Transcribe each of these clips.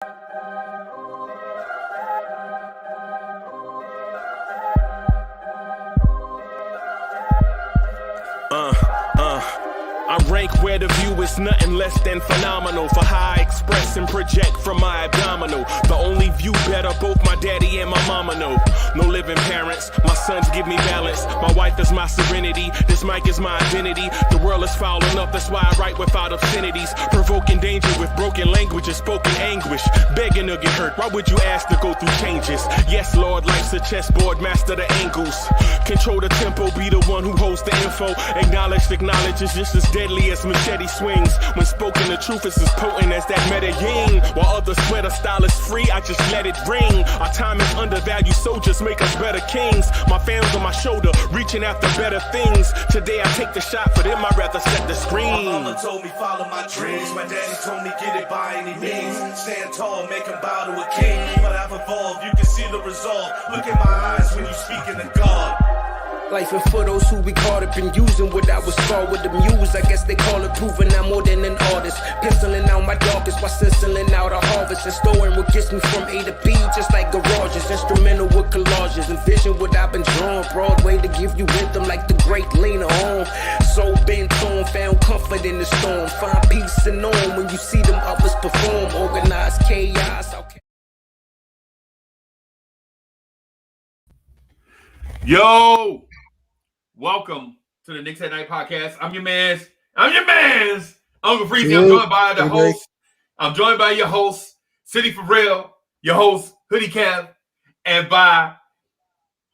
I rank where the view is nothing less than phenomenal. For how I express and project from my abdominal. The only view better, both my daddy and my mama know. No living parents, my sons give me balance. My wife is my serenity, this mic is my identity. The world is foul enough, that's why I write without obscenities. Provoking danger with broken language and spoken anguish. Begging to get hurt, why would you ask to go through changes? Yes, Lord, life's a chessboard, master the angles. Control the tempo, be the one who holds the info. Acknowledge is just as deadly as machete swings. When spoken, the truth is as potent as that Medellin. While others swear the style is free, I just let it ring. Our time is undervalued, soldiers make us better kings. My fans on my shoulder, reaching after better things. Today I take the shot, for them I'd rather set the screen. My mama told me follow my dreams. My daddy told me get it by any means. Stand tall, make him bow to a king. But I've evolved, you can see the resolve. Look in my eyes when you speaking to God. Life and for those who we caught up in using what I was taught with the muse. I guess they call it proving I'm more than an artist. Penciling out my darkest while sizzling out a harvest. And storing what gets me from A to B, just like garages. Instrumental with collages. Envision what I've been drawing. Broadway to give you rhythm like the great Lena Horne. So bent on, found comfort in the storm. Find peace and on when you see them others perform. Organized chaos. Yo! Welcome to the Knicks at Night podcast. I'm your man's Uncle Freezy. I'm joined by the host. I'm joined by your host, City for Real, your host, Hoodie Cap, and by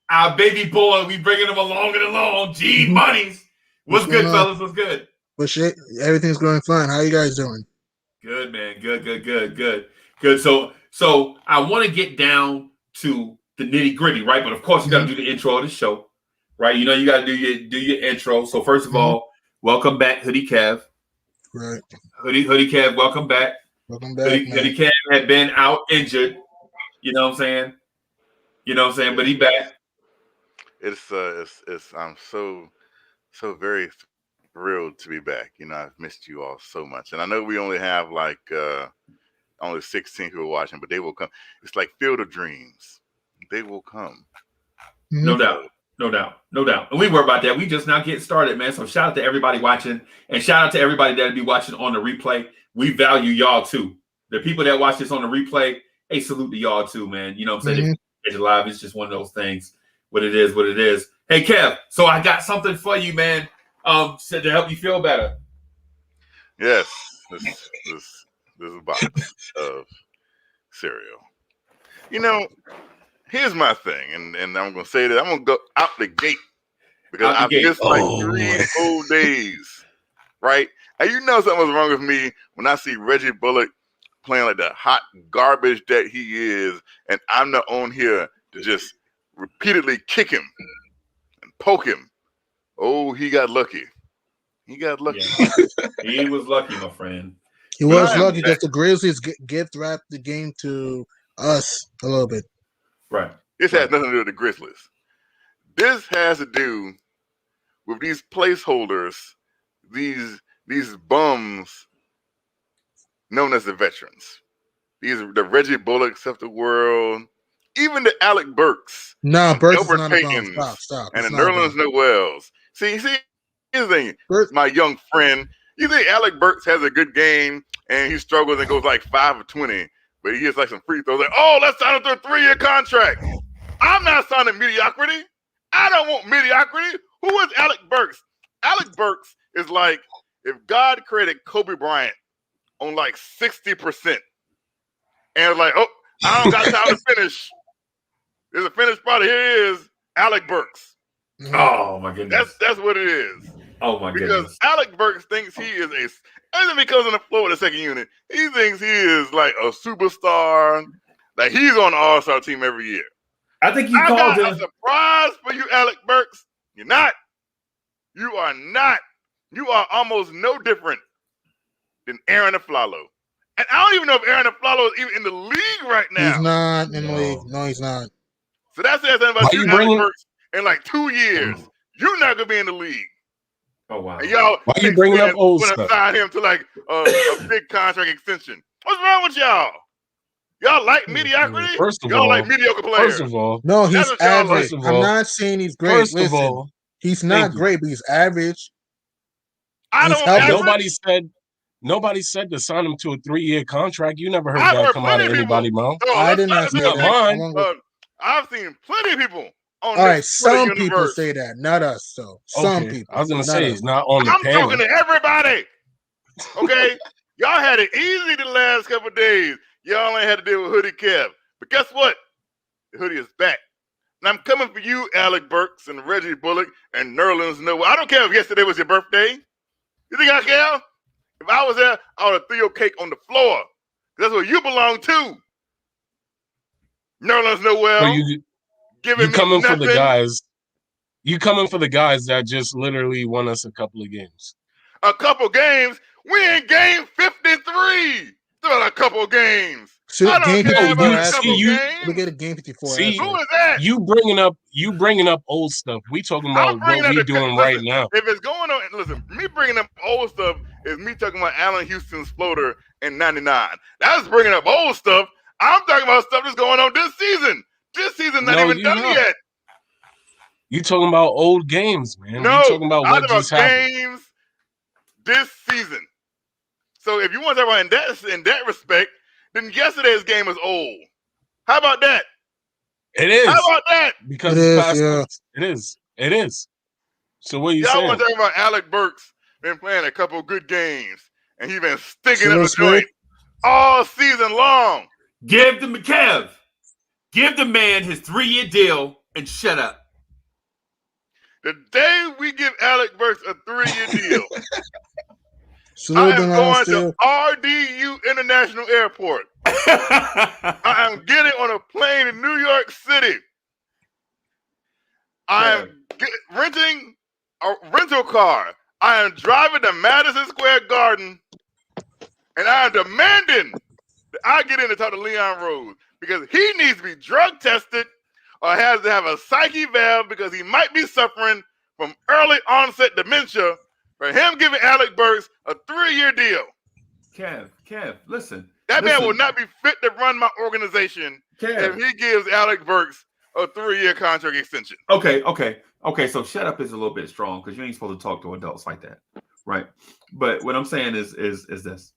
our baby boy. We bringing him along and along, G Monies. What's good, fellas? What's good? Well, shit, everything's going fine. How you guys doing? Good, man. Good. So I want to get down to the nitty gritty, right? But of course, you got to do the intro of the show. Right, you know you got to do your intro. So first of all, welcome back, Hoodie Cav. Right, Hoodie Cav, welcome back. Welcome back. Hoodie Cav had been out injured. You know what I'm saying? But he back. I'm so very thrilled to be back. You know, I've missed you all so much, and I know we only have like only 16 people watching, but they will come. It's like Field of Dreams. They will come. No doubt. And we worry about that. We just now getting started, man. So shout out to everybody watching, and shout out to everybody that'll be watching on the replay. We value y'all too. The people that watch this on the replay, hey, salute to y'all too, man. You know what I'm saying? If you catch it live, it's just one of those things. What it is. Hey, Kev, so I got something for you, man. To help you feel better. Yes, this is a box of cereal. You know, here's my thing, and I'm going to say that I'm going to go out the gate because I've missed like 3 whole days, right? And you know something was wrong with me when I see Reggie Bullock playing like the hot garbage that he is, and I'm not on here to just repeatedly kick him and poke him. Oh, he got lucky. Yeah. He was lucky, my friend. He was lucky that the Grizzlies gift wrapped the game to us a little bit. Right. This has nothing to do with the Grizzlies. This has to do with these placeholders, these bums known as the veterans. These are the Reggie Bullocks of the world, even the Alec Burks. Nah, Burks is not a Paytons, bum. Stop. And the Nerlens Noels. See, here's the thing, my young friend. You think Alec Burks has a good game and he struggles and goes like 5 of 20, but he hits like some free throws. Like, oh, let's sign him to a 3-year contract. I'm not signing mediocrity. I don't want mediocrity. Who is Alec Burks? Alec Burks is like if God created Kobe Bryant on like 60%. And it's like, oh, I don't got time to finish. There's a finished product. Here is Alec Burks. Oh, my goodness. That's what it is. Oh, my goodness. Because Alec Burks thinks he is and then he comes on the floor with the second unit, he thinks he is like a superstar. Like he's on the All-Star team every year. I think you called it a surprise for you, Alec Burks. You're not. You are not. You are almost no different than Aaron Aflalo. And I don't even know if Aaron Aflalo is even in the league right now. He's not in the league. No, he's not. So that says something about you, Alec Burks. In like 2 years, you're not gonna be in the league. Oh wow! And y'all, why you bringing up old stuff? Gonna sign him to like a big contract extension. What's wrong with y'all? Y'all like mediocrity? First of y'all all, like mediocre players. First of all, No, That's he's what y'all like. average. I'm not saying he's great. First of Listen, all, he's not great, but he's average. I He's don't helping. Nobody said to sign him to a 3-year contract. You never heard I've that heard come out of plenty of people. anybody's mouth. So I let's did not say not that. I've seen plenty of people on All right, this Twitter some universe. people say that, not us. So some Okay, people. I was gonna not say us. it's not on the I'm panel. talking to everybody. Okay, y'all had it easy the last couple of days. Y'all ain't had to deal with Hoodie Kev, but guess what? The hoodie is back. And I'm coming for you, Alec Burks and Reggie Bullock and Nerlens Noel. I don't care if yesterday was your birthday. You think I care? If I was there, I would have threw your cake on the floor. That's where you belong to. Nerlens Noel. So you giving me coming nothing. for the guys. You coming for the guys that just literally won us a couple of games. A couple games? We in game 53. Still a couple games. So I don't game care 54 about a couple games. We get a game 54. See, who is that? You bringing up old stuff. We talking about what we doing right now. If it's going on, listen, me bringing up old stuff is me talking about Allen Houston's floater in 99. That's bringing up old stuff. I'm talking about stuff that's going on this season. This season not even done yet. You talking about old games, man. No, you talking about what just happened. Games this season. So if you want to talk about in that respect, then yesterday's game is old. How about that? It is. How about that? Because it's past tense. It is. It is. So what are you saying? Y'all want to talk about Alec Burks been playing a couple good games, and he been sticking up the joint all season long. Give the man his 3-year deal and shut up. The day we give Alec Burks a 3-year deal, I am going to RDU International Airport. I am getting on a plane in New York City. I am renting a rental car. I am driving to Madison Square Garden, and I am demanding that I get in to talk to Leon Rose because he needs to be drug tested or has to have a psyche valve because he might be suffering from early onset dementia for him giving Alec Burks a 3-year deal. Kev, listen. That man will not be fit to run my organization if he gives Alec Burks a 3-year contract extension. Okay. So shut up is a little bit strong because you ain't supposed to talk to adults like that, right? But what I'm saying is this,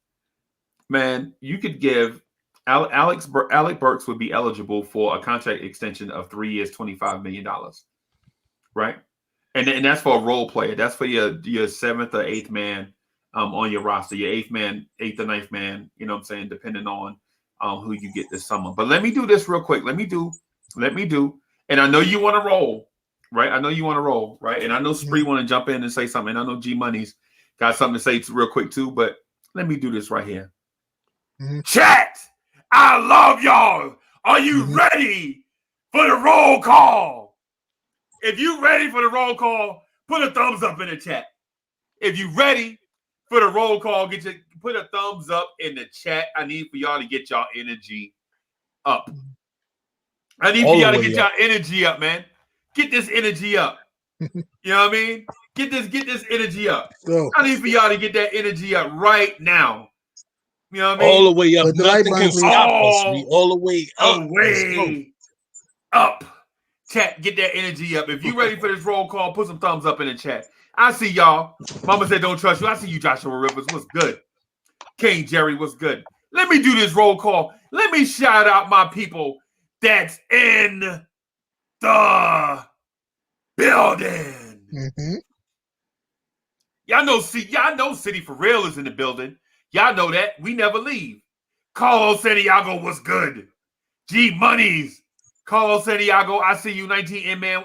man. You could give Alec Burks would be eligible for a contract extension of 3 years, $25 million, right? And that's for a role player. That's for your 7th or 8th man on your roster, your 8th or 9th man. You know what I'm saying? Depending on who you get this summer. But let me do this real quick. Let me do. And I know you want to roll, right? And I know Spree want to jump in and say something. And I know G Money's got something to say real quick too. But let me do this right here. Mm-hmm. Chat, I love y'all. Are you ready for the roll call? If you ready for the roll call, put a thumbs up in the chat. If you ready for the roll call, put a thumbs up in the chat. I need for y'all to get y'all energy up. I need for y'all to get y'all energy up, man. Get this energy up. You know what I mean? Get this energy up. I need for y'all to get that energy up right now. You know what I mean? All the way up. Nothing can stop us. We all the way up. Chat, get that energy up. If you ready for this roll call, put some thumbs up in the chat. I see y'all. Mama said don't trust you. I see you, Joshua Rivers. What's good? King Jerry, what's good? Let me do this roll call. Let me shout out my people that's in the building. Mm-hmm. Y'all know City for Real is in the building. Y'all know that. We never leave. Carlos Santiago, what's good? G Monies. Carlos Santiago, I see you. 19 M-Man.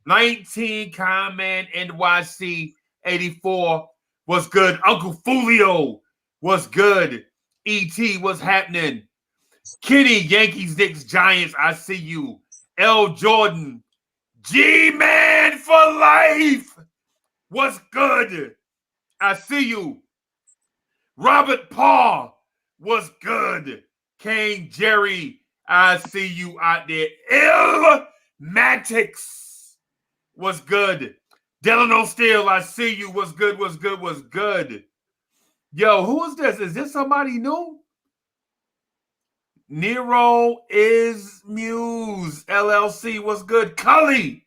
19 Con-Man NYC 84. What's good? Uncle Fulio. What's good? E.T. What's happening? Kenny, Yankees, Knicks, Giants. I see you. L. Jordan. G-Man for life. What's good? I see you. Robert Paul. What's good? Kane Jerry. I see you out there. Ilmatics. What's good? Delano Steele, I see you. What's good? Yo, who is this? Is this somebody new? Nero is Muse. LLC, what's good? Cully,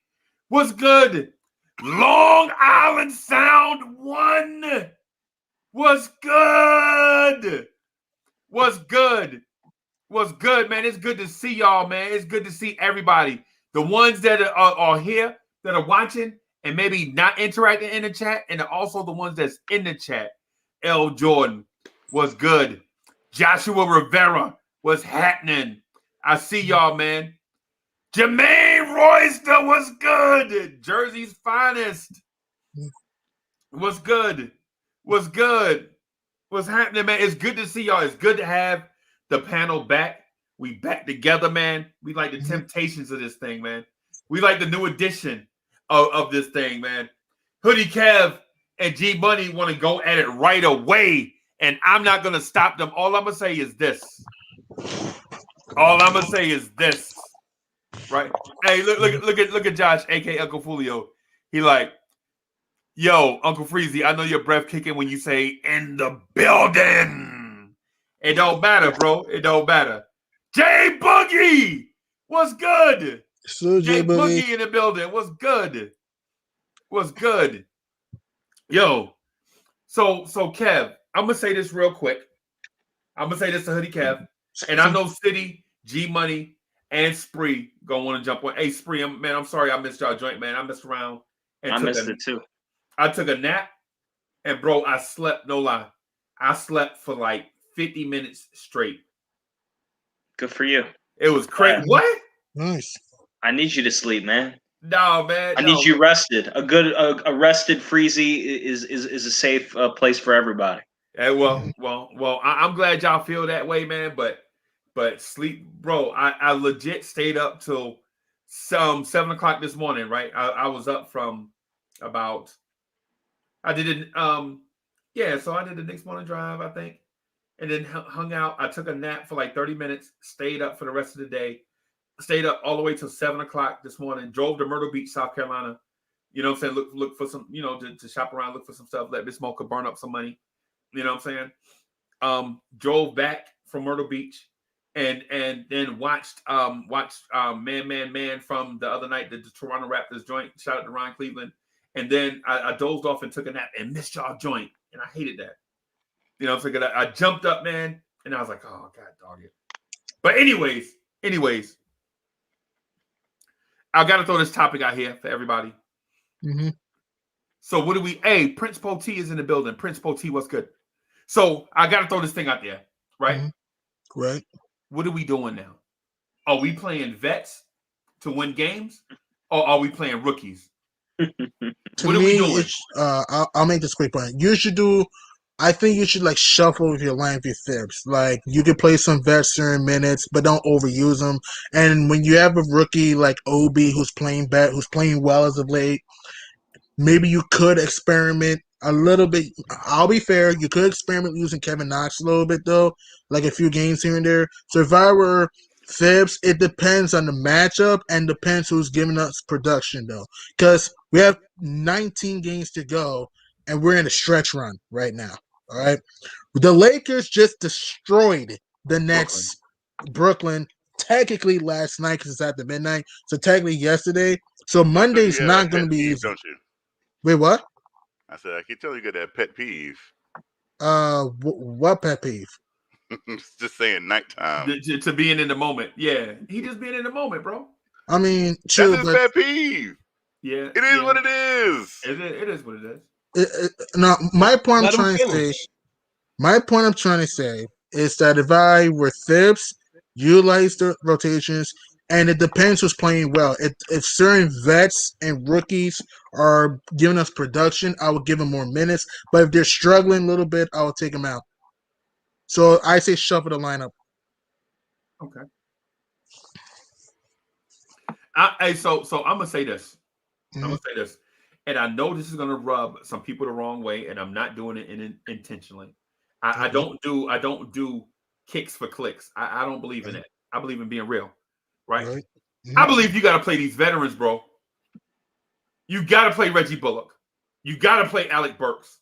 what's good? Long Island Sound 1. What's good? What's good? What's good, man? It's good to see y'all, man. It's good to see everybody. The ones that are here, that are watching, and maybe not interacting in the chat, and also the ones that's in the chat. L. Jordan, what's good? Joshua Rivera, what's happening? I see y'all, man. Jermaine Royster, what's good? Jersey's finest. What's good? What's good? What's happening, man? It's good to see y'all. It's good to have the panel back. We back together, man. We like the temptations of this thing, man. We like the new edition of this thing, man. Hoodie Kev and G Money want to go at it right away, and I'm not going to stop them. All I'm going to say is this. All I'm going to say is this. Right? Hey, look at Josh, a.k.a. Uncle Fulio. He like, yo, Uncle Freezy, I know your breath kicking when you say in the building. It don't matter, bro. It don't matter. J Boogie, what's good? So J Boogie in the building. What's good? What's good? Yo, so Kev, I'm gonna say this real quick. I'm gonna say this to Hoodie Kev, and I know City, G Money, and Spree gonna want to jump on. Hey, Spree, I'm sorry I missed y'all joint, man. I messed around. And I missed it too. I took a nap, and bro, I slept, no lie. I slept for like 50 minutes straight. Good for you. It was crazy. Yeah. What? Nice. I need you to sleep, man. No, man. I need you rested. A rested Freezy is a safe place for everybody. Yeah, well. I'm glad y'all feel that way, man. But sleep, bro. I legit stayed up till 7 o'clock this morning. Right. I was up from about. I did it. So I did the next morning drive, I think, and then hung out. I took a nap for like 30 minutes. Stayed up for the rest of the day. Stayed up all the way till 7 o'clock this morning. Drove to Myrtle Beach, South Carolina. You know what I'm saying? Look for some, to shop around, look for some stuff. Let Miss Mocha burn up some money. You know what I'm saying? Drove back from Myrtle Beach and then watched Man from the other night, the Toronto Raptors joint. Shout out to Ryan Cleveland. And then I dozed off and took a nap and missed y'all joint. And I hated that. You know what I'm saying? I jumped up, man, and I was like, oh, God, dog it. But anyways, I got to throw this topic out here for everybody. Mm-hmm. So what do we, Prince Poti is in the building. Prince Poti, what's good? So I got to throw this thing out there, right? Mm-hmm. Right. What are we doing now? Are we playing vets to win games, or are we playing rookies? To what me, are we doing? I'll make this quick point. I think you should like shuffle with your line with your fibs. Like you could play some vets certain minutes, but don't overuse them. And when you have a rookie like Obi who's playing well as of late, maybe you could experiment a little bit. I'll be fair, you could experiment using Kevin Knox a little bit though, like a few games here and there. So if I were Fibs, it depends on the matchup and depends who's giving us production though, because we have 19 games to go and we're in a stretch run right now. All right, the Lakers just destroyed the Nets, Brooklyn technically last night because it's after midnight, so technically yesterday. So Monday's not going to be easy. Don't you? Wait, what? I said I can tell you got that pet peeve. What pet peeve? Just saying nighttime. To being in the moment. Yeah. He just being in the moment, bro. I mean, true, that's his pet peeve. Yeah. It is what it is. It is what it is. Now, my point I'm trying to say is that if I were Thibs, utilize the rotations, and it depends who's playing well. If certain vets and rookies are giving us production, I would give them more minutes. But if they're struggling a little bit, I would take them out. So I say shuffle the lineup. Okay. So I'm gonna say this. I'm gonna say this, and I know this is gonna rub some people the wrong way, and I'm not doing it intentionally. I don't do kicks for clicks. I don't believe in it. I believe in being real, right? Mm-hmm. I believe you got to play these veterans, bro. You got to play Reggie Bullock. You got to play Alec Burks,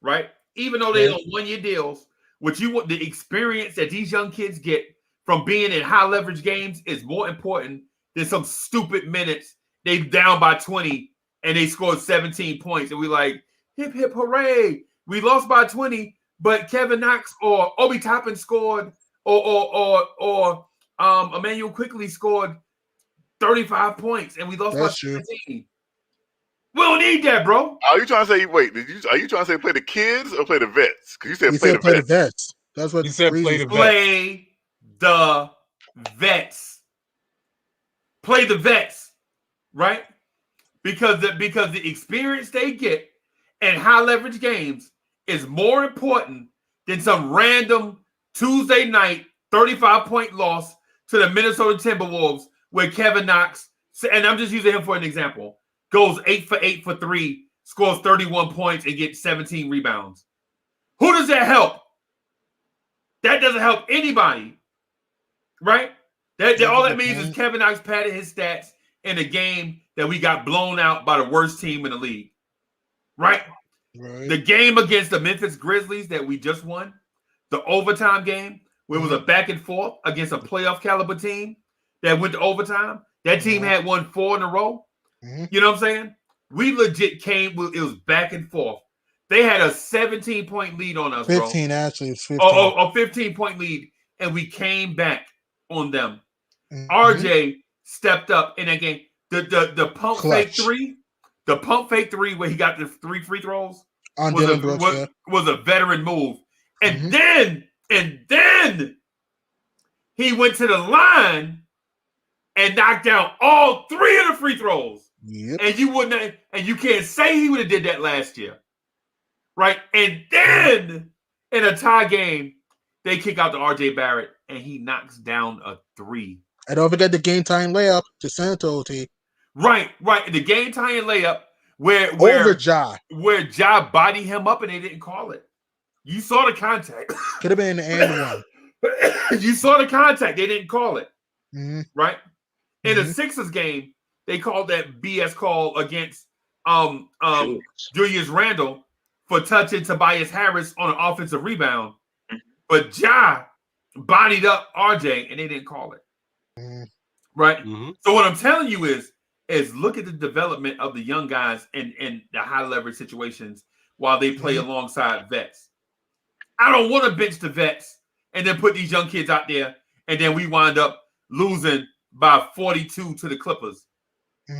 right? Even though they're on 1-year deals, what you want, the experience that these young kids get from being in high leverage games is more important than some stupid minutes. They down by 20 and they scored 17 points. And we like, hip, hip, hooray. We lost by 20, but Kevin Knox or Obi Toppin scored or Emmanuel Quickly scored 35 points and we lost by 17. We don't need that, bro. Are you trying to say, wait, are you trying to say play the kids or play the vets? Because you said play the vets. That's what he said. Play the vets. Play the vets, right? Because the experience they get in high leverage games is more important than some random Tuesday night 35-point loss to the Minnesota Timberwolves where Kevin Knox, and I'm just using him for an example, goes 8 for 8 for 3, scores 31 points, and gets 17 rebounds. Who does that help? That doesn't help anybody, right? All that means is Kevin Knox padded his stats in a game that we got blown out by the worst team in the league, right? The game against the Memphis Grizzlies that we just won, the overtime game, where it was a back and forth against a playoff caliber team that went to overtime. That team had won 4 in a row. You know what I'm saying? We legit came, it was back and forth. They had a 17-point lead on us, 15, bro. Actually, it's 15. A 15-point lead, and we came back on them. RJ stepped up in that game. The pump fake three, where he got the 3 free throws was a veteran move. And then he went to the line and knocked down all 3 of the free throws. Yep. And you can't say he would have did that last year. Right? And then in a tie game, they kick out to RJ Barrett and he knocks down a 3. And don't forget the game time layup to Santo T. Right. The game tying layup where Ja bodied him up and they didn't call it. You saw the contact. Could have been an and one. You saw the contact. They didn't call it. Right? In the Sixers game, they called that BS call against Julius Randle for touching Tobias Harris on an offensive rebound. But Ja bodied up RJ and they didn't call it. Right? So what I'm telling you is look at the development of the young guys in the high leverage situations while they play alongside vets. I don't want to bench the vets and then put these young kids out there and then we wind up losing by 42 to the Clippers.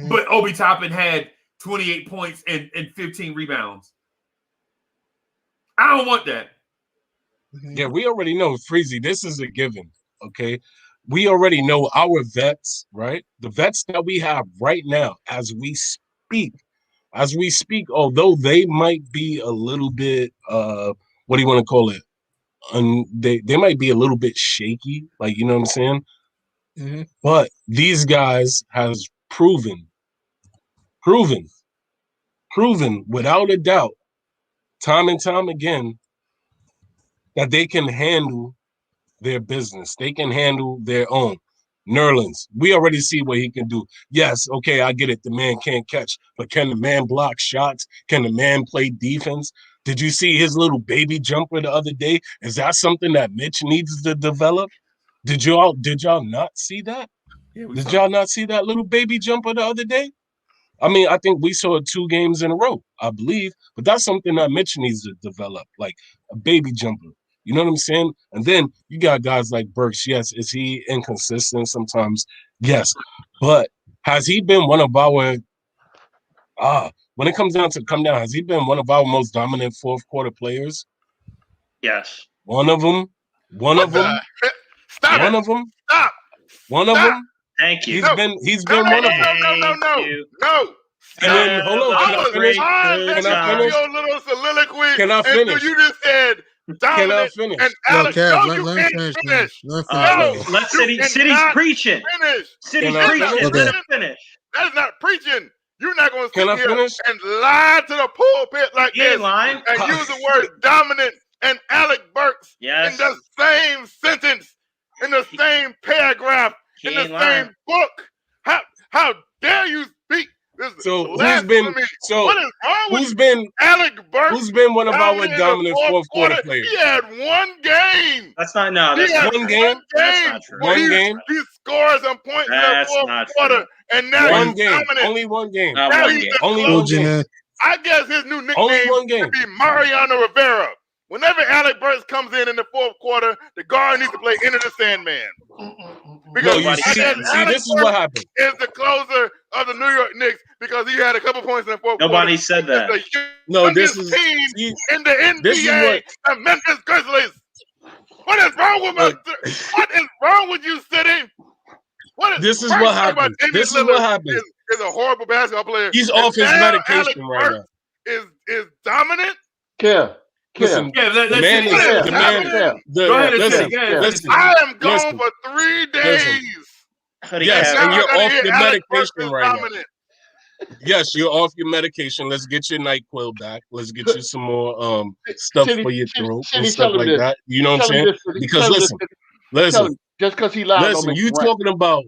But Obi Toppin had 28 points and 15 rebounds. I don't want that. Yeah, we already know, Freezy, this is a given, okay? We already know our vets, right? The vets that we have right now as we speak, although they might be a little bit, what do you want to call it? They might be a little bit shaky, like, you know what I'm saying? But these guys has proven without a doubt, time and time again, that they can handle their business. They can handle their own. Nerlens, we already see what he can do. Yes, okay, I get it. The man can't catch, but can the man block shots? Can the man play defense? Did you see his little baby jumper the other day? Is that something that Mitch needs to develop? Did y'all not see that? Yeah, did y'all not see that little baby jumper the other day? I mean, I think we saw it 2 games in a row, I believe. But that's something that Mitch needs to develop, like a baby jumper. You know what I'm saying? And then you got guys like Burks. Yes, is he inconsistent sometimes? Yes. But has he been one of our when it comes down to come down, has he been one of our most dominant fourth quarter players? Yes. One of them. Stop. One of them. Stop. One of them. Thank you. He's been one of them. No. And then, hold on. I was trying to your little soliloquy. Can I finish? And you just said Can I finish? And Alex, Kev, you can't finish. Let City's preaching. City's preaching. Let him finish. That is not preaching. You're not going to Can I sit here finish? and lie to the pulpit like He ain't this lying. and use the word dominant and Alec Burks in the same sentence, in the same paragraph, in the same book. How dare you speak So who's been? So what is wrong with who's been? Alec Burks? Who's been one of our dominant fourth quarter players? He had one game. That's not That's one game. That's not true. One game. He scores some points in the fourth quarter, and now one he's game. dominant. Only one game. Now he's Only one game. I guess his new nickname Only one game. would be Mariano Rivera. Whenever Alec Burks comes in the fourth quarter, the guard needs to play Enter the Sandman. Because this is what happened. Is the closer of the New York Knicks because he had a couple points in the fourth quarter. Nobody said that. No, this is team in the NBA, the Memphis Grizzlies. What is wrong with you, City? This is what happened. This is what happened. Is a horrible basketball player. He's off his medication right now. Is dominant. Listen, the man. Go ahead. Listen. I am gone for 3 days. Yes, and you're off your medication right now. Yes, you're off your medication. Let's get your NyQuil back. Let's get you some more stuff for your throat and stuff like that. You know what I'm saying? Because listen. Just because he lied. Listen, you talking about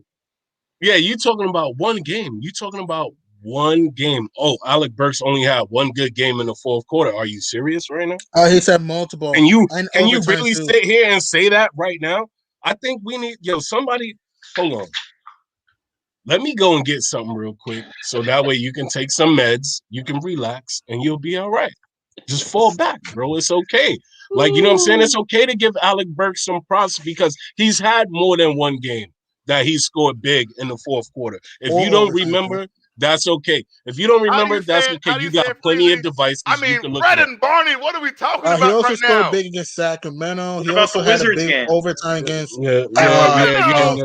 one game. You talking about one game. Oh, Alec Burks only had one good game in the fourth quarter. Are you serious right now? He said multiple. And you really sit here and say that right now? I think we need somebody. Hold on. Let me go and get something real quick, so that way you can take some meds, you can relax, and you'll be all right. Just fall back, bro. It's okay. Like, you know what I'm saying? It's okay to give Alec Burks some props because he's had more than one game that he scored big in the fourth quarter. If you don't remember, that's okay. If you don't remember, that's okay. You got plenty of devices. I mean, Fred and Barney, what are we talking about right now? He also scored big against Sacramento. He also had a big overtime against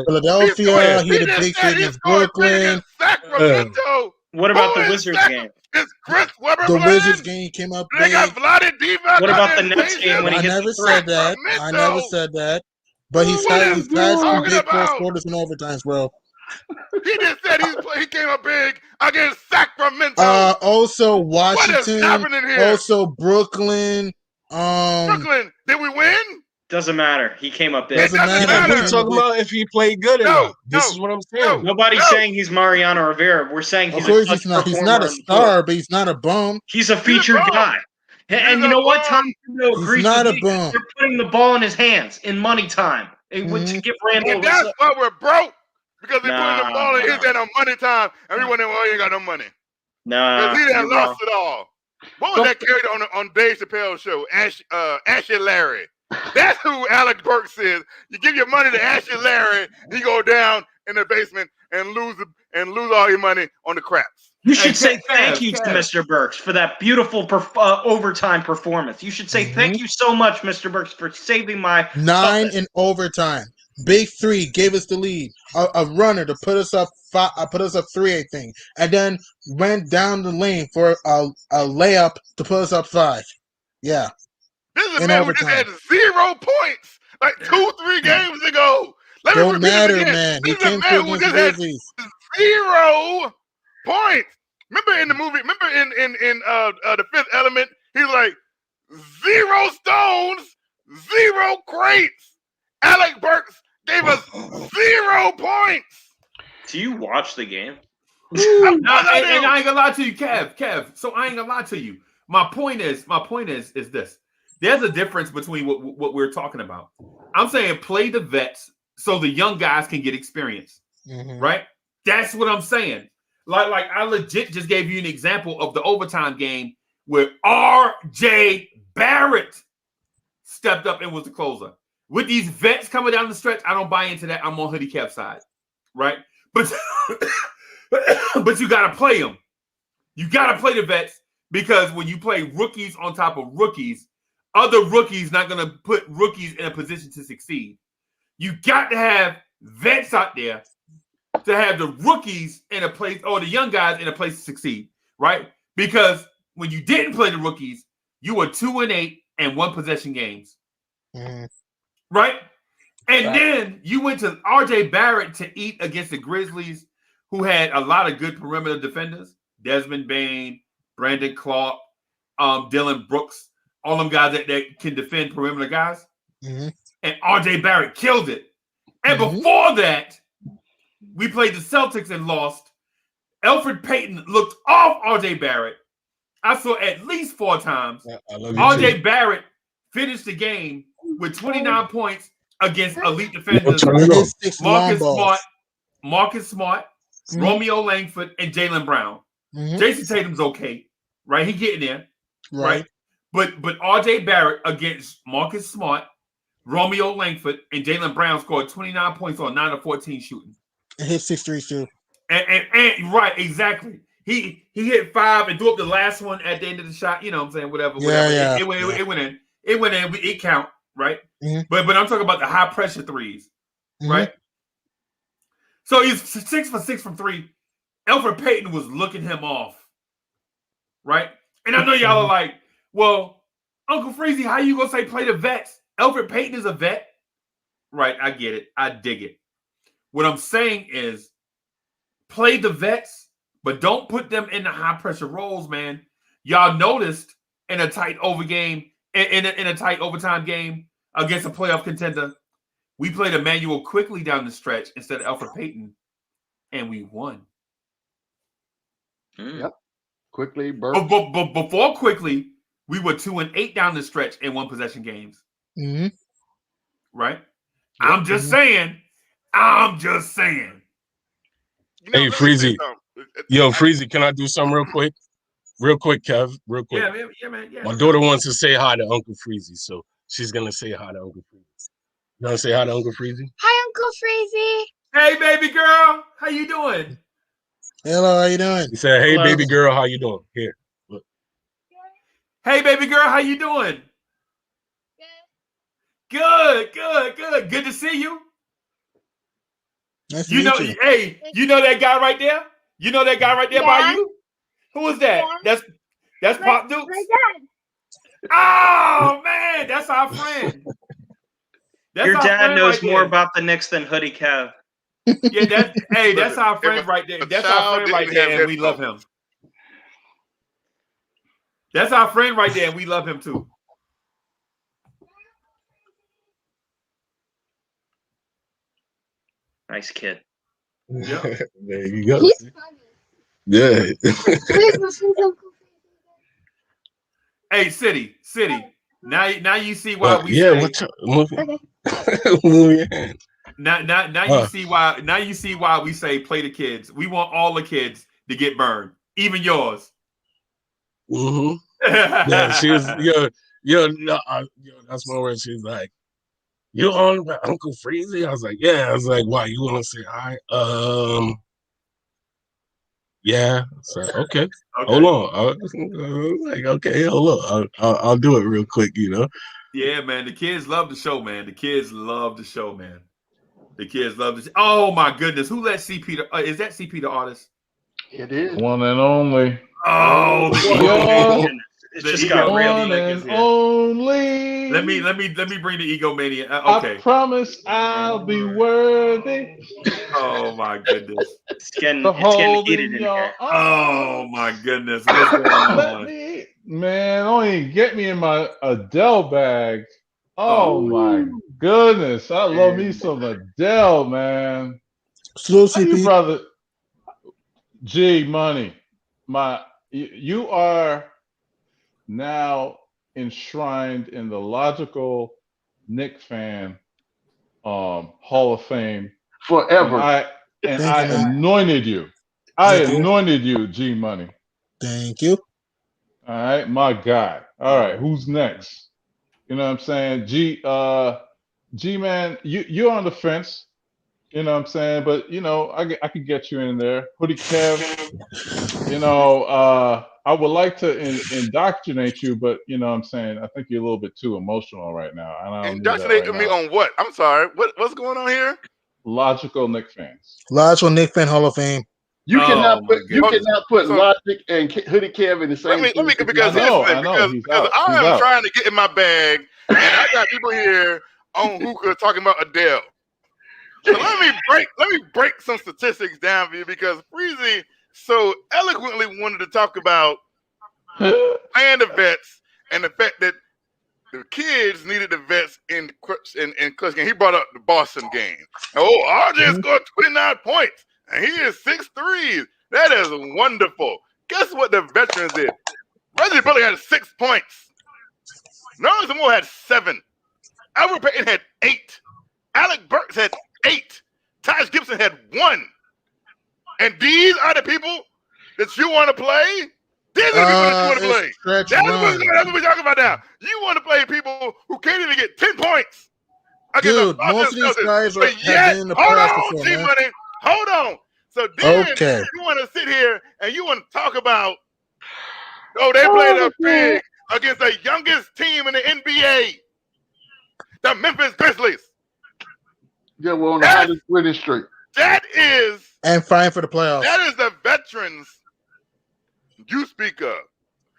Philadelphia. He had a big hit against Brooklyn. Sacramento. What about the Wizards game? Is Chris Webber the Wizards game came up big. What about the Nets game when he hit the said that. I never said that. But he's had some big fourth quarters and overtimes, bro. He just said he came up big against Sacramento. Also Washington. What is happening here? Also Brooklyn. Brooklyn, did we win? Doesn't matter. He came up big. Doesn't matter. We're talking about if he played good or not. This is what I'm saying. Nobody's saying he's Mariano Rivera. We're saying he's he's not. He's not a star, but he's not a bum. He's a featured guy. And you know what? Tom agrees. He's not a bum. They're putting the ball in his hands in money time. To give Randle. And that's why we're broke. Because they're putting the ball in his hand on money time, and we wondering why he ain't got no money. Nah. Because he done lost it all. What was that character on Dave Chappelle's show? Ashy Larry. That's who Alec Burks is. You give your money to Ashy Larry, he go down in the basement and lose all your money on the craps. You should say thank you to Mr. Burks for that beautiful overtime performance. You should say thank you so much, Mr. Burks, for saving my 9 in overtime. Big three gave us the lead. A runner to put us up 3, I think, and then went down the lane for a layup to put us up 5. Yeah. This is a man who just had 0 points like 2-3 games ago. Don't matter, man. He came through against the Grizzlies. 0 points. Remember in the movie? Remember in The Fifth Element? He's like 0 stones, 0 crates. Alec Burks gave us 0 points. Do you watch the game? And I ain't gonna lie to you, Kev. So I ain't gonna lie to you. My point is this. There's a difference between what we're talking about. I'm saying play the vets so the young guys can get experience. Right? That's what I'm saying. Like I legit just gave you an example of the overtime game where R.J. Barrett stepped up and was the closer. With these vets coming down the stretch, I don't buy into that. I'm on Hoodie Kev's side, right? But you got to play them. You got to play the vets because when you play rookies on top of rookies, other rookies not going to put rookies in a position to succeed. You got to have vets out there to have the rookies in a place or the young guys in a place to succeed, right? Because when you didn't play the rookies, you were 2-8 and 1 possession games. Right? And then you went to R.J. Barrett to eat against the Grizzlies, who had a lot of good perimeter defenders. Desmond Bane, Brandon Clark, Dylan Brooks, all them guys that can defend perimeter guys. And R.J. Barrett killed it. And before that, we played the Celtics and lost. Elfrid Payton looked off R.J. Barrett. I saw at least 4 times. R.J. Barrett finished the game with 29 points against elite defenders. Marcus Smart, Romeo Langford, and Jaylen Brown. Jason Tatum's okay, right? He getting there, right? But R.J. Barrett against Marcus Smart, Romeo Langford, and Jaylen Brown scored 29 points on 9 of 14 shooting. And hit 6 threes too. And right, exactly. He hit 5 and threw up the last one at the end of the shot. You know what I'm saying? Whatever. Yeah. It went in. It went in. It count, right? But I'm talking about the high pressure threes, right? So he's 6 for 6 from 3. Elfrid Payton was looking him off, right? And I know y'all are like, well, Uncle Freezy, how you gonna say play the vets? Elfrid Payton is a vet, right? I get it. I dig it. What I'm saying is, play the vets, but don't put them in the high pressure roles, man. Y'all noticed in a tight overtime game against a playoff contender, we played Emmanuel Quickly down the stretch instead of Elfrid Payton, and we won. Yep. Quickly, Burks. But before Quickly, we were 2-8 down the stretch in 1 possession games. Right? I'm just saying. Hey, Freezy. Yo, Freezy, can I do something real quick? Real quick, Kev. Real quick. Yeah, man. Yeah, My daughter wants to say hi to Uncle Freezy, so she's going to say hi to Uncle Freezy. You want to say hi to Uncle Freezy? Hi, Uncle Freezy. Hey, baby girl. How you doing? Hello, how you doing? He said, hey, baby girl, how you doing? Here, look. Hey, baby girl, how you doing? Good. Good to see you. Nice to meet you. Hey, you know that guy right there? You know that guy right there by you? Who is that? That's Pop Dukes? My dad. Oh, man, that's our friend. Your dad knows more about the Knicks than Hoodie Kev. Yeah, that's our friend right there. That's our friend right there, and we love him. That's our friend right there, and we love him too. Nice kid. Yeah. There you go. He's funny. Yeah. Hey, City. Now you see why we yeah. say. What's up? Okay. Now you see why. Now you see why we say play the kids. We want all the kids to get burned, even yours. Yeah, she was. That's one where she's like, "You on about Uncle Freezy?" I was like, "Yeah." I was like, "Why? You want to say hi?" Yeah. So okay. Hold on. I was like, okay, hold on. I'll do it real quick. Yeah, man. The kids love the show, man. The kids love the show. Oh my goodness, who let CP? Is that CP the artist? It is one and only. Oh, it's just got real. One and only. Let me bring the egomania. Okay. I promise I'll be worthy. Oh my goodness. It's getting heated in here. Oh my goodness. What's going on? Man, don't even get me in my Adele bag. Oh my goodness. I love me some Adele, man. Slow CP. Brother G Money. You are now enshrined in the logical Knick fan Hall of Fame forever. I anointed you. Anointed you, G Money. Thank you. All right, my guy. All right, who's next? You know what I'm saying? G man, you're on the fence. You know what I'm saying? But I could get you in there. Hoodie Kev, I would like to indoctrinate you, but you know what I'm saying? I think you're a little bit too emotional right now. And I don't indoctrinate me on what? I'm sorry. What's going on here? Logical Knick fans. Logical Knick fan Hall of Fame. You cannot put Logic and Hoodie Kev in the same. Let me because I am trying to get in my bag, and I got people here on hookah talking about Adele. So let me break some statistics down for you because Freezy so eloquently wanted to talk about playing the vets and the fact that the kids needed the vets in clutch game. He brought up the Boston game. RJ scored 29 points and he is 6 threes. That is wonderful. Guess what the veterans did? Reggie Bullock had 6 points. Nerlens Noel had 7. Albert Payton had 8. Alec Burks had 8. Taj Gibson had 1. And these are the people that you want to play? These are the people that you want to play. That's what we're talking about now. You want to play people who can't even get 10 points. Dude, most of these guys have been in the playoffs before, man. Money. Hold on. So then you want to sit here and you want to talk about, they played a big against the youngest team in the NBA, the Memphis Grizzlies. Yeah, we're on the hottest winning streak. That is. And fine for the playoffs. That is the veterans you speak of.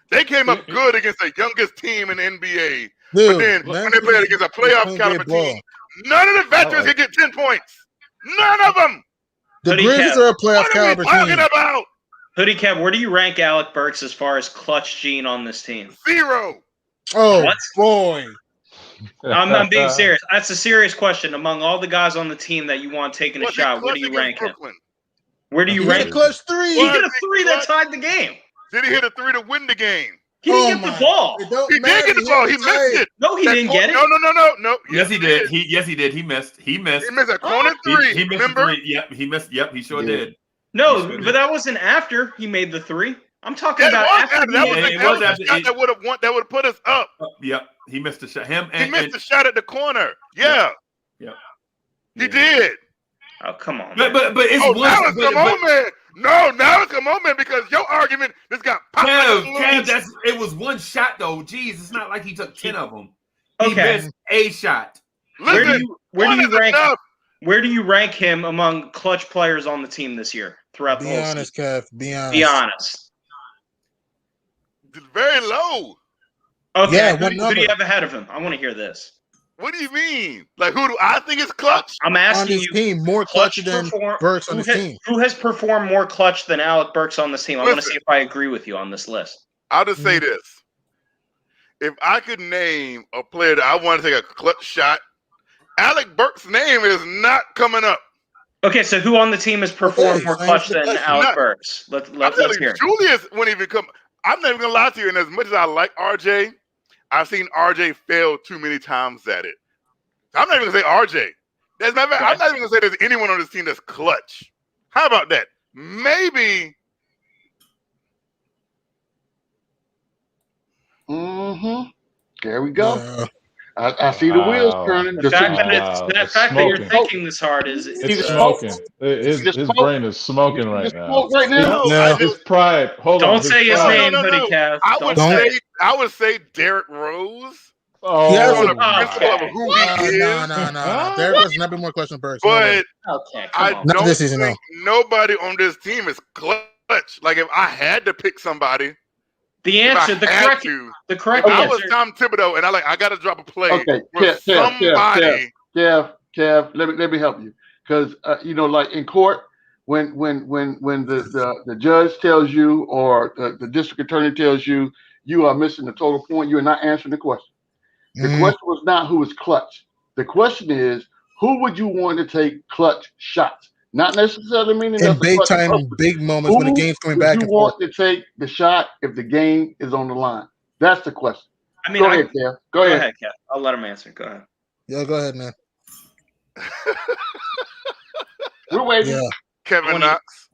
They came up good against the youngest team in the NBA. Dude, but then when they played against a playoff caliber team, none of the veterans can get 10 points. None of them. The Grizzlies are a playoff caliber team. What are we talking about? Hoodie Cap, where do you rank Alec Burks as far as clutch gene on this team? 0. Oh, boy. I'm being serious. That's a serious question. Among all the guys on the team that you want taking a shot, where do you rank him? Where do you rank him? Clutch 3. He hit a 3 that tied the game. Did he hit a 3 to win the game? He didn't get the ball. He did get the ball. He missed it. No, he didn't get it. No. Yes, he did. Yes, he did. He missed. He missed a corner 3. He missed remember? 3. Yep, he missed. Yep, he sure did. No, but that wasn't after he made the 3. I'm talking about after. That was a shot that would have put us up. Yep, he missed the shot. He missed the shot at the corner. Yeah. Yep. He did. Oh, come on. But it's one. Now it's a moment. No, now it's a moment because your argument just got popped. Kev, it was one shot though. Jeez, it's not like he took 10 of them. He missed a shot. Listen, where do you rank him among clutch players on the team this year throughout the whole season? Be honest, Kev. Be honest. Be honest. Very low. Okay, yeah, who do you have ahead of him? I want to hear this. What do you mean? Like, who do I think is clutch? I'm asking you. Team, more clutch than Burks on his team. Who has performed more clutch than Alec Burks on this team? I want to see if I agree with you on this list. I'll just say this. If I could name a player that I want to take a clutch shot, Alec Burks' name is not coming up. Okay, so who on the team has performed more clutch than Alec Burks? Let's hear it. Julius wouldn't even come. I'm not even going to lie to you, and as much as I like RJ, I've seen RJ fail too many times at it. I'm not even going to say RJ. I'm not even going to say there's anyone on this team that's clutch. How about that? Maybe. There we go. I see the wheels turning. The fact that you're thinking this hard is smoking. His brain is smoking right now. Right now. No. His pride. Hold on. Don't say his name, Hoodie Cav. I would say Derrick Rose. Oh, on the principle of who he is. No. Derrick Rose not been more clutch than Burks. But I don't think nobody on this team is clutch. Like if I had to pick somebody. The answer, the correct if I was Tom Thibodeau and I got to drop a play. Okay, Kev, let me help you because like in court when the judge tells you or the district attorney tells you you are missing the total point, you are not answering the question. The question was not who is clutch. The question is who would you want to take clutch shots? Not necessarily meaning in big time, big moments when the game's going back and forth. You want to take the shot if the game is on the line? That's the question. I mean, go ahead, Kev. Go ahead, Kev. I'll let him answer. Go ahead. Yeah, go ahead, man. We're waiting. Yeah. Kevin Knox.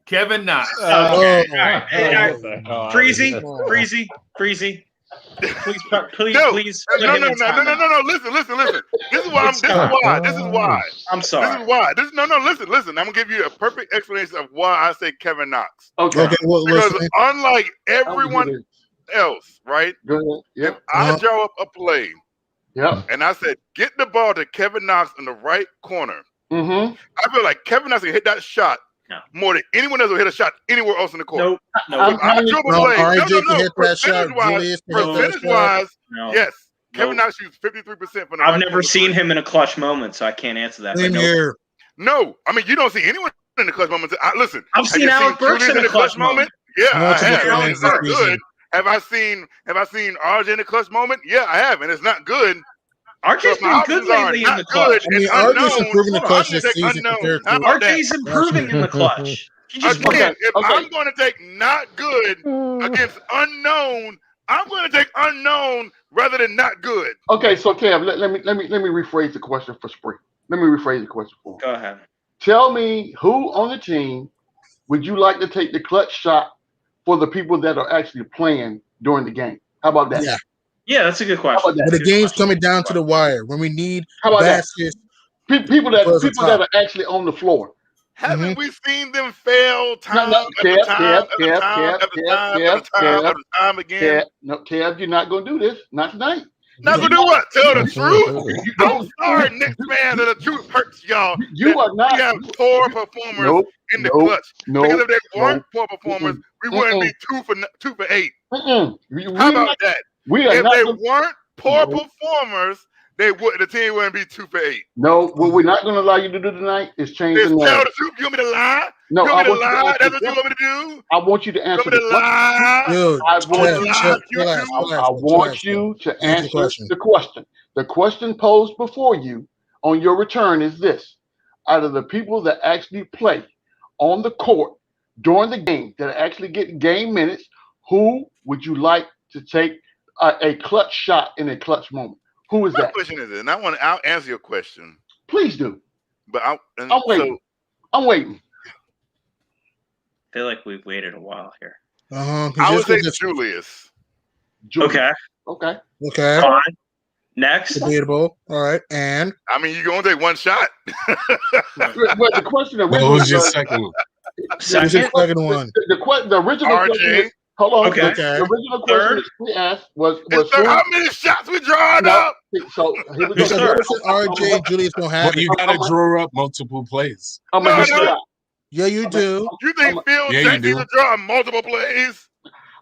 Freezy. Please. No. Listen. This is why. I'm sorry. Listen. I'm gonna give you a perfect explanation of why I say Kevin Knox. Okay. Because unlike everyone else, right? If I draw up a play, and I said, get the ball to Kevin Knox in the right corner. I feel like Kevin Knox can hit that shot more than anyone else will hit a shot anywhere else in the court. Percentage-wise, yes. Kevin Knox shoots 53% from the I've never seen him in a clutch moment, so I can't answer that. Same here. No, I mean you don't see anyone in the clutch moment. Listen, I've seen Alec Burks in a clutch moment. Yeah, I have. It's not good. Have I seen RJ in the clutch moment? Yeah, I have, and it's not good. RJ's been good lately in the clutch. RJ's improving the clutch this season. RJ's improving in the clutch. Again, if I'm going to take not good against unknown, I'm going to take unknown rather than not good. Okay, so Kev, let me rephrase the question for Spree. Let me rephrase the question for him. Go ahead. Tell me who on the team would you like to take the clutch shot for the people that are actually playing during the game? How about that? Yeah, that's a good question. How about that? When the game's coming down to the wire, when we need How about baskets, people that are actually on the floor. Haven't we seen them fail time after time again? No, Kev, you're not going to do this. Not tonight. Not going to do what? Tell the truth? I'm sorry, Knicks fans, that the truth hurts y'all. You are not. We have poor performers in the clutch. Because if they weren't poor performers, we wouldn't be 2 for 8. How about that? If they weren't poor performers, the team wouldn't be 2 for 8. No, what we're not going to allow you to do tonight is change the narrative. Tell the truth. You want me to lie? No, you want me to lie? That's what you want me to do? I want you to answer the question. Dude, I want you to answer the question. The question posed before you on your return is this. Out of the people that actually play on the court during the game, that actually get game minutes, who would you like to take a clutch shot in a clutch moment? Who is that? My question is this, and I'll answer your question. Please do. But I'm waiting. I'm waiting. I feel like we've waited a while here. I would say Julius. Okay. Fine. Next. Debatable. All right. And I mean, you're going to take one shot. But the question originally what was your second one? Second one. The original RJ. question. Hold on. Okay. The original question we asked was how many shots we drawing up? So here we go. RJ, Julius don't have you got to draw up multiple plays. Yeah, you do. You think Phil Jackson will draw multiple plays?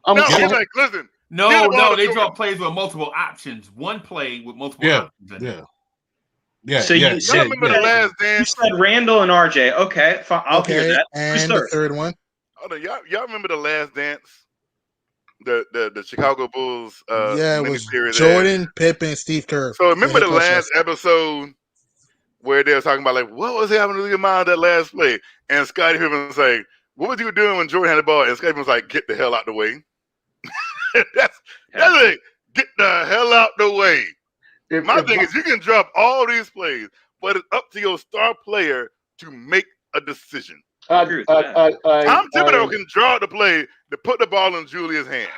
He's like, listen. No, they draw plays with multiple options. One play with multiple options. Yeah. So you remember the last dance? You said Randle and RJ. Okay, fine. I'll hear that. And Who's the third one? Hold on, y'all remember the last dance? The Chicago Bulls it was Jordan, Pippen, Steve Kerr. So remember the last episode where they were talking about like what was happening to your mind that last play? And Scottie Pippen was like, what was you doing when Jordan had the ball? And Scottie Pippen was like, get the hell out the way. that's it. Get the hell out the way. My thing is you can drop all these plays, but it's up to your star player to make a decision. Tom Thibodeau can draw the play to put the ball in Julius' hands.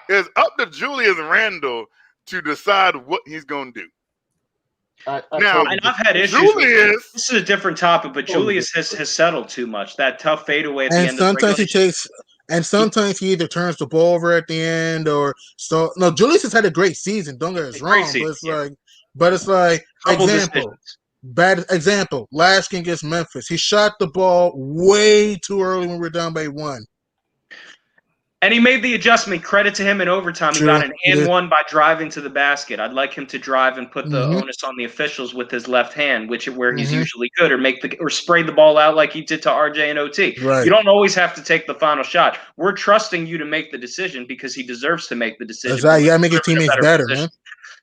It's up to Julius Randle to decide what he's going to do. Now, and I've had issues. Julius, this is a different topic, but Julius has settled too much. That tough fadeaway at the end. And sometimes he either turns the ball over at the end or so. No, Julius has had a great season. Don't get us wrong, but it's like bad example. Last game against Memphis, he shot the ball way too early when we were down by 1. And he made the adjustment. Credit to him in overtime. He got an and one by driving to the basket. I'd like him to drive and put the onus on the officials with his left hand, where he's usually good, or spray the ball out like he did to RJ and OT. Right. You don't always have to take the final shot. We're trusting you to make the decision because he deserves to make the decision. Exactly. You gotta make your teammates better, man.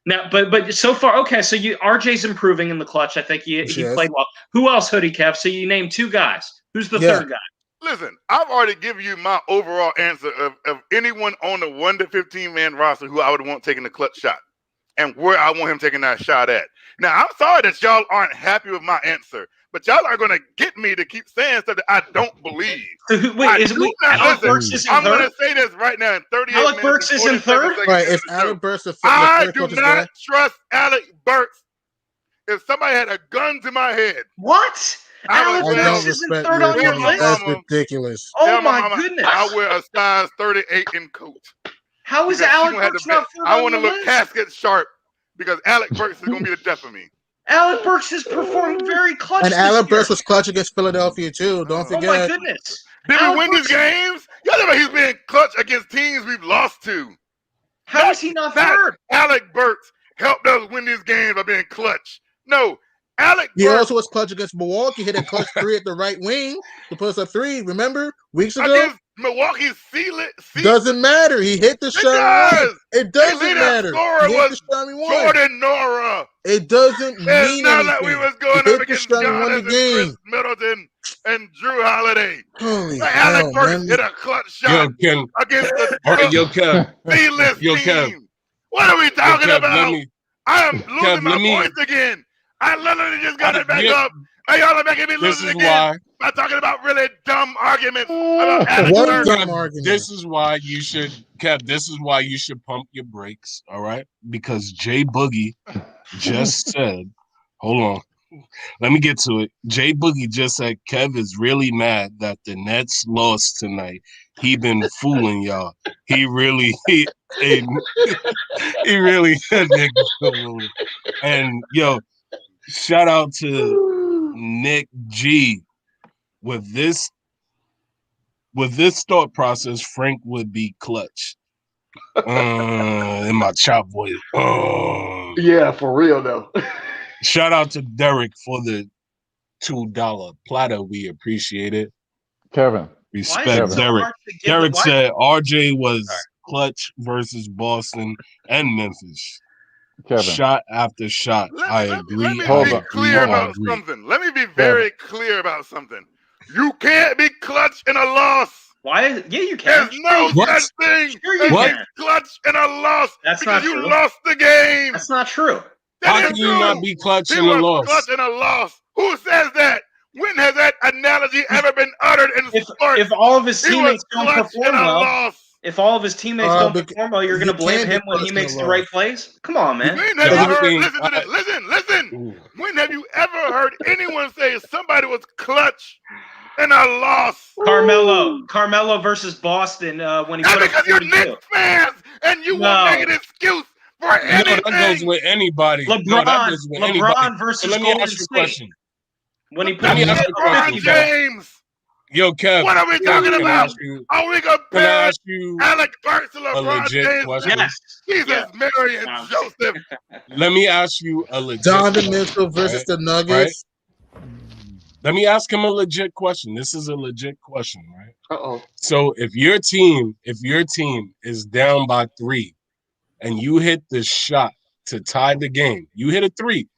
Now, but so far, okay. So RJ's improving in the clutch. I think he played well. Who else, Hoodie Kev? So you named 2 guys. Who's the third guy? Listen, I've already given you my overall answer of anyone on the 1 to 15 man roster who I would want taking the clutch shot and where I want him taking that shot at. Now, I'm sorry that y'all aren't happy with my answer, but y'all are going to get me to keep saying stuff that I don't believe. Alec Burks is in I'm third? going to say this right now in 38 minutes. Alec Burks is in third? Right, if Alec Burks is I do not trust Alec Burks. If somebody had a gun to my head. What? Alec Burks is in third on your list? That's ridiculous. Oh, my goodness. I wear a size 38 in coat. How is Alec Burks not third on your list? I want to look casket sharp because Alec Burks is going to be the death of me. Alec Burks is performing very clutch. And Alec Burks was clutch against Philadelphia, too. Don't forget. Oh, my goodness. Did we win these games? Y'all know he's been clutch against teams we've lost to. How is he not third? Alec Burks helped us win these games by being clutch. No. Alec Burks. He also was clutch against Milwaukee, hit a clutch 3 at the right wing to put us up 3, remember? Weeks ago? Milwaukee sealed. Doesn't matter. He hit the shot and won. It doesn't matter. Scorer He hit was the shot and won. Jordan Nora. It doesn't It's mean not anything. like we was going He up hit the against shot and won Giannis the game. Chris Middleton and Drew Holiday. Holy Alec hell, Burks man. hit a clutch shot against the Kev. C-list team. What are we talking about? I am losing my voice again. I literally just got it back up. And y'all are making me lose it again by talking about really dumb arguments about Alec Burks. This is why you should, Kev, this is why you should pump your brakes, all right? Because Jay Boogie just said, hold on, let me get to it. Jay Boogie just said Kev is really mad that the Nets lost tonight. He been fooling y'all. He really, he really, and yo, shout out to Nick G. With this thought process, Frank would be clutch. In my chop voice. Yeah, for real though. Shout out to Derek for the $2 platter. We appreciate it. Kevin. Respect Derek. Derek said RJ was clutch versus Boston and Memphis. Kevin. Shot after shot. I agree. Let me be clear about something. Let me be very clear about something. You can't be clutch in a loss. Why? Yeah, you can. There's no such thing as clutch in a loss. That's because not you true. lost the game. That's not true. How can you not be clutch in a loss? Clutch in a loss. Who says that? When has that analogy ever been uttered in sports? If all of his teammates don't perform well, loss. If all of his teammates don't perform well, you're going to blame him when he makes the right plays? Come on, man. When have you heard, listen. When have you ever heard anyone say somebody was clutch in a loss? Carmelo versus Boston when he put up 42. Because you're Knicks fans and you won't make an excuse for anything. That goes with anybody. LeBron versus Let me Golden ask you a State. question. When he put Let me up ask you a question. James. Yo, Kev. What are we talking about? Are we comparing Alec Burks to LeBron James? Question? Yes. Jesus, Mary, and Joseph. Let me ask you a legit Donovan Mitchell versus the Nuggets. Right? Let me ask him a legit question. This is a legit question, right? So if your team is down by 3 and you hit the shot to tie the game, you hit a 3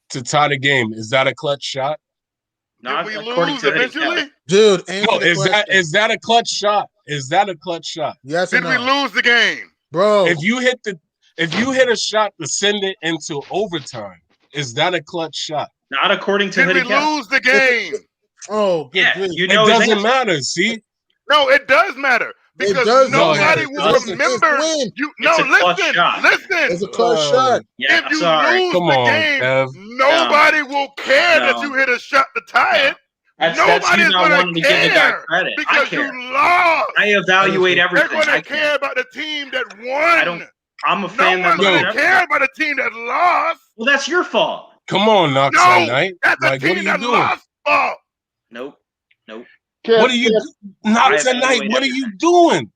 to tie the game, is that a clutch shot? Did we lose eventually? Dude, is that a clutch shot? Is that a clutch shot? Yes. Did we lose the game? Bro. If you hit a shot to send it into overtime, is that a clutch shot? Not according to Did we lose the game? You it know doesn't matter, see? No, it does matter. Because nobody will remember you. No, listen. It's a clutch shot. If you lose the game, nobody will care that you hit a shot to tie it. Nobody's going to care because you lost. I evaluate everything. They're going to care about the team that won. I'm a fan. No one's going to care about the team that lost. Well, that's your fault. Come on, Knox at night. That's the team that lost fault. Nope. What are you Knox at night? What are you doing?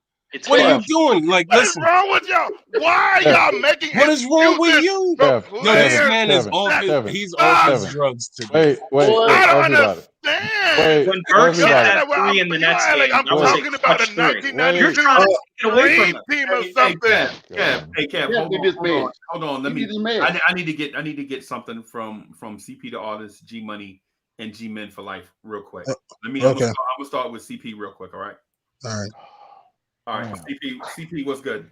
What are you doing? Like, what listen. What is wrong with y'all? Why are y'all making What is wrong with you? Kev, Yo, this man is off he's off his drugs today. Wait, I don't understand. When Burks hit that 3 in the Nets game, I'm talking about a 1992 trying to get away from team or something. Hey, Kev, hold on. Let me. I need to get something from CP the Artist, G Money, and G Men for Life real quick. I'm gonna start with CP real quick. All right. All right. CP, what's good?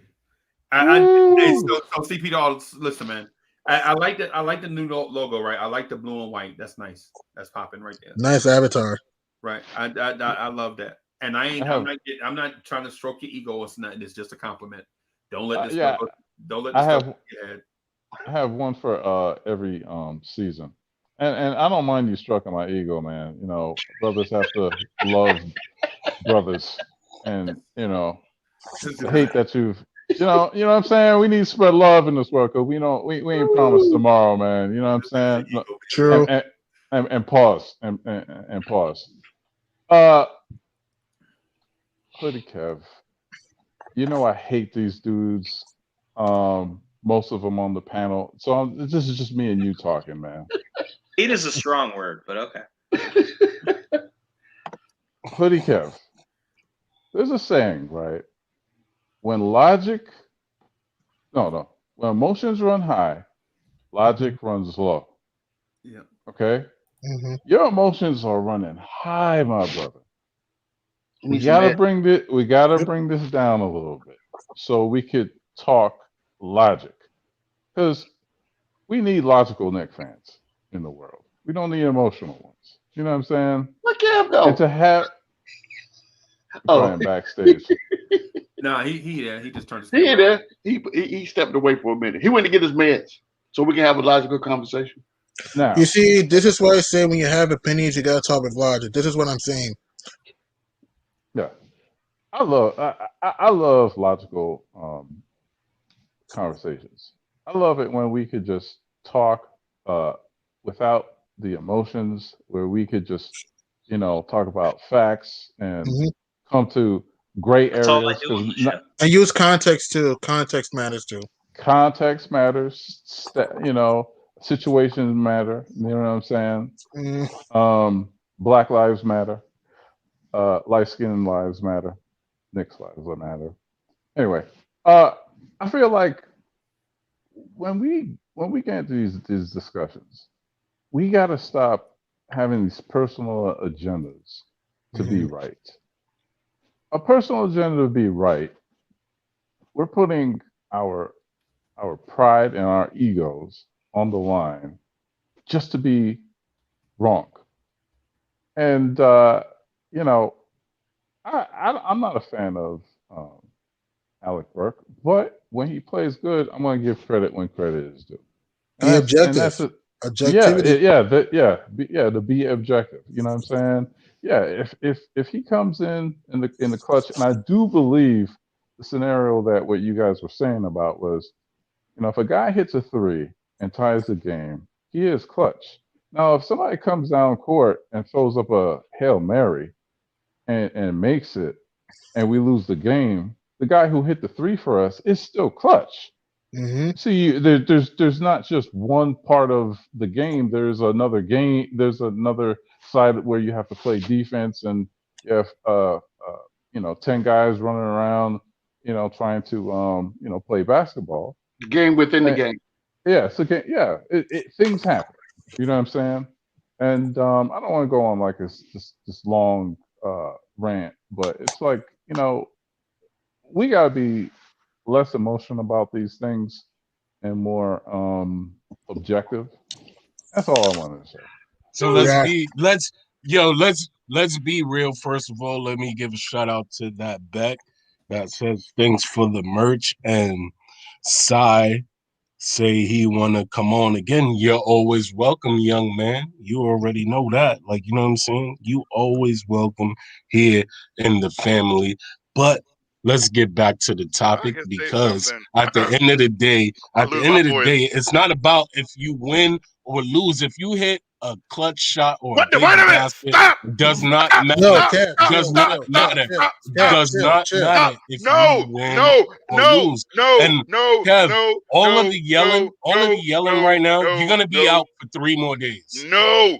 So CP the Artist, listen, man. I like the new logo, right? I like the blue and white. That's nice. That's popping right there. Nice avatar. Right. I love that. And I'm not trying to stroke your ego or nothing. It's just a compliment. Don't let this don't let this stuff get your head. I have one for every season. And I don't mind you stroking my ego, man. You know, brothers have to love brothers. And I hate that you've you know what I'm saying? We need to spread love in this world because we ain't promised tomorrow, man. You know what I'm saying? True. And pause. And pause. Hoodie Kev. You know I hate these dudes. Most of them on the panel. So this is just me and you talking, man. Hate is a strong word, but okay. Hoodie Kev. There's a saying, right? When emotions run high, logic runs low. Yeah. Okay? Mm-hmm. Your emotions are running high, my brother. We need some gotta air. bring this down a little bit so we could talk logic. Because we need logical Knicks fans in the world. We don't need emotional ones. You know what I'm saying? Look at him And go. to have Oh, Brian backstage. Nah, he just turned his he ain't camera there. He stepped away for a minute. He went to get his meds so we can have a logical conversation. Now, You see, this is why I say when you have opinions, you gotta talk with logic. This is what I'm saying. yeah, I love logical conversations. I love it when we could just talk without the emotions, where we could just talk about facts and Mm-hmm. come to gray That's all I areas, do on the because show. And use context too. Context matters too. context matters. Situations matter. You know what I'm saying? Mm. Black lives matter. Light skinned lives matter. Knicks lives matter. Anyway, I feel like when we get into these discussions, we got to stop having these personal agendas to be right. A personal agenda to be right, we're putting our pride and our egos on the line just to be wrong. And I'm not a fan of Alec Burke, but when he plays good, I'm going to give credit when credit is due. Be And objective. that's it. Objectivity. To be objective. You know what I'm saying? Yeah, if he comes in the clutch, and I do believe the scenario that what you guys were saying about was, if a guy hits a three and ties the game, he is clutch. Now, if somebody comes down court and throws up a Hail Mary and makes it, and we lose the game, the guy who hit the three for us is still clutch. Mm-hmm. See, there's not just one part of the game. There's another game. There's another side where you have to play defense, and you have 10 guys running around, trying to play basketball. Game within the game. Yeah, so things happen. You know what I'm saying? And I don't want to go on like this long rant, but it's like, we gotta be less emotional about these things and more objective. That's all I wanted to say. So let's be real. First of all, let me give a shout out to that Beck that says thanks for the merch, and Sai say he want to come on again. You're always welcome, young man. You already know that. Like, you know what I'm saying? You always welcome here in the family. But let's get back to the topic, because at the end of the day, it's not about if you win or lose. If you hit a clutch shot or a big basket, does not matter. Does not matter. Does not matter if you win or lose. And Kev, all of the yelling right now, you're gonna be out for 3 more days. No.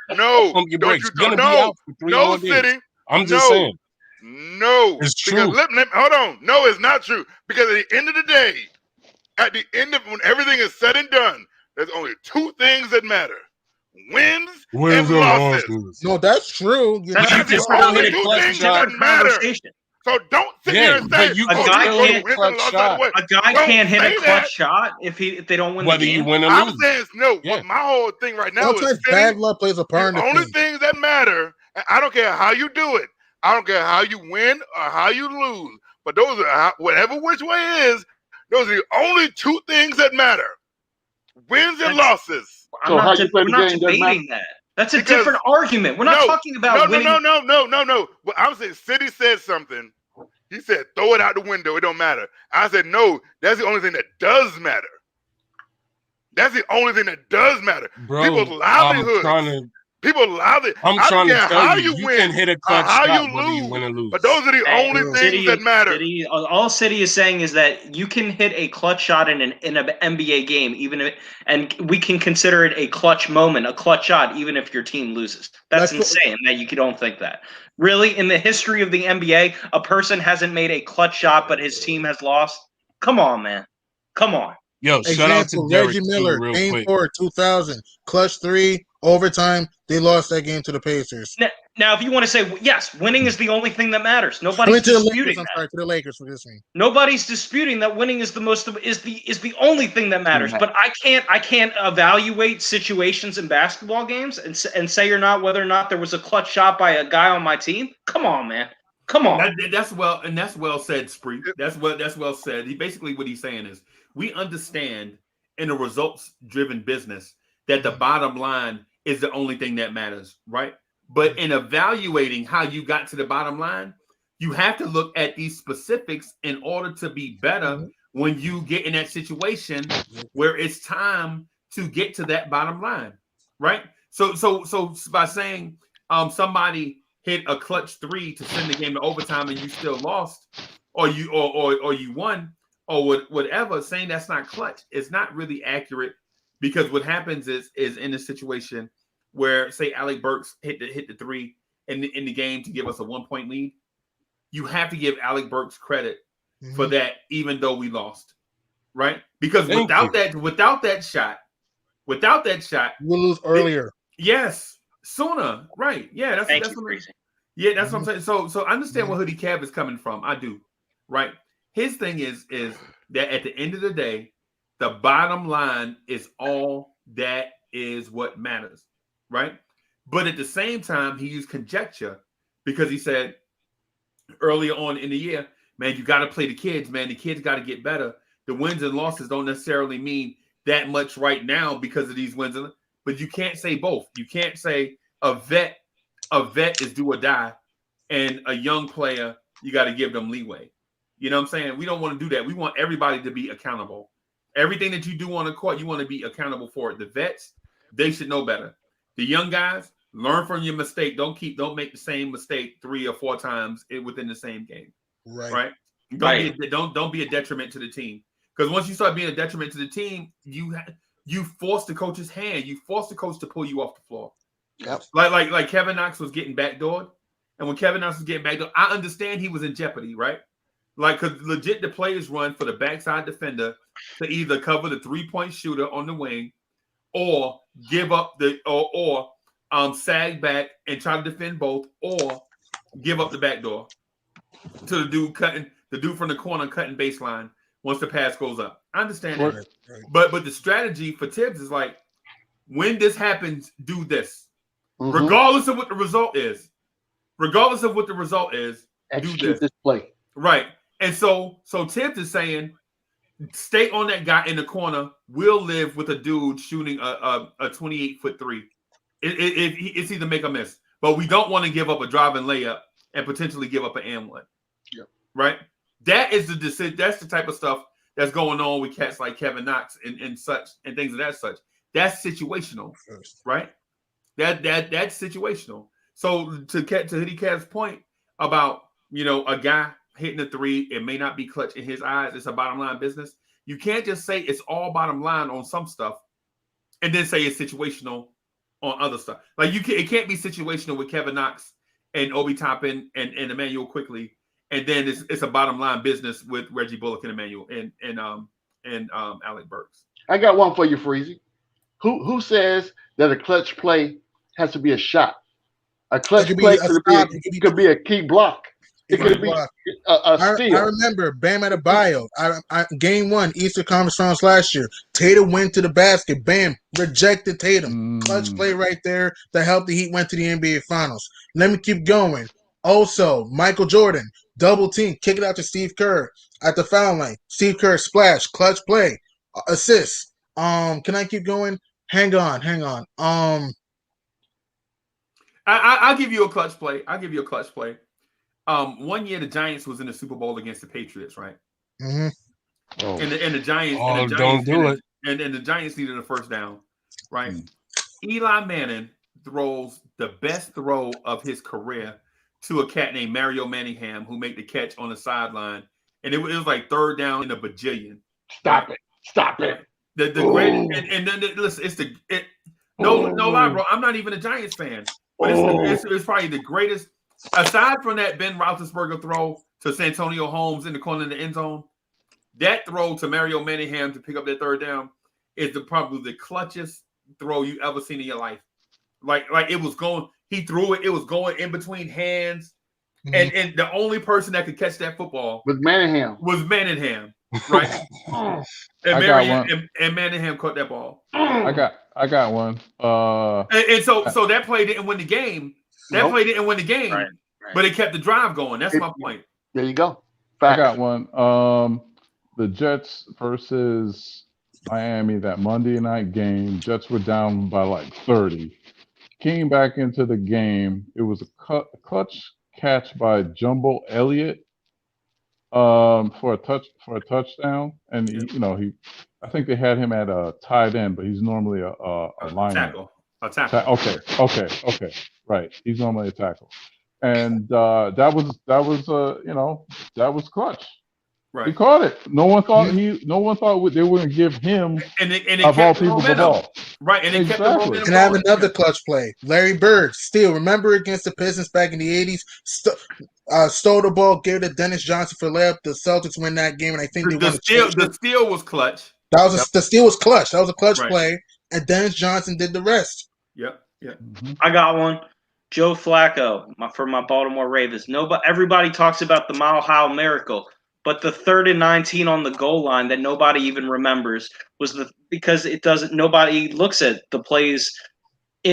Pump your brakes. You're gonna be out for 3 more days. I'm just saying. No, it's true. Hold on. No, it's not true. Because at the end of the day, when everything is said and done, there's only 2 things that matter: wins and losses. No, that's true. That's the only 2 things that matter. So don't sit here and say a guy can't hit a clutch shot if they don't win whether the game. You win or lose. I'm saying no. Yeah. But my whole thing right now is bad luck plays a part in the only things that matter. And I don't care how you do it. I don't care how you win or how you lose. But those are whatever which way it is. Those are the only 2 things that matter: wins and losses. So how you play the game doesn't matter. That. That's a different argument. We're not talking about winning. No. But I'm saying City said something. He said, throw it out the window. It don't matter. I said, no, that's the only thing that does matter. That's the only thing that does matter. Bro, People's livelihoods. People love it. I'm I trying don't to care tell how you, you you win, can hit a clutch how shot you whether you lose. win or lose. But those are the only things that matter. All City is saying is that you can hit a clutch shot in an NBA game, and we can consider it a clutch moment, a clutch shot, even if your team loses. That's insane that you don't think that. Really, in the history of the NBA, a person hasn't made a clutch shot, but his team has lost. Come on, man. Come on. Yo, shout out to Example, Derek Reggie too, Miller, real Game quick. 4, 2000, clutch 3, overtime. They lost that game to the Pacers. Now, if you want to say yes, winning is the only thing that matters. Nobody's I mean, to the disputing Lakers. that. I'm sorry, to the Lakers for this one. Nobody's disputing that winning is the only thing that matters. But I can't evaluate situations in basketball games and say or not whether or not there was a clutch shot by a guy on my team. Come on, man. Come on. That's well said, Spree. That's well said. What he's saying is we understand in a results-driven business that the bottom line is the only thing that matters, right? But in evaluating how you got to the bottom line, you have to look at these specifics in order to be better when you get in that situation where it's time to get to that bottom line, right? So by saying somebody hit a clutch 3 to send the game to overtime and you still lost, or you won, or whatever, saying that's not clutch is not really accurate, because what happens is in a situation where, say, Alec Burks hit the 3 in the game to give us a 1-point lead, you have to give Alec Burks credit for that, even though we lost, right? Because without that shot, we'll lose earlier. Sooner, right? Yeah, that's what I'm saying. So I understand where Hoodie Cab is coming from. I do, right? His thing is that at the end of the day, the bottom line is all that is what matters, right? But at the same time, he used conjecture, because he said earlier on in the year, man, you got to play the kids, man. The kids got to get better. The wins and losses don't necessarily mean that much right now because of these wins, but you can't say both. You can't say a vet is do or die, and a young player, you got to give them leeway. You know what I'm saying? We don't want to do that. We want everybody to be accountable. Everything that you do on the court, you want to be accountable for it. The vets, they should know better. The young guys, learn from your mistake. Don't make the same mistake 3 or 4 times within the same game. Right? Don't be a detriment to the team. Because once you start being a detriment to the team, you force the coach's hand. You force the coach to pull you off the floor. Yep. Like Kevin Knox was getting backdoored. And when Kevin Knox was getting backdoored, I understand he was in jeopardy, right? Like, because legit the players run for the backside defender to either cover the 3-point shooter on the wing, or give up or sag back and try to defend both, or give up the back door to the dude from the corner cutting baseline once the pass goes up. I understand that. Right. But the strategy for Tibbs is like, when this happens, do this. Regardless of what the result is. Execute this play. Right. And so Tibbs is saying, stay on that guy in the corner. We'll live with a dude shooting a 28-foot 3. It's either make or miss. But we don't want to give up a driving layup and potentially give up an and one. Yep. Right? That is the decision. That's the type of stuff that's going on with cats like Kevin Knox and such and things of that such. That's situational, right? That's situational. So to Hoodie Cat's point about, a guy hitting a 3, it may not be clutch in his eyes. It's a bottom line business. You can't just say it's all bottom line on some stuff and then say it's situational on other stuff. Like it can't be situational with Kevin Knox and Obi Toppin and Emmanuel Quickly, and then it's a bottom line business with Reggie Bullock and Emmanuel and Alec Burks. I got one for you, Freezy. Who says that a clutch play has to be a shot? A clutch play could be a key block. It could be a steal. I remember Bam Adebayo. Game 1, Eastern Conference Finals last year. Tatum went to the basket. Bam rejected Tatum. Clutch play right there that helped the Heat went to the NBA Finals. Let me keep going. Also, Michael Jordan, double team, kick it out to Steve Kerr at the foul line. Steve Kerr splash, clutch play, assist. Can I keep going? Hang on. I'll give you a clutch play. 1 year the Giants was in the Super Bowl against the Patriots, right? Mm-hmm. Oh. And the Giants. Don't do it. And the Giants needed a first down, right? Eli Manning throws the best throw of his career to a cat named Mario Manningham, who made the catch on the sideline, and it was like third down in a bajillion. Stop it! Stop it! The great and then listen, no lie, bro. I'm not even a Giants fan, but it's probably the greatest. Aside from that Ben Roethlisberger throw to Santonio Holmes in the corner of the end zone, that throw to Mario Manningham to pick up that third down is probably the clutchest throw you ever seen in your life. Like it was going, he threw it, it was going in between hands, and the only person that could catch that football was Manningham. Right? And Manningham caught that ball. I got one. So that play didn't win the game. Play didn't win the game, right. But it kept the drive going. That's my point. There you go. I got one. The Jets versus Miami, that Monday night game. Jets were down by like 30. Came back into the game. It was a clutch catch by Jumbo Elliott for a touchdown, and he I think they had him at a tight end, but he's normally a lineman. A tackle. Okay. Right. He's normally a tackle. And that was clutch. Right. He caught it. No one thought they wouldn't give him and of all people the ball. Right. And exactly. Kept the momentum. And I have another clutch play. Larry Bird, still remember against the Pistons back in the 80s, stole the ball, gave it to Dennis Johnson for layup. The Celtics win that game, and I think the steal was clutch. The steal was clutch. That was a clutch play, and Dennis Johnson did the rest. Yep. I got one. Joe Flacco for my Baltimore Ravens. Everybody talks about the Mile High miracle, but the 3rd and 19 on the goal line that nobody even remembers was because nobody looks at the plays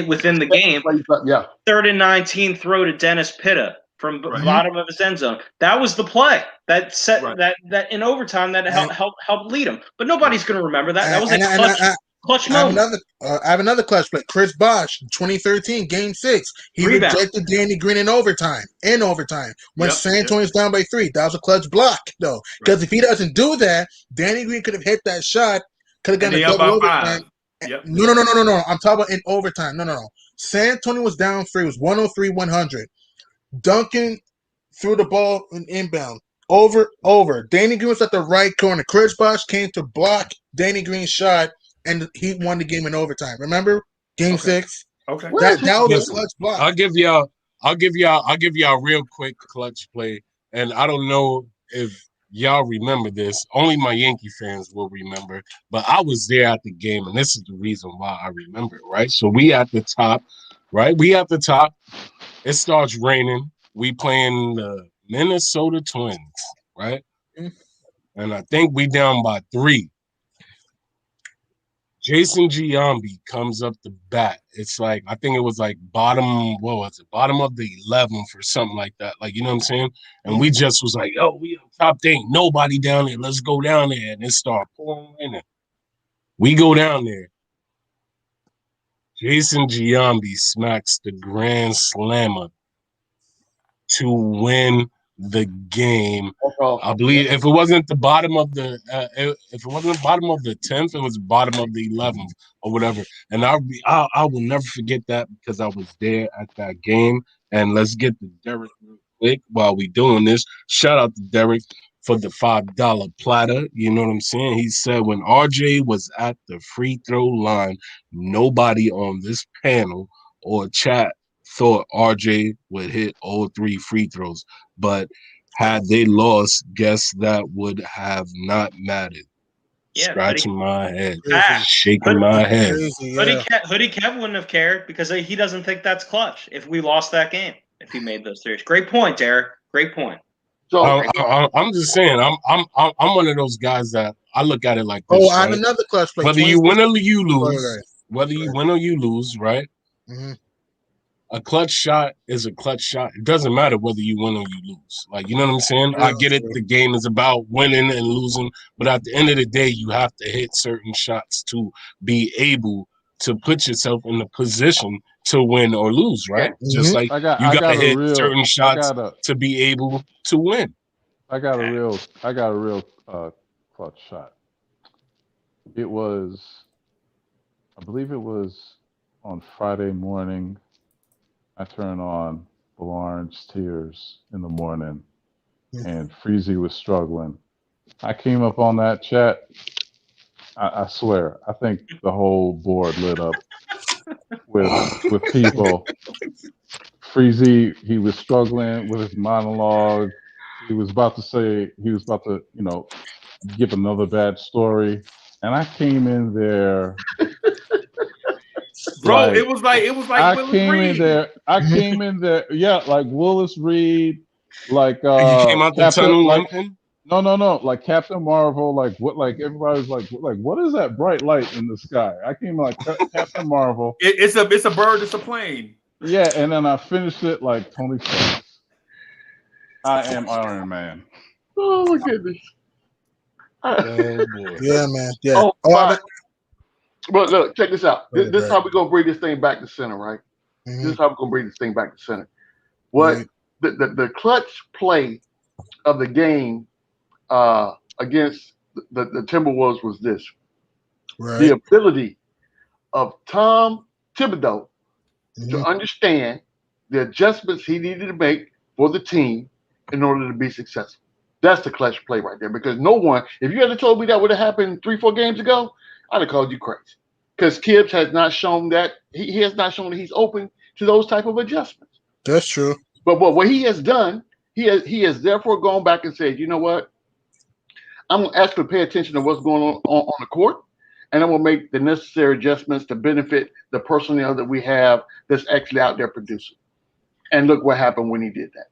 within the game. Yeah. 3rd and 19 throw to Dennis Pitta from the bottom of his end zone. That was the play that set that in overtime that helped lead him. But nobody's going to remember that. That was clutch moment. I have another clutch play. Chris Bosh, 2013, Game 6. He rejected Danny Green in overtime. When San Antonio's down by 3. That was a clutch block, though. Because if he doesn't do that, Danny Green could have hit that shot, could have gotten a double overtime. No. I'm talking about in overtime. No. San Antonio was down 3. It was 103-100. Duncan threw the ball in inbound. Over. Danny Green was at the right corner. Chris Bosh came to block Danny Green's shot, and he won the game in overtime. Remember? Game 6? Okay. That was a clutch block. I'll give y'all real quick clutch play. And I don't know if y'all remember this. Only my Yankee fans will remember. But I was there at the game, and this is the reason why I remember it, right? So we at the top, right? It starts raining. We playing the Minnesota Twins, right? And I think we down by 3. Jason Giambi comes up the bat. It's like, I think it was like bottom of the 11th or something like that. Like, you know what I'm saying? And we just was like, yo, we on top, there ain't nobody down there. Let's go down there. And it started pouring raining. We go down there. Jason Giambi smacks the grand slammer to win the game. I believe if it wasn't the bottom of the 10th, it was bottom of the 11th or whatever. And I will never forget that because I was there at that game. And let's get to Derek real quick while we doing this. Shout out to Derek for the $5 platter. You know what I'm saying? He said when RJ was at the free throw line, nobody on this panel or chat thought RJ would hit all 3 free throws. But had they lost, guess that would have not mattered. Yeah, Scratching my head, shaking my head. Hoodie Kev wouldn't have cared because he doesn't think that's clutch if we lost that game, if he made those 3s. Great point, Derek. Great point. So I'm just saying, I'm one of those guys that I look at it like this. I have another clutch play. Whether you win or you lose, right? Mm-hmm. A clutch shot is a clutch shot. It doesn't matter whether you win or you lose. Like, you know what I'm saying? I get it. The game is about winning and losing. But at the end of the day, you have to hit certain shots to be able to put yourself in the position to win or lose, right? Mm-hmm. Just like you got to hit certain shots to be able to win. I got a real clutch shot. I believe it was on Friday morning, I turn on Blorange Tears in the morning, and Freezy was struggling. I came up on that chat. I swear, I think the whole board lit up with people. Freezy, he was struggling with his monologue. He was about to, give another bad story. And I came in there. Bro, it was like Willis Reed. I came in there, yeah, like Willis Reed, like You came out the Captain, tunnel like limping? no, like Captain Marvel, like what, like everybody was like what is that bright light in the sky? I came like Captain Marvel. It's a bird, it's a plane. Yeah, and then I finished it like Tony Stark. I am Iron Man. Oh my goodness. Oh boy. Yeah, man. Yeah. Oh, but look, check this out. This is how we're gonna bring this thing back to center, right? Mm-hmm. This is how we're gonna bring this thing back to center. What the clutch play of the game against the Timberwolves was this. Right. The ability of Tom Thibodeau to understand the adjustments he needed to make for the team in order to be successful. That's the clutch play right there. Because no one, if you had told me that would have happened 3-4 games ago, I'd have called you crazy. Because Gibbs has not shown that he has not shown that he's open to those type of adjustments. That's true. But what he has done, he has therefore gone back and said, you know what? I'm going to ask you to pay attention to what's going on the court, and I'm going to make the necessary adjustments to benefit the personnel that we have that's actually out there producing. And look what happened when he did that.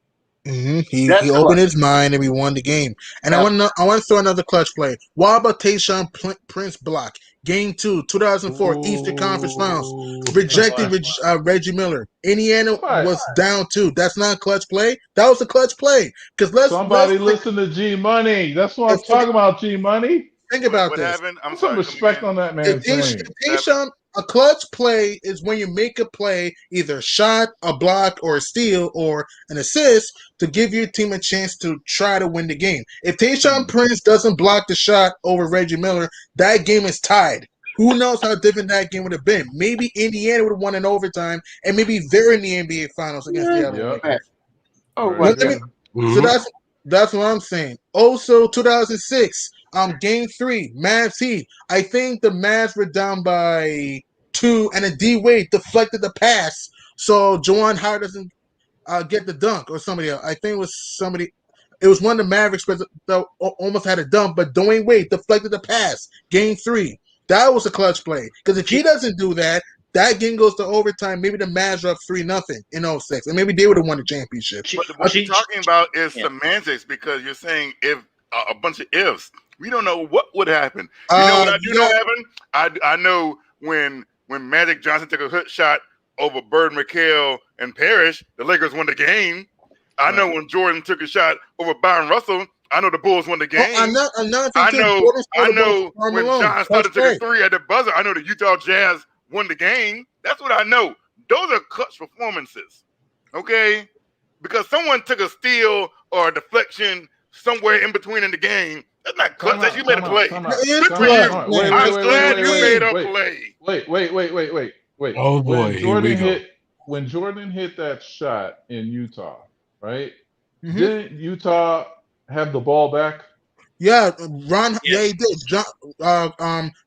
Mm-hmm. He opened his mind and we won the game. And I want to throw another clutch play. What about Tayshaun Prince block? Game 2, 2004 Eastern Conference Finals. Rejected Reggie Miller. Indiana was down 2. That's not a clutch play. That was a clutch play. Because somebody listen to G Money. That's what I'm talking about. G Money. Think about what this. Happened? Put some respect on that man's name. Tayshaun, a clutch play is when you make a play, either a shot, a block, or a steal, or an assist to give your team a chance to try to win the game. If Tayshaun Prince doesn't block the shot over Reggie Miller, that game is tied. Who knows how different that game would have been? Maybe Indiana would have won in overtime, and maybe they're in the NBA Finals against the other Lakers. Oh, right. So that's what I'm saying. Also, 2006, Game 3, Mavs Heat. I think the Mavs were down by 2, and a D Wade deflected the pass, so Juwan Howard doesn't get the dunk, or somebody else. I think it was somebody. It was one of the Mavericks that almost had a dunk, but Dwayne Wade deflected the pass. Game 3. That was a clutch play. Because if he doesn't do that, that game goes to overtime. Maybe the Mavs are up 3-0 in 06. And maybe they would have won the championship. But what you're talking about is semantics, because you're saying if a bunch of ifs. We don't know what would happen. You know what I do know happened? I know when Magic Johnson took a hook shot over Bird, McHale, and Parrish, the Lakers won the game. I know when Jordan took a shot over Byron Russell, I know the Bulls won the game. I know when John started to take a 3 at the buzzer, I know the Utah Jazz won the game. That's what I know. Those are clutch performances, okay? Because someone took a steal or a deflection somewhere in between in the game. That's not clutch. That's you made a play. Good for you. I'm glad you made a play. Wait. Oh boy, here we go. When Jordan hit that shot in Utah, right? Mm-hmm. Didn't Utah have the ball back? Yeah, yeah, he did.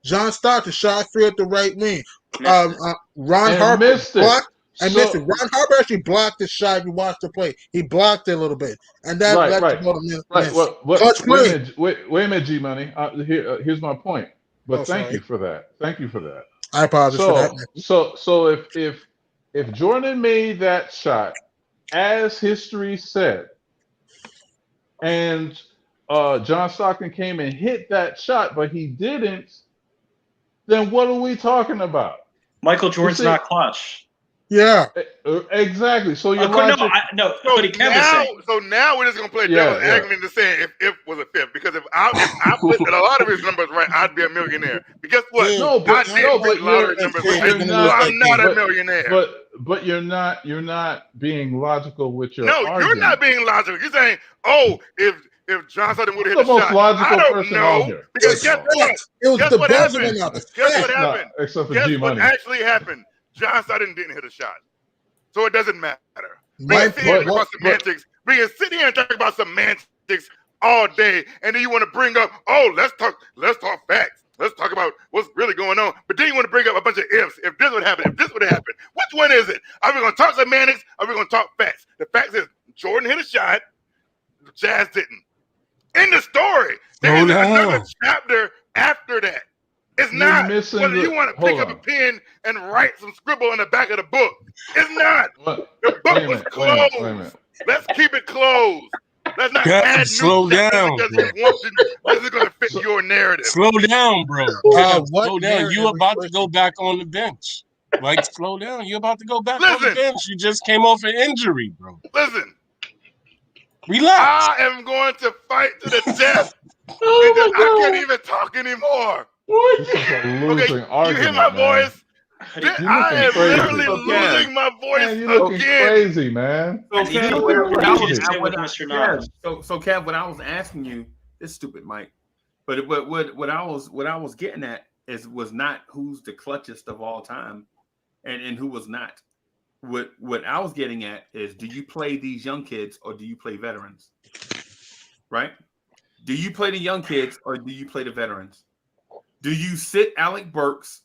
John Stockton shot 3 at the right wing. Ron Harper blocked. Missed it. Ron Harper actually blocked the shot. You watched the play. He blocked it a little bit, and that led to Wait a minute, G Money. Here's my point. But thank you for that. I apologize for that. So if Jordan made that shot, as history said, and John Stockton came and hit that shot, but he didn't, then what are we talking about? Michael Jordan's not clutch. Yeah, exactly. So you're So now we're just gonna play devil's argument to say if was a fifth, because if I put a lot of his numbers right, I'd be a millionaire. But guess what? I'm not a millionaire. But you're not being logical with your argument. You're not being logical. You're saying, if John Stockton would have hit a shot, logical I don't person know. Here. Because guess what? It was Guess the what happened? Guess what happened? Except for Guess G what Money. actually happened? John Stockton didn't hit a shot. So it doesn't matter. We My can sit here and talk about but- semantics. We can sit here and talk about semantics all day, and then you want to bring up, let's talk facts. Let's talk about what's really going on. But then you want to bring up a bunch of ifs. If this would happen, if this would happen, which one is it? Are we going to talk semantics? Or are we going to talk facts? The fact is, Jordan hit a shot. The Jazz didn't. End the story. There is another chapter after that. It's You're not missing whether you want to pick up a pen and write some scribble in the back of the book. It's not. The book was closed. Wait a minute. Let's keep it closed. Let's not Cap, add slow new chapters down, because you want this is going to fit your narrative. Slow down, bro. Cap, what slow down. narrative You about was to go back on the bench. Like, slow down. You about to go back on Listen. the bench. You just came off an injury, bro. Listen, Relax. I am going to fight to the death. Oh my I can't God. even talk anymore. This is a losing Okay, you argument, hear my man. voice? You're I am looking literally crazy. losing my voice Man, you're looking again. crazy, man. So, You Kev, know what what I you was- just did with what I- Mr. Kev, Nas. so Kev, what I was asking you, this stupid Mike, but what I was getting at was not who's the clutchest of all time, and who was not. What I was getting at is, do you play these young kids or do you play veterans? Right? Do you play the young kids or do you play the veterans? Do you sit Alec Burks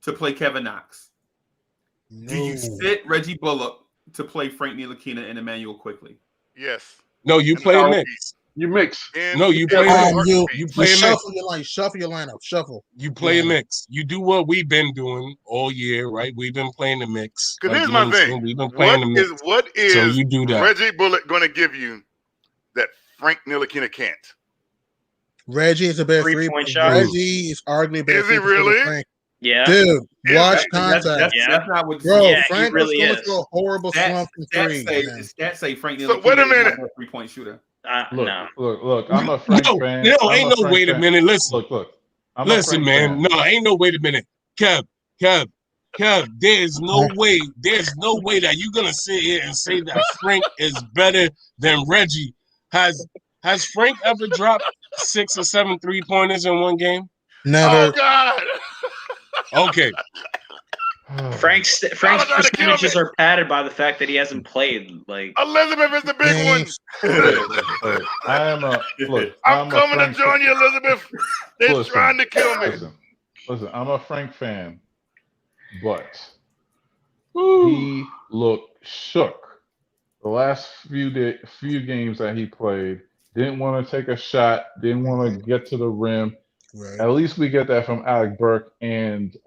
to play Kevin Knox? No. Do you sit Reggie Bullock to play Frank Ntilikina and Emmanuel Quickly? Yes. No, you And play a I'll mix. You mix. No, you play a mix. you You play a mix. shuffle your line, shuffle your lineup, shuffle. You play a mix. You do what we've been doing all year, right? We've been playing the mix. Because here's you my understand? thing. We've been playing the mix. What is So you do that. Reggie Bullock going to give you that Frank Ntilikina can't? Reggie is a better Three-point three-point shot. Reggie is arguably better. Is he three-point really? than Frank. Yeah. Dude, watch That's contact. not what. Bro, Yeah, he Frank really was going is. through a horrible slump from three. man. Stats say Frank So Ntilikina wait a is minute. not a three-point shooter. No. Look. I'm a Frank No, fan. no, I'm ain't a no Frank wait a fan. minute. Listen. Look. I'm a Listen, Frank man. fan. No, ain't no wait a minute. Kev, there's no way that you're gonna sit here and say that Frank is better than Reggie. Has Frank ever dropped 6 or 7 3-pointers in one game? Never. Oh, God. Okay. Frank's Y'all trying to kill percentages me. are padded by the fact that he hasn't played. Like, Elizabeth is the big one. Thanks. I'm I'm a coming Frank to join you, Elizabeth. They're Listen, trying to kill me. Listen, I'm a Frank fan, but he looked shook the last few games that he played. Didn't want to take a shot. Didn't want to get to the rim. Right. At least we get that from Alec Burke and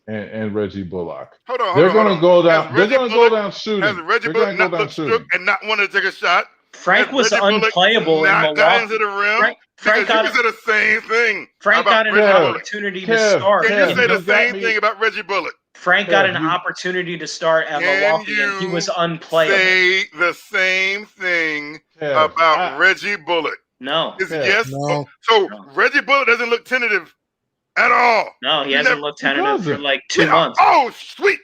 Reggie Bullock. Hold on. They're going to go down. Has They're Reggie going to go Bullock- down shooting. Has Reggie They're Bullock going to go not down looked shook shooting. and not wanted to take a shot? Frank Has was Reggie Bullock unplayable in not got Milwaukee. into the rim? Frank Because got you can say the same thing. Frank about got an Reggie Bullock. opportunity to Kev, start. Can you Kev, say the you got same me. thing about Reggie Bullock? Frank got an Kev, you- opportunity to start at Can Milwaukee, and he you was unplayable. Say the same thing Kev, about Reggie Bullock. No, Is Kev, yes. no. So No. Reggie Bullock doesn't look tentative at all. no, he You hasn't never- looked tentative for doesn't. like 2 Yeah. months. Oh, sweet.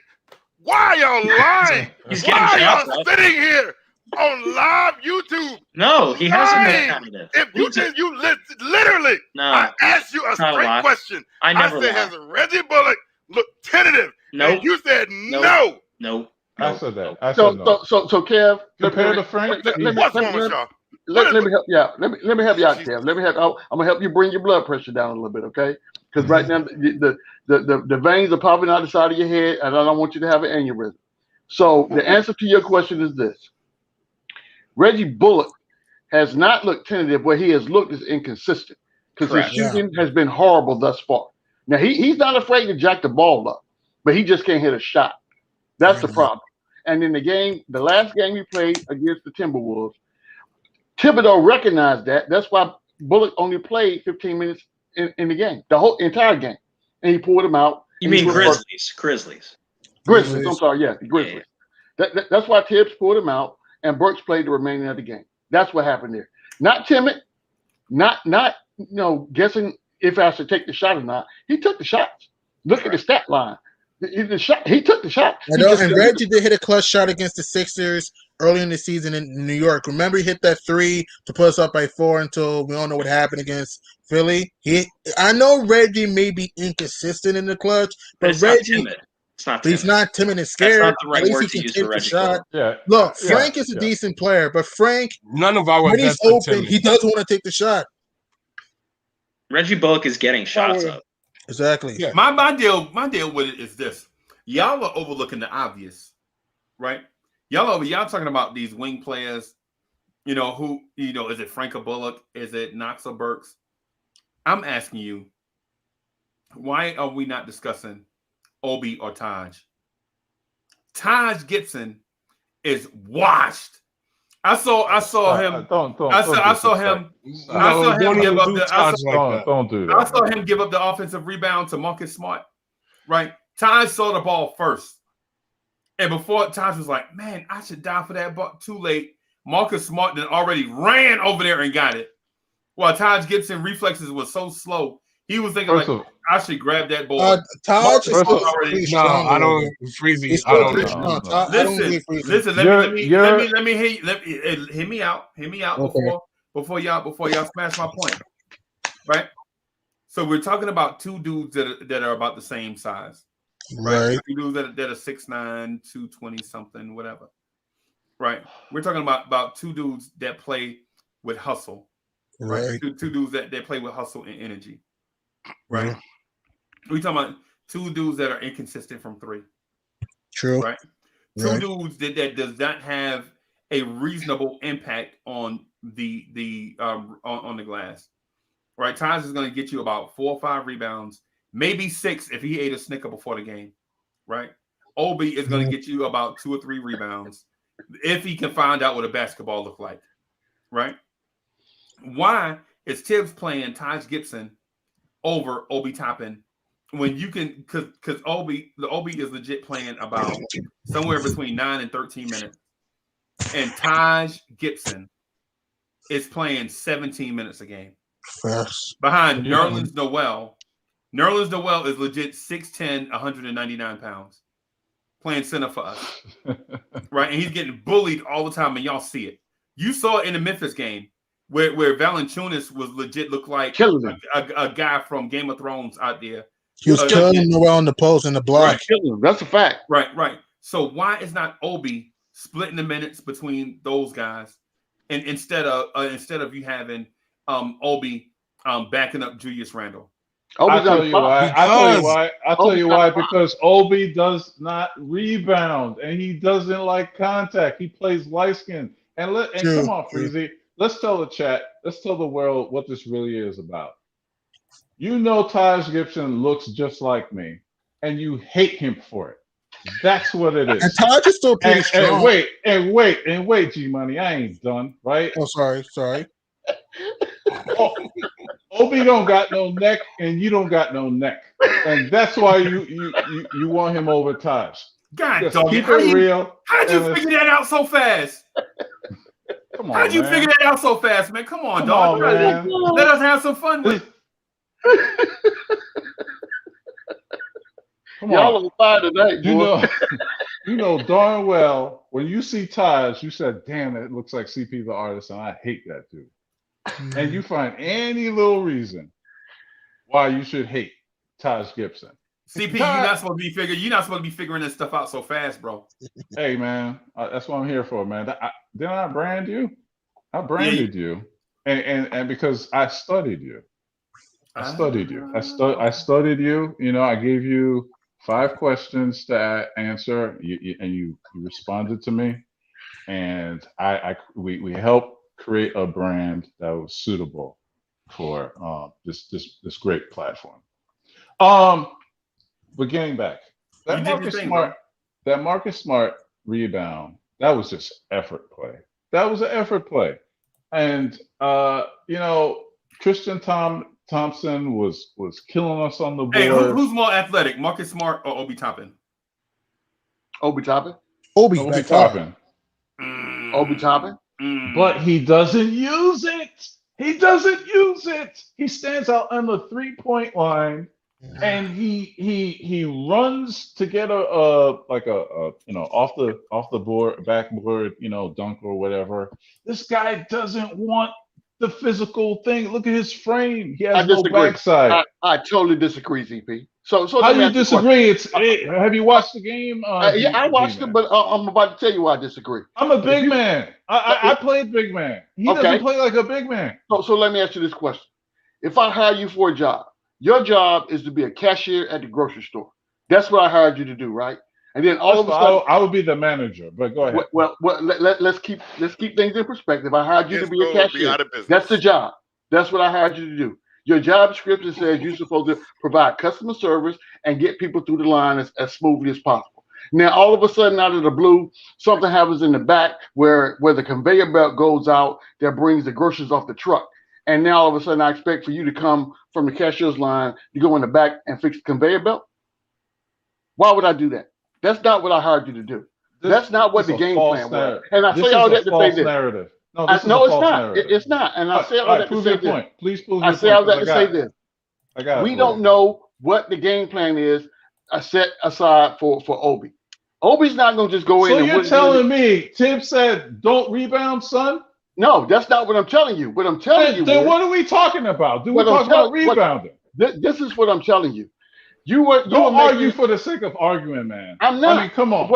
Why y'all lying? He's Why getting y'all shots up. sitting here on live YouTube? No, he hasn't been lying? tentative. If you He's did, literally, No, I asked you a not a straight lie. question. I never said, lie. has Reggie Bullock looked tentative? Nope. And you said Nope. no. Nope. I said that. I said So, no. so, Kev, Compared to Frank, let me What's wrong with y'all? let me help you out. Let me help you out, Kev. I'm gonna help you bring your blood pressure down a little bit, okay? Because right now the veins are popping out the side of your head, and I don't want you to have an aneurysm. So the answer to your question is this: Reggie Bullock has not looked tentative. Where he has looked is inconsistent because his Correct. shooting has been horrible thus far. Now he's not afraid to jack the ball up, but he just can't hit a shot. That's the problem. And in the last game he played against the Timberwolves, Thibodeau recognized that. That's why Bullock only played 15 minutes in the game, the whole entire game, and he pulled him out. You and he mean put Grizzlies? Grizzlies. Grizzlies. I'm sorry, yeah, the Grizzlies. Yeah. That's why Tibbs pulled him out, and Burks played the remaining of the game. That's what happened there. Not timid, not guessing if I should take the shot or not. He took the shots. Look at the stat line. He took the shot. I know, and Reggie did hit a clutch shot against the Sixers early in the season in New York. Remember, he hit that 3 to put us up by 4 until we all know what happened against Philly. I know Reggie may be inconsistent in the clutch, but It's not Reggie, timid. It's not. He's not timid and scared. That's not the right At least word he to can use take for the Reggie shot. Bullock. Yeah. Look, Frank is a decent player, but Frank, none of our when he's vets are open, timid. he does want to take the shot. Reggie Bullock is getting shots up. Exactly. Yeah. My deal with it is this: y'all are overlooking the obvious, right? Y'all talking about these wing players. You know who? You know, is it Franka Bullock? Is it Knoxa Burks? I'm asking you, why are we not discussing Obi or Taj? Taj Gibson is washed. I saw him. I saw him give up the. Don't do that. I saw him give up the offensive rebound to Marcus Smart. Right, Taj saw the ball first, and before Taj was like, "Man, I should die for that ball." Too late. Marcus Smart then already ran over there and got it. While Taj Gibson reflexes was so slow, he was thinking I should grab that ball. Taj is still pretty strong. I don't. Freezy. He's I still don't pretty know. strong. Listen. Let me hear me out before y'all smash my point. Right. So we're talking about two dudes that are about the same size. Right. Two dudes that are 6'9", 220 something, whatever. Right. We're talking about two dudes that play with hustle. Right. Two dudes that play with hustle and energy. Right. Yeah. We're talking about two dudes that are inconsistent from three. True. Right. Two dudes that does not have a reasonable impact on the on the glass. Right. Taj is going to get you about 4 or 5 rebounds, maybe 6 if he ate a Snicker before the game. Right. Obi is going to get you about 2 or 3 rebounds if he can find out what a basketball look like. Right. Why is Tibbs playing Taj Gibson over Obi Toppin when you can? Because Obi is legit playing about somewhere between 9 and 13 minutes, and Taj Gibson is playing 17 minutes a game. Behind Nerlens Noel. Nerlens Noel is legit 6'10", 199 pounds, playing center for us, right? And he's getting bullied all the time, and y'all see it. You saw it in the Memphis game. Where Valanciunas was legit look like a guy from Game of Thrones out there. He was killing him around the post and the block. Right. That's a fact. Right. So why is not Obi splitting the minutes between those guys, and instead of you having Obi backing up Julius Randle? I'll tell you why. Because Obi does not rebound and he doesn't like contact. He plays light skin. And come on, Freezy. Let's tell the chat, let's tell the world what this really is about. You know Taj Gibson looks just like me, and you hate him for it. That's what it is. And Taj is still pretty strong. And wait, G-Money, I ain't done, right? Oh, sorry. Obi don't got no neck, and you don't got no neck. And that's why you want him over Taj. God, dog, keep it real. How did you figure that out so fast? Come on, how did you figure that out so fast, man? Come on, dog. Let us have some fun with it. Y'all on fire tonight, boy. You know darn well when you see Taj, you said, "Damn, it looks like CP the artist," and I hate that dude. And you find any little reason why you should hate Taj Gibson. CP, you're not supposed to be figuring this stuff out so fast, bro. Hey, man, that's what I'm here for, man. Didn't I brand you? I branded you, and because I studied you. I studied you. I studied you. You know, I gave you 5 questions to answer, and you responded to me, and we helped create a brand that was suitable for this great platform. But getting back, that Marcus Smart rebound, that was just effort play. That was an effort play, and Tristan Thompson was killing us on the board. Hey, who's more athletic, Marcus Smart or Obi Toppin? Obi Toppin. Obi Toppin. Obi Toppin. But he doesn't use it. He stands out on the 3-point line, and he runs to get a off the backboard dunk or whatever. This guy doesn't want the physical thing. Look at his frame. He I has no disagree. backside. I totally disagree, ZP. So How let me you ask you a question. disagree? Have you watched the game? Yeah, I watched it, G-Man? but I'm about to tell you why I disagree. I'm a If big you- man. I played big man. He Okay. doesn't play like a big man. So let me ask you this question. If I hire you for a job, your job is to be a cashier at the grocery store. That's what I hired you to do, right? And then all of a sudden, I would be the manager, but go ahead. well let's keep things in perspective. I hired you to be a Disco will be cashier. out of business. That's the job. That's what I hired you to do. Your job description says you're supposed to provide customer service and get people through the line as smoothly as possible. Now, all of a sudden, out of the blue, something happens in the back where the conveyor belt goes out that brings the groceries off the truck. And now all of a sudden, I expect for you to come from the cashier's line to go in the back and fix the conveyor belt. Why would I do that? That's not what I hired you to do. That's not what the game plan was. And I say all that to say this. Narrative. No, it's not. It's not. And I say all that to say this. Please prove your point. I say all that to say this. I got it. We don't know what the game plan is set aside for Obi. Obi's not going to just go in. So you're telling me Tibbs said, "Don't rebound, son"? No, that's not what I'm telling you. What I'm telling you. Then what are we talking about? Do we talk about rebounding? This is what I'm telling you. Don't argue for the sake of arguing, man. I'm not. I mean, come on.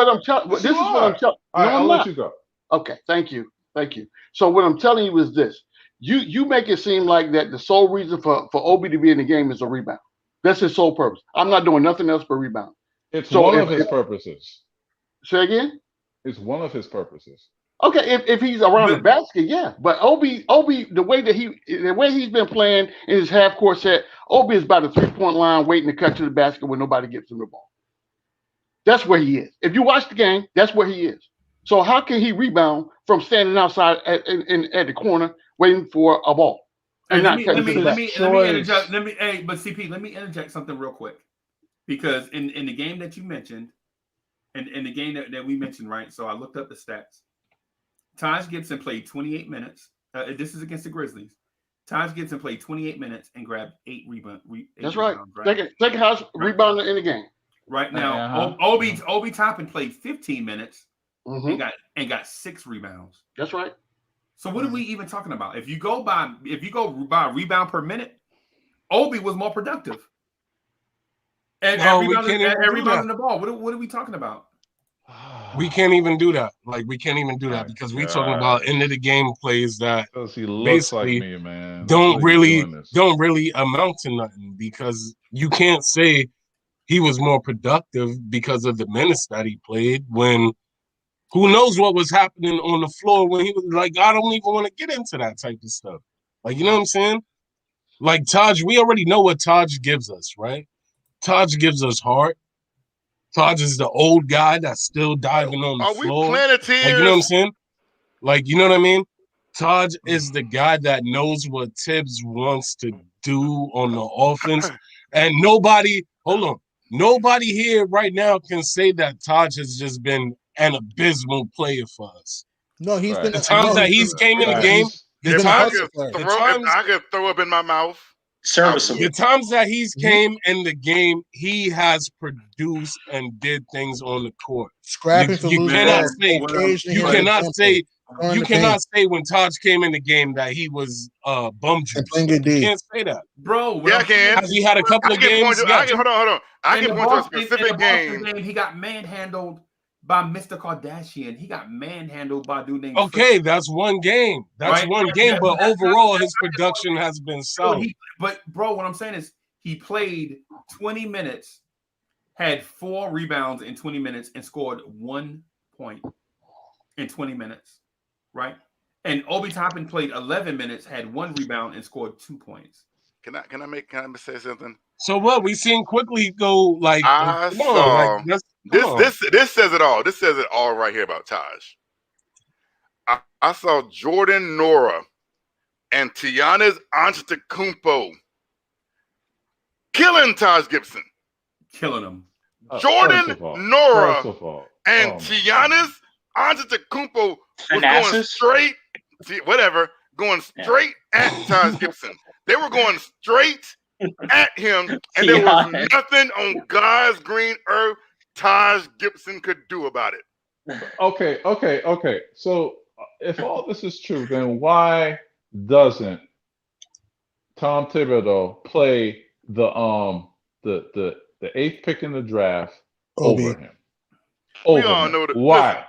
This is what I'm telling. All right, I'll let you go. Okay, thank you. So what I'm telling you is this: you make it seem like that the sole reason for Obi to be in the game is a rebound. That's his sole purpose. I'm not doing nothing else but rebound. It's one of his purposes. Say again? It's one of his purposes. Okay, if he's around the basket, yeah. But Obi, the way he's been playing in his half court set, Obi is by the 3-point line waiting to cut to the basket when nobody gets him the ball. That's where he is. If you watch the game, that's where he is. So how can he rebound from standing outside at the corner waiting for a ball? Let me interject. But CP, let me interject something real quick, because in the game that you mentioned, and in the game that we mentioned, right? So I looked up the stats. Taj Gibson played 28 minutes. This is against the Grizzlies. Taj Gibson played 28 minutes and grabbed 8 rebounds. That's right. Second house rebounder in the game. Right now, Obi Toppin played 15 minutes and got 6 rebounds. That's right. So what are we even talking about? If you go by rebound per minute, Obi was more productive. And rebounding the ball. What are we talking about? We can't even do that. We can't even do that because we're talking about end of the game plays that basically like me, man. don't really amount to nothing, because you can't say he was more productive because of the minutes that he played, when who knows what was happening on the floor when he was like, I don't even want to get into that type of stuff. You know what I'm saying? Taj, we already know what Taj gives us, right? Taj gives us heart. Taj is the old guy that's still diving on the floor. We Planeteers? You know what I'm saying? You know what I mean? Taj is the guy that knows what Tibbs wants to do on the offense. And nobody here right now can say that Taj has just been an abysmal player for us. No, he's been the times that he's came in the game. I could throw up in my mouth. Serviceable. The times that he's came in the game, he has produced and did things on the court. Scrapping for you cannot say when Taj came in the game that he was bum juice. You can't say that, bro. Yeah, I can. Has he had a couple of games? Hold on. I can point to a specific game. He got manhandled by Mr. Kardashian. He got manhandled by a dude named. Okay, that's one game. That's one game, but overall, his production has been solid. But bro, what I'm saying is he played 20 minutes, had 4 rebounds in 20 minutes, and scored 1 point in 20 minutes, right? And Obi Toppin played 11 minutes, had 1 rebound, and scored 2 points. Can I say something? So what? We seen quickly go this says it all. This says it all right here about Taj. I saw Jordan Nora and Giannis Antetokounmpo killing Taj Gibson. Killing him. Jordan Nora and Giannis Antetokounmpo was going straight at Taj Gibson. They were going straight at him, and there was nothing on God's green earth Taj Gibson could do about it. Okay. So if all this is true, then why doesn't Tom Thibodeau play the 8th pick in the draft Obi. over him? We all know that. Why?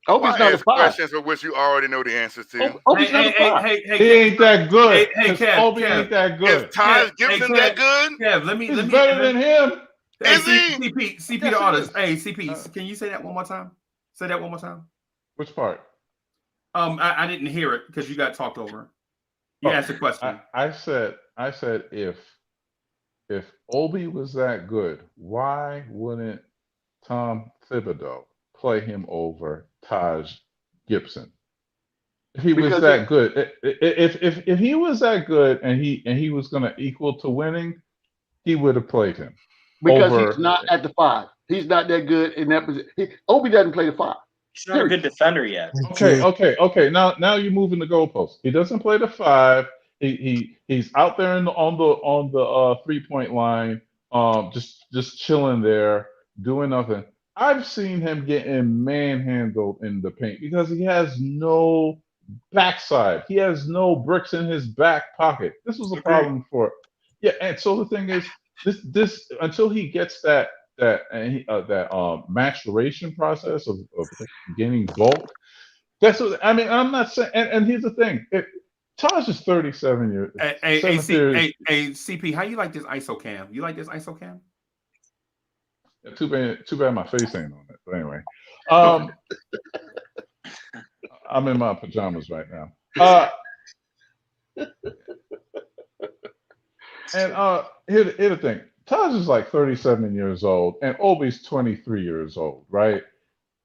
Obi's Why not a ask 5. questions for which you already know the answers to? Obi's not a 5. He ain't that good. Hey, Kev, Obi Kev. ain't that good. Is Taj Gibson that good? Kev, let me. He's better than him. Hey, Is he? CP Yes, the he artist. is. Hey, CP, can you say that one more time? Say that one more time. Which part? I didn't hear it because you got talked over. You asked a question. I said if Obi was that good, why wouldn't Tom Thibodeau play him over Taj Gibson? If he was that good, if he was that good and he was going to equal to winning, he would have played him. Because over, he's not at the 5. He's not that good in that position. Obi doesn't play the 5. He's not a good defender yet. Okay. Now you're moving the goalpost. He doesn't play the 5. He's out there on the 3-point line, just chilling there, doing nothing. I've seen him getting manhandled in the paint because he has no backside. He has no bricks in his back pocket. This was a problem for. Yeah, and so the thing is, this until he gets that maturation process of gaining bulk. That's what I mean. I'm not saying. And here's the thing: Taj is 37 years. Hey, CP, how you like this ISO cam? You like this ISO cam? Yeah, too bad my face ain't on it. But anyway, I'm in my pajamas right now. And here's the thing. Taj is like 37 years old, and Obi's 23 years old, right?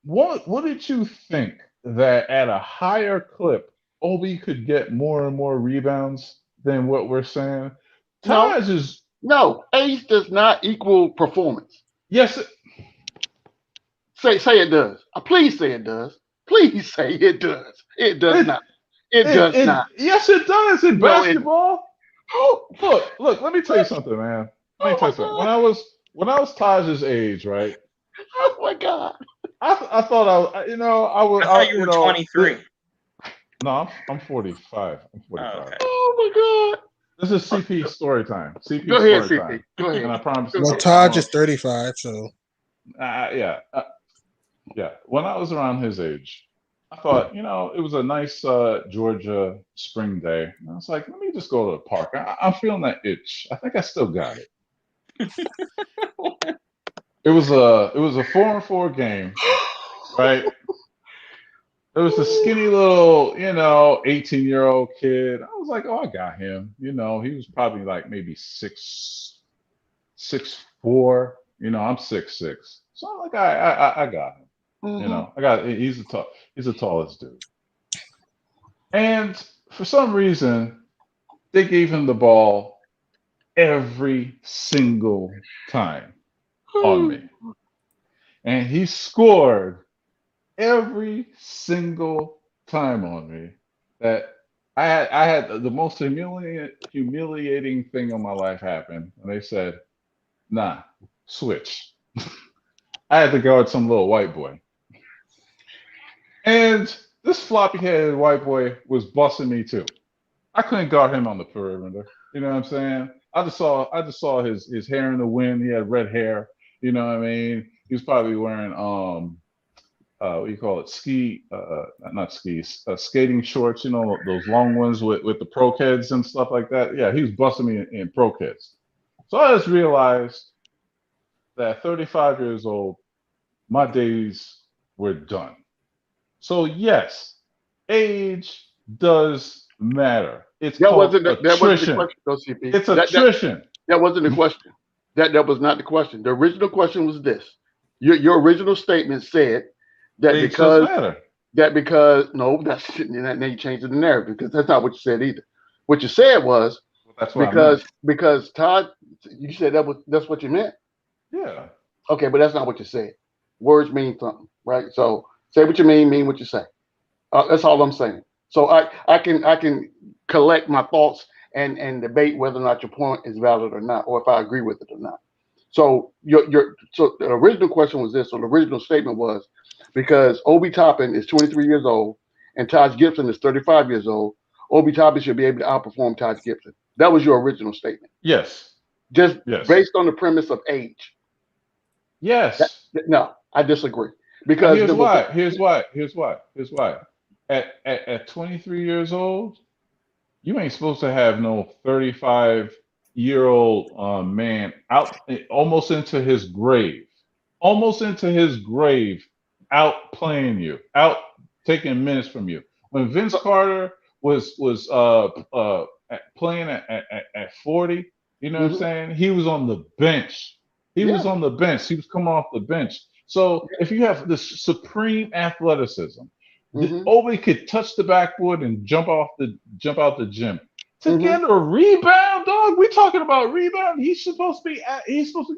What did you think that at a higher clip, Obi could get more and more rebounds than what we're saying? Taj is age does not equal performance. Yes. Say it does. Please say it does. Please say it does. It does not. It does not. Yes, it does in basketball. Look. Let me tell you something, man. Let me tell you something. When I was Taj's age, right? Oh my God. I thought I thought you were 23. No, I'm 45. I'm 45. Oh, okay. Oh my God. This is CP story time. CP Go ahead, story CP. time. Go ahead. And I promise. Well, Taj is 35, so. Yeah. When I was around his age, I thought, it was a nice Georgia spring day. And I was like, let me just go to the park. I'm feeling that itch. I think I still got it. It was a 4-on-4 game, right? It was a skinny little, 18-year-old kid. I was like, oh, I got him. He was probably like maybe 6'4". I'm 6'6". So I'm like, I got him. Mm-hmm. He's the tallest dude. And for some reason, they gave him the ball every single time on me. And he scored every single time on me. That I had the most humiliating thing in my life happen. And they said, nah, switch. I had to guard some little white boy. And this floppy-headed white boy was busting me too. I couldn't guard him on the perimeter. You know what I'm saying? I just saw his hair in the wind. He had red hair. You know what I mean? He was probably wearing what do you call it? Skating shorts. Those long ones with the pro kids and stuff like that. Yeah, he was busting me in pro kids. So I just realized that at 35 years old, my days were done. So yes, age does matter. It's called attrition. That wasn't the question, though, CP. It's attrition. That wasn't the question. That was not the question. The original question was this. Your original statement said that age does matter. Now you changed the narrative because that's not what you said either. What you said was because Todd, you said that's what you meant. Yeah. Okay, but that's not what you said. Words mean something, right? So say what you mean what you say. That's all I'm saying. So I can collect my thoughts and debate whether or not your point is valid or not, or if I agree with it or not. So so the original question was this, or the original statement was, because Obi Toppin is 23 years old and Taj Gibson is 35 years old, Obi Toppin should be able to outperform Taj Gibson. That was your original statement. Yes. Just Yes. based on the premise of age. Yes. No, I disagree. Because Here's why. At 23 years old, you ain't supposed to have no 35-year-old man out almost into his grave, out playing you, out taking minutes from you. When Vince Carter was playing at 40, you know what I'm saying? He was on the bench. He was coming off the bench. So if you have this supreme athleticism, Obi could touch the backboard and jump out the gym. To get a rebound, dog. We talking about rebound. He's supposed to be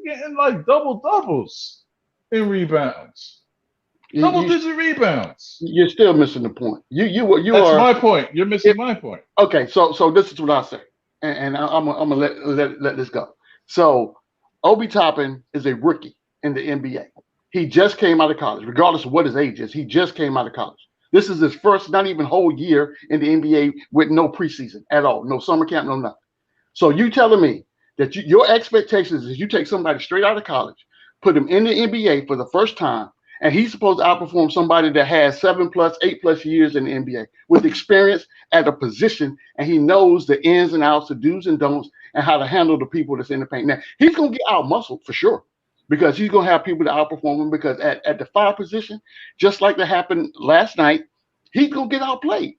getting like double doubles in rebounds. Double-digit rebounds. You're still missing the point. That's my point. You're missing my point. Okay, so this is what I say, and I'm gonna let this go. So Obi Toppin is a rookie in the NBA. He just came out of college, regardless of what his age is. He just came out of college. This is his first, not even whole year in the NBA with no preseason at all, no summer camp, no nothing. So you telling me that your expectations is you take somebody straight out of college, put him in the NBA for the first time, and he's supposed to outperform somebody that has 7+, 8+ years in the NBA with experience at a position, and he knows the ins and outs, the do's and don'ts, and how to handle the people that's in the paint. Now, he's going to get out-muscled for sure because he's going to have people to outperform him because at the 5 position, just like that happened last night, he's going to get outplayed.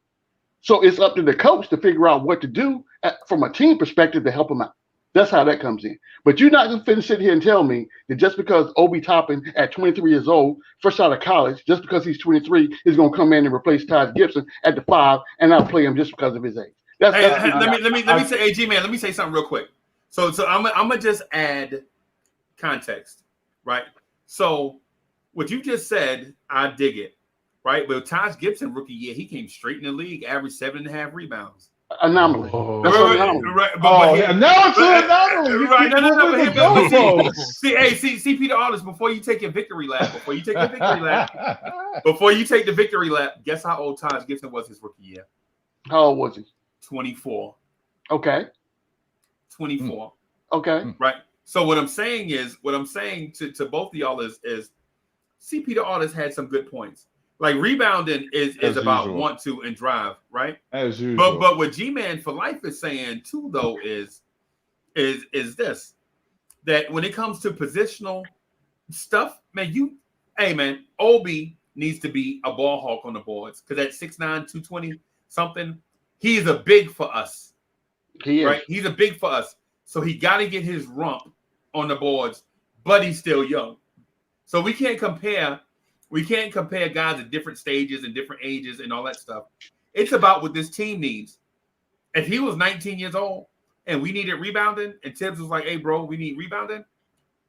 So it's up to the coach to figure out what to do from a team perspective to help him out. That's how that comes in. But you're not going to sit here and tell me that just because Obi Toppin at 23 years old, fresh out of college, just because he's 23, is going to come in and replace Taj Gibson at the 5 and not play him just because of his age. Let me say, AG man, let me say something real quick. So I'm gonna just add context, right? So what you just said, I dig it, right? But Taj Gibson rookie year, he came straight in the league, averaged 7.5 rebounds. Anomaly. That's an anomaly. Right. Now it's an anomaly. Right. No. See, Peter Artist, before you take the victory lap, guess how old Taj Gibson was his rookie year? How old was he? 24. Okay. 24. Okay. Right. So what I'm saying to both of y'all is see, Peter Artist had some good points. Like rebounding is about usual. Want to and drive, right? As usual. But what G-Man for Life is saying too, though, is this, that when it comes to positional stuff, man, Obi needs to be a ball hawk on the boards because at 6'9", 220 something, he is a big for us. He is. Right? He's a big for us. So he got to get his rump on the boards, but he's still young. So we can't compare guys at different stages and different ages and all that stuff. It's about what this team needs. If he was 19 years old and we needed rebounding, and Tibbs was like, "Hey, bro, we need rebounding,"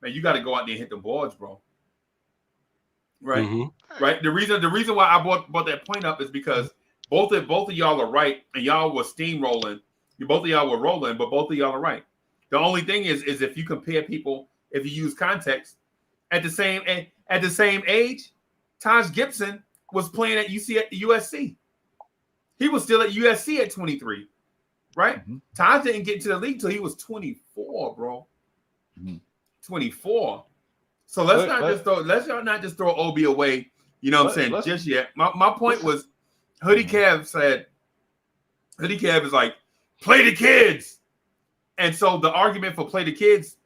man, you got to go out there and hit the boards, bro. Right, right. The reason why I brought that point up is because both of y'all are right, and y'all were steamrolling. Both of y'all were rolling, but both of y'all are right. The only thing is if you compare people, if you use context, at the same age, Taj Gibson was playing at USC. He was still at USC at 23, right? Taj didn't get into the league till he was 24, bro. 24. So let's not just throw Obi away. You know what I'm saying? Just yet. My point was, Hoodie Kev is like, play the kids. And so the argument for play the kids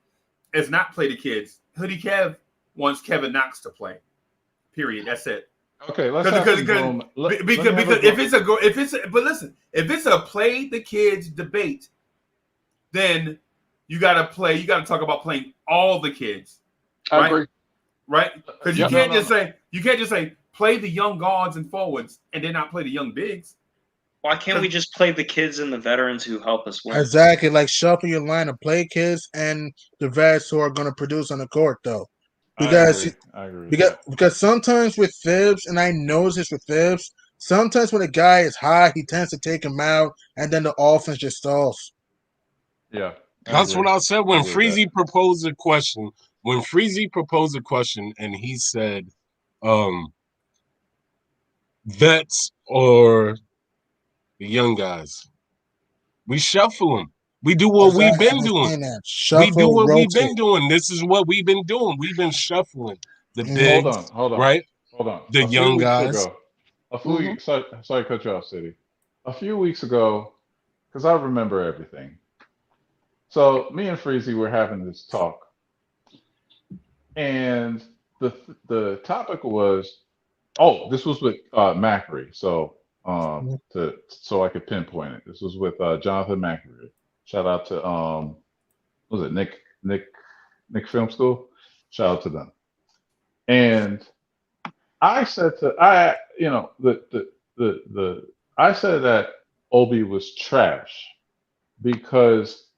is not play the kids. Hoodie Kev wants Kevin Knox to play. Period. That's it. Okay, let's if it's a play the kids debate, then you gotta talk about playing all the kids. Right? I agree. Right? Because you can't just say play the young guards and forwards and then not play the young bigs. Why can't we just play the kids and the veterans who help us win? Exactly, like shuffle your line of play kids and the vets who are going to produce on the court, though. Because I agree. Because sometimes with Fibs, and I notice this with Fibs, sometimes when a guy is high, he tends to take him out, and then the offense just stalls. Yeah, that's what I said when Freezy proposed a question. When Freezy proposed a question, and he said, "Vets or The young guys. We shuffle them. We do what we've been doing. We do what we've been doing. This is what we've been doing. We've been shuffling the bigs. Hold on. Right? Hold on. The young guys. Sorry to cut you off, City. A few weeks ago, because I remember everything. So me and Freezy were having this talk, and the topic was, this was with Macri. So so I could pinpoint it. This was with Jonathan Macri. Shout out to was it Nick Film School? Shout out to them. And I said I said that Obi was trash because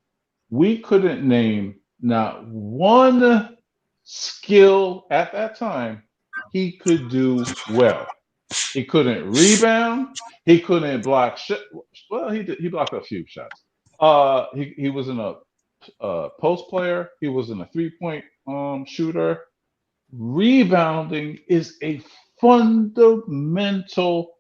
we couldn't name not one skill at that time he could do well. He couldn't rebound. He couldn't block shot. Well, he blocked a few shots. He wasn't a post player. He wasn't a 3-point shooter. Rebounding is a fundamental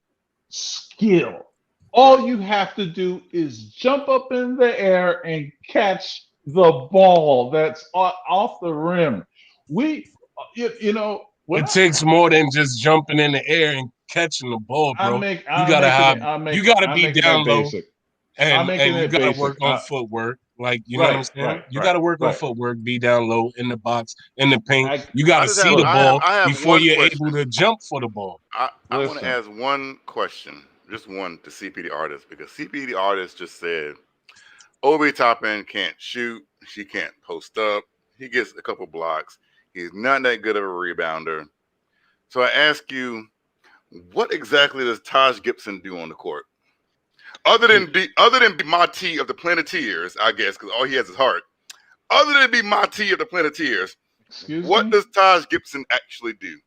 skill. All you have to do is jump up in the air and catch the ball that's off the rim. It takes more than just jumping in the air and catching the ball, bro. You gotta be down low, and you gotta work on footwork. Like, you know what I'm saying? You gotta work on footwork, be down low in the box, in the paint. You gotta see the ball before you're able to jump for the ball. I want to ask one question, just one, to CP the artist, because CP the artist just said Obi Toppin can't shoot, she can't post up, he gets a couple blocks, he's not that good of a rebounder. So I ask you, what exactly does Taj Gibson do on the court? Other than be Mati of the Planeteers, I guess, because all he has is heart. Other than be Mati of the Planeteers, what does Taj Gibson actually do?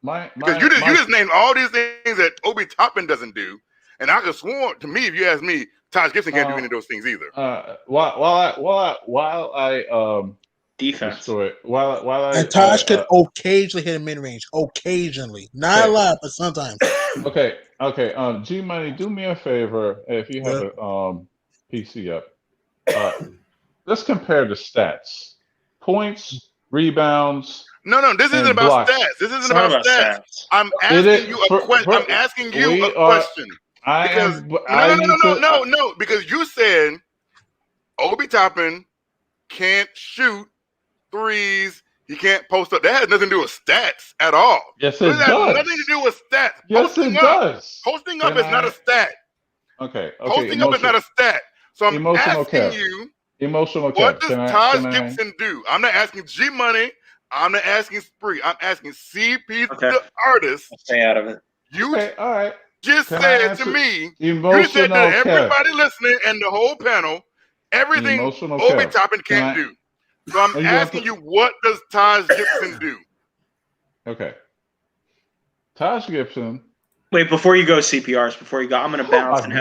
Because you just named all these things that Obi Toppin doesn't do, and I could sworn to me, if you ask me, Taj Gibson can't do any of those things either. While I defense. And Taj could occasionally hit a mid range, occasionally, not a lot, but sometimes. Okay. G Money, do me a favor if you have a PC up. Let's compare the stats: points, rebounds. No, this isn't about stats. This isn't about stats. I'm asking you a question. I'm asking you a question. No, because you said Obi Toppin can't shoot threes. He can't post up. That has nothing to do with stats at all. Yes, it does. Nothing to do with stats. Yes, it does. Posting up is not a stat. Okay. Posting up is not a stat. So I'm asking you, what does Taj Gibson do? I'm not asking G Money. I'm not asking Spree. I'm asking CP the artist. Stay out of it. All right. Just said to me, you said to everybody listening and the whole panel, everything Obi Toppin can't do. So I'm asking you, what does Taj Gibson do? Okay. Taj Gibson. Wait, before you go, CPRs, before you go, I'm gonna bounce and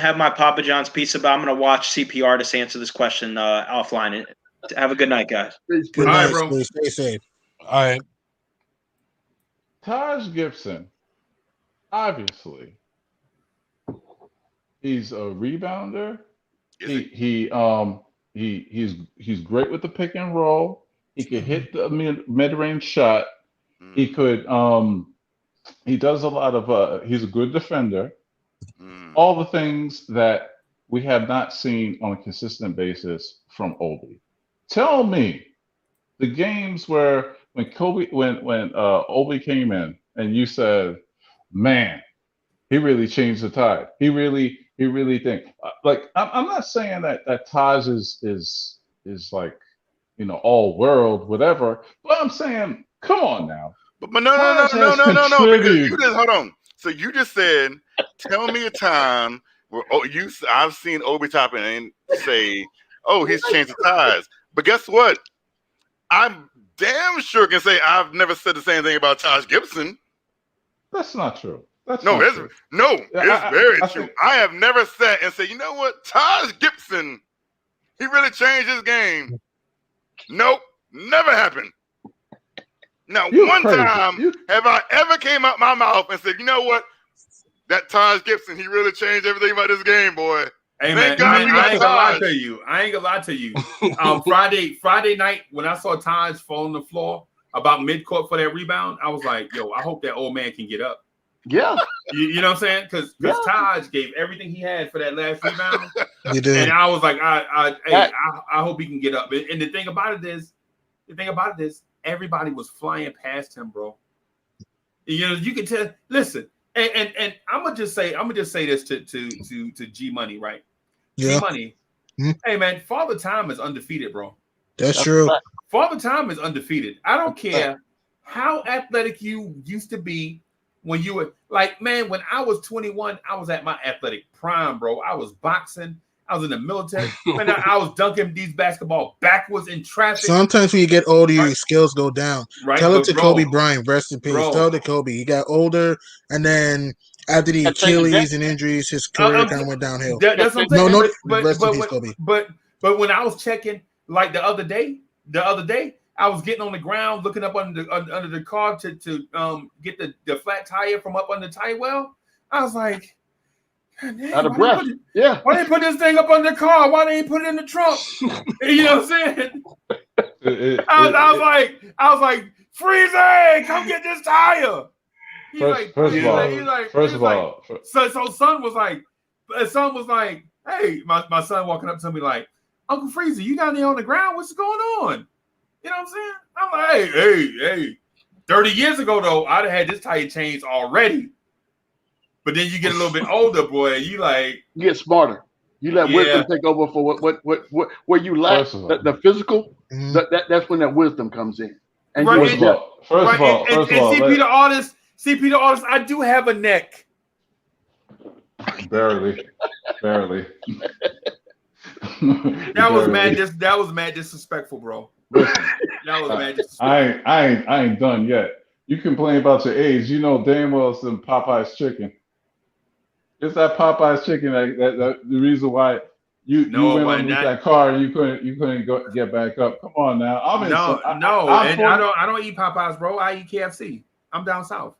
have my Papa John's pizza, but I'm gonna watch CPR to answer this question offline. Have a good night, guys. Good night, bro. Stay safe. All right. Taj Gibson, obviously, he's a rebounder. He's great with the pick and roll. He can hit the mid-range shot. He could he does a lot of he's a good defender. All the things that we have not seen on a consistent basis from Obi. Tell me the games where when Obi came in and you said, man, he really changed the tide. He really think like I'm not saying that Taj is like, you know, all world whatever, but I'm saying, come on now. But no. Because you just hold on. So you just said, tell me a time where I've seen Obi Toppin and say, oh, he's changed the tides. But guess what? I'm damn sure can say I've never said the same thing about Taj Gibson. That's not true. It's very true. I have never sat and said, you know what, Taj Gibson, he really changed his game. Nope, never happened. Now, one time have I ever came out my mouth and said, you know what, that Taj Gibson, he really changed everything about this game, boy. Hey, Thank man, God we got I ain't gonna lie Taj. to you. I ain't gonna lie to you. Friday night, when I saw Taj fall on the floor about midcourt for that rebound, I was like, yo, I hope that old man can get up. Yeah. You know what I'm saying? Because Taj gave everything he had for that last rebound. He did. And I was like, I hope he can get up. And the thing about it is, everybody was flying past him, bro. You know, you can tell. Listen, and I'm gonna just say this to G Money, right? Yeah. G Money. Hey man, Father Time is undefeated, bro. That's true. Father Time is undefeated. I don't care how athletic you used to be when you were like, man, when I was 21, I was at my athletic prime, bro. I was boxing. I was in the military. Man, I was dunking these basketball backwards in traffic. Sometimes when you get older, your skills go down. Right. Tell it to Kobe Bryant, rest in peace. Tell it to Kobe. He got older, and then after the Achilles and injuries, his career kind of went downhill. That's what I'm saying. Rest in peace, Kobe. But when I was checking, like the other day, I was getting on the ground, looking up under the car to get the flat tire from up under the tire well. I was like, out of breath. Why they put this thing up under the car? Why they ain't put it in the trunk? You know what I'm saying? I was like, Freezy, come get this tire. First of all, so son was like, hey, my son walking up to me like, Uncle Freezy, you down there on the ground? What's going on? You know what I'm saying? I'm like, hey. 30 years ago though, I'd have had this tire changed already. But then you get a little bit older, boy. You get smarter. You let wisdom take over for what where you lack the physical. That's when that wisdom comes in. And right, first of all, CP the artist, I do have a neck. Barely. That was mad disrespectful, bro. Listen, that was mad disrespectful. I ain't done yet. You complain about your age. You know damn well it's some Popeye's chicken. It's that Popeye's chicken that the reason why you went underneath that car and you couldn't get back up. Come on now. I don't eat Popeyes, bro. I eat KFC. I'm down south.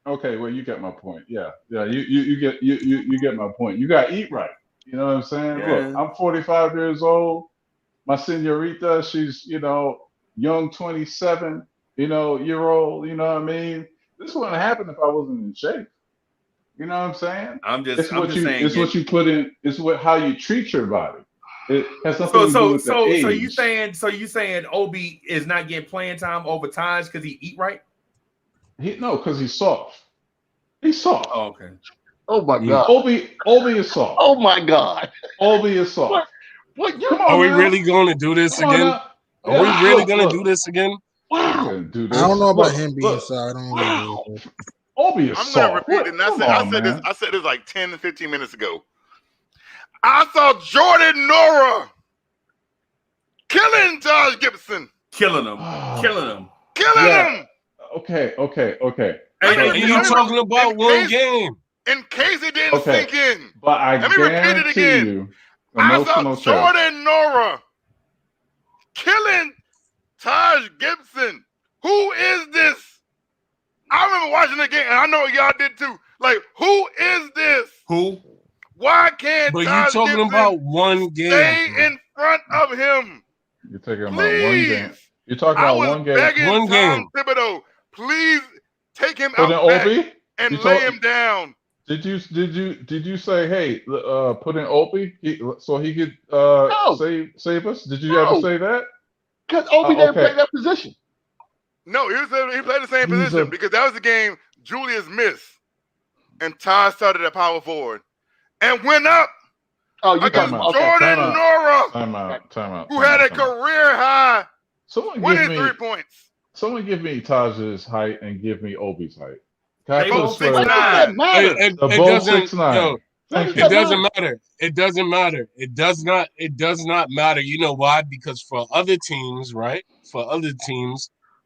Okay, well you get my point. Yeah. You get my point. You got to eat right. You know what I'm saying? Yeah. Look, I'm 45 years old. My senorita, she's young 27 year old. You know what I mean? This wouldn't happen if I wasn't in shape. You know what I'm saying? It's what you put in. It's how you treat your body. It has something to do with the age. So you saying Obi is not getting playing time over Taj because he eat right? Because he's soft. He's soft. Oh, okay. Oh my God. Obi is soft. Oh my God. Obi is soft. What? Are we really going to do this again? Are we really going to do this again? Wow. I don't know about him being soft. I don't know. Obi is soft. I'm going to repeat it. I said this like 10 to 15 minutes ago. I saw Jordan Nora killing Taj Gibson. Killing him. Okay. And you talking about one game. In case it didn't sink in. But let me repeat it again. You, I saw Jordan Nora killing Taj Gibson. Who is this? I remember watching the game, and I know y'all did too. Like, who is this? Who? Why can't But Taj you talking Gibson about one game. stay in front of him? You're talking about one game. You're talking about one game. One game. Thibodeau, please take him out back and lay him down. Did you say, hey, put in Opie so he could save us? Did you ever say that? Because Opie didn't play that position. No, he played the same position because that was the game Julius missed, and Taj started at power forward and went up against Jordan Nora, time out, who had a career high 23 points. Someone give me Taj's height and give me Obi's height. They both 6'9". It doesn't matter. It doesn't matter. It does not matter. You know why? Because for other teams, right?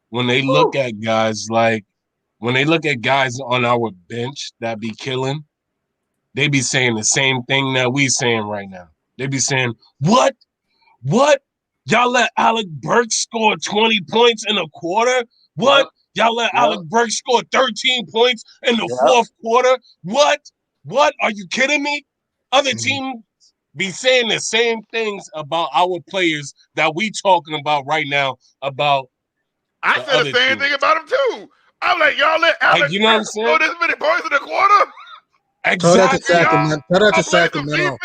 When they look at guys on our bench that be killing, they be saying the same thing that we saying right now. They be saying, what? Y'all let Alec Burks score 20 points in a quarter? What? Y'all let Alec Burks score 13 points in the fourth quarter? What? What? Are you kidding me? Other teams be saying the same things about our players that we talking about right now about I the said the other same teams. thing about him too. I'm like, y'all let Alex You know what I'm saying? score this many points in the quarter? Tell that to Exactly. Sacramento.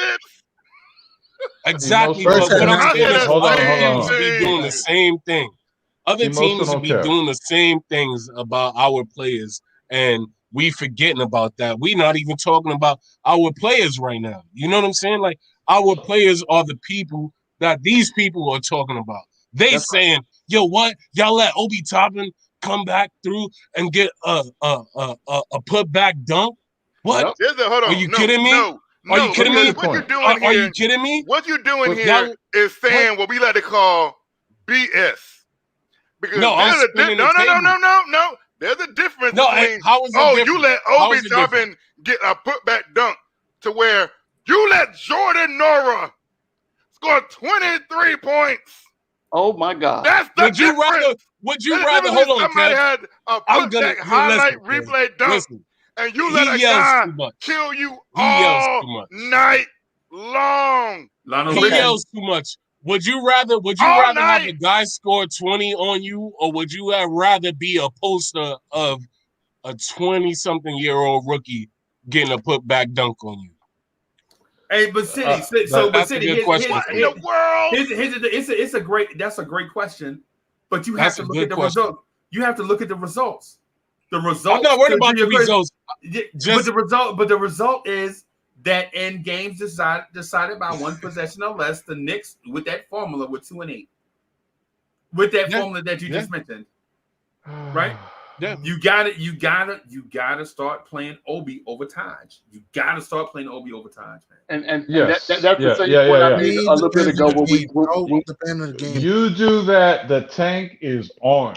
Exactly. First But what I'm had saying is Hold other on. teams be doing the same thing. Other teams Emotional be Kev. doing the same things about our players, and we forgetting about that. We not even talking about our players right now. You know what I'm saying? Like, our players are the people that these people are talking about. They saying, yo, what? Y'all let Obi Toppin come back through and get a putback dunk? What? Hold on. Are you kidding me? Are you kidding me? What you're doing here? Are you kidding me? What you're doing here is saying what we like to call BS. Because no, there's I'm spinning the table. No. There's a difference No, between how is it different? You let Obi Toppin get a putback dunk to where you let Jordan Nora score 23 points. Oh my God! That's the difference. Would you rather? Hold on, somebody Kev. had a putback highlight replay dunk, and you let a guy kill you all night long. He yells too much. Would you rather have a guy score 20 on you, or would you rather be a poster of a 20-something-year-old rookie getting a putback dunk on you? Hey, but City, that's a good question. What in the world? That's a great question, but you have to look at the result. You have to look at the results. The results. I'm not worried about the results. But the result is that in games decided by one possession or less, the Knicks with that formula were 2-8. With that formula that you just mentioned, right? Yeah. You gotta start playing Obi over Taj. You gotta start playing Obi over Taj, man. And that's the same point I made a little bit ago. You do that, the tank is on.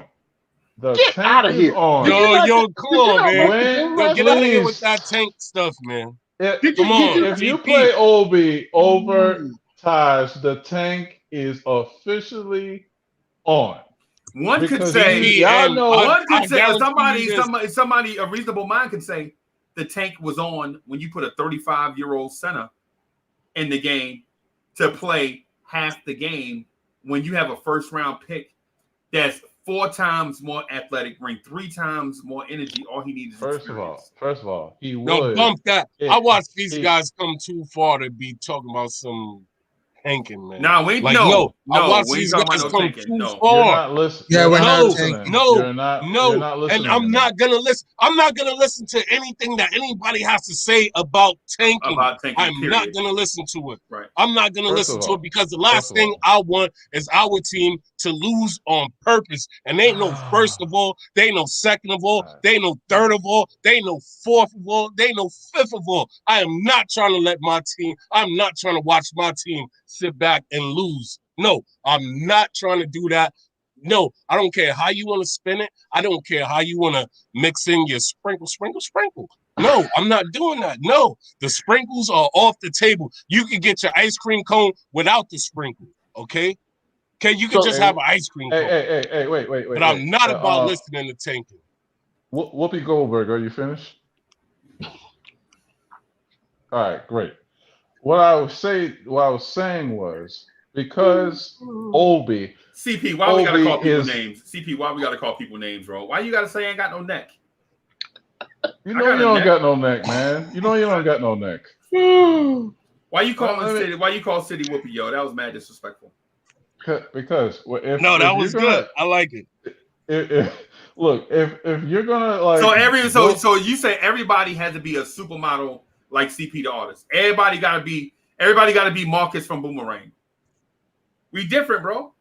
The Get tank out of here. On. Yo, come on, man. Yo, get out of here with that tank stuff, man. Come on. If you play Obi over Taj, the tank is officially on. One could say, somebody, a reasonable mind could say the tank was on when you put a 35-year-old center in the game to play half the game when you have a first-round pick that's 4 times more athletic, bring 3 times more energy. All he needs is experience. First of all, he would. No, bump that. I watched these guys come too far to be talking about some tanking, man. I watched these guys come too far. You're not listening. Yeah, we're not listening. You're not listening. And I'm not gonna listen. I'm not gonna listen to anything that anybody has to say about tanking. I'm not gonna listen to it. Right. I'm not gonna listen to it because the last thing I want is our team to lose on purpose. And they ain't no first of all, they ain't no second of all, they ain't no third of all, they ain't no fourth of all, they ain't no fifth of all. I am not trying to let my team, I'm not trying to watch my team sit back and lose. No, I'm not trying to do that. No, I don't care how you want to spin it. I don't care how you want to mix in your sprinkle. No, I'm not doing that. No, the sprinkles are off the table. You can get your ice cream cone without the sprinkle, okay? Okay, you can just have an ice cream cone. Hey, wait. But I'm not about listening to tanking. Whoopi Goldberg, are you finished? All right, great. What I was saying was because Obi. CP, why we gotta call people names? CP, why we gotta call people names, bro? Why you gotta say I ain't got no neck? You know you don't got no neck, man. You know you don't got no neck. Why you calling City? Why you call City Whoopi, yo? That was mad disrespectful. Because that was good. I like it. Look, if you're gonna like, so you say everybody has to be a supermodel like CP the artist. Everybody gotta be Marcus from Boomerang. We different, bro.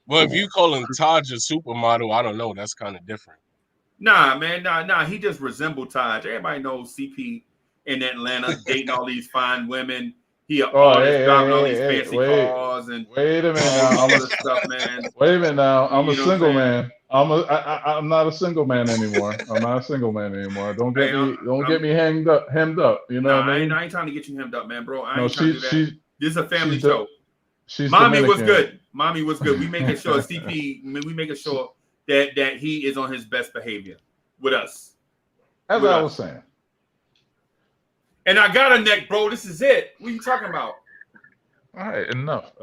Well, if you calling Taj a supermodel, I don't know. That's kind of different. Nah, man, nah. He just resembled Taj. Everybody knows CP in Atlanta dating all these fine women. He driving all these fancy cars and wait a minute now. all this stuff, man. Wait a minute now. I'm a single man. I'm not a single man anymore. I'm not a single man anymore. Don't get me hemmed up. You know what I mean? I ain't trying to get you hemmed up, man, bro. I ain't trying to do that. This is a family show. Mommy was good. We making sure CP. We making sure that he is on his best behavior with us. As I was saying, And I got a neck, bro. This is it. What are you talking about? All right, enough.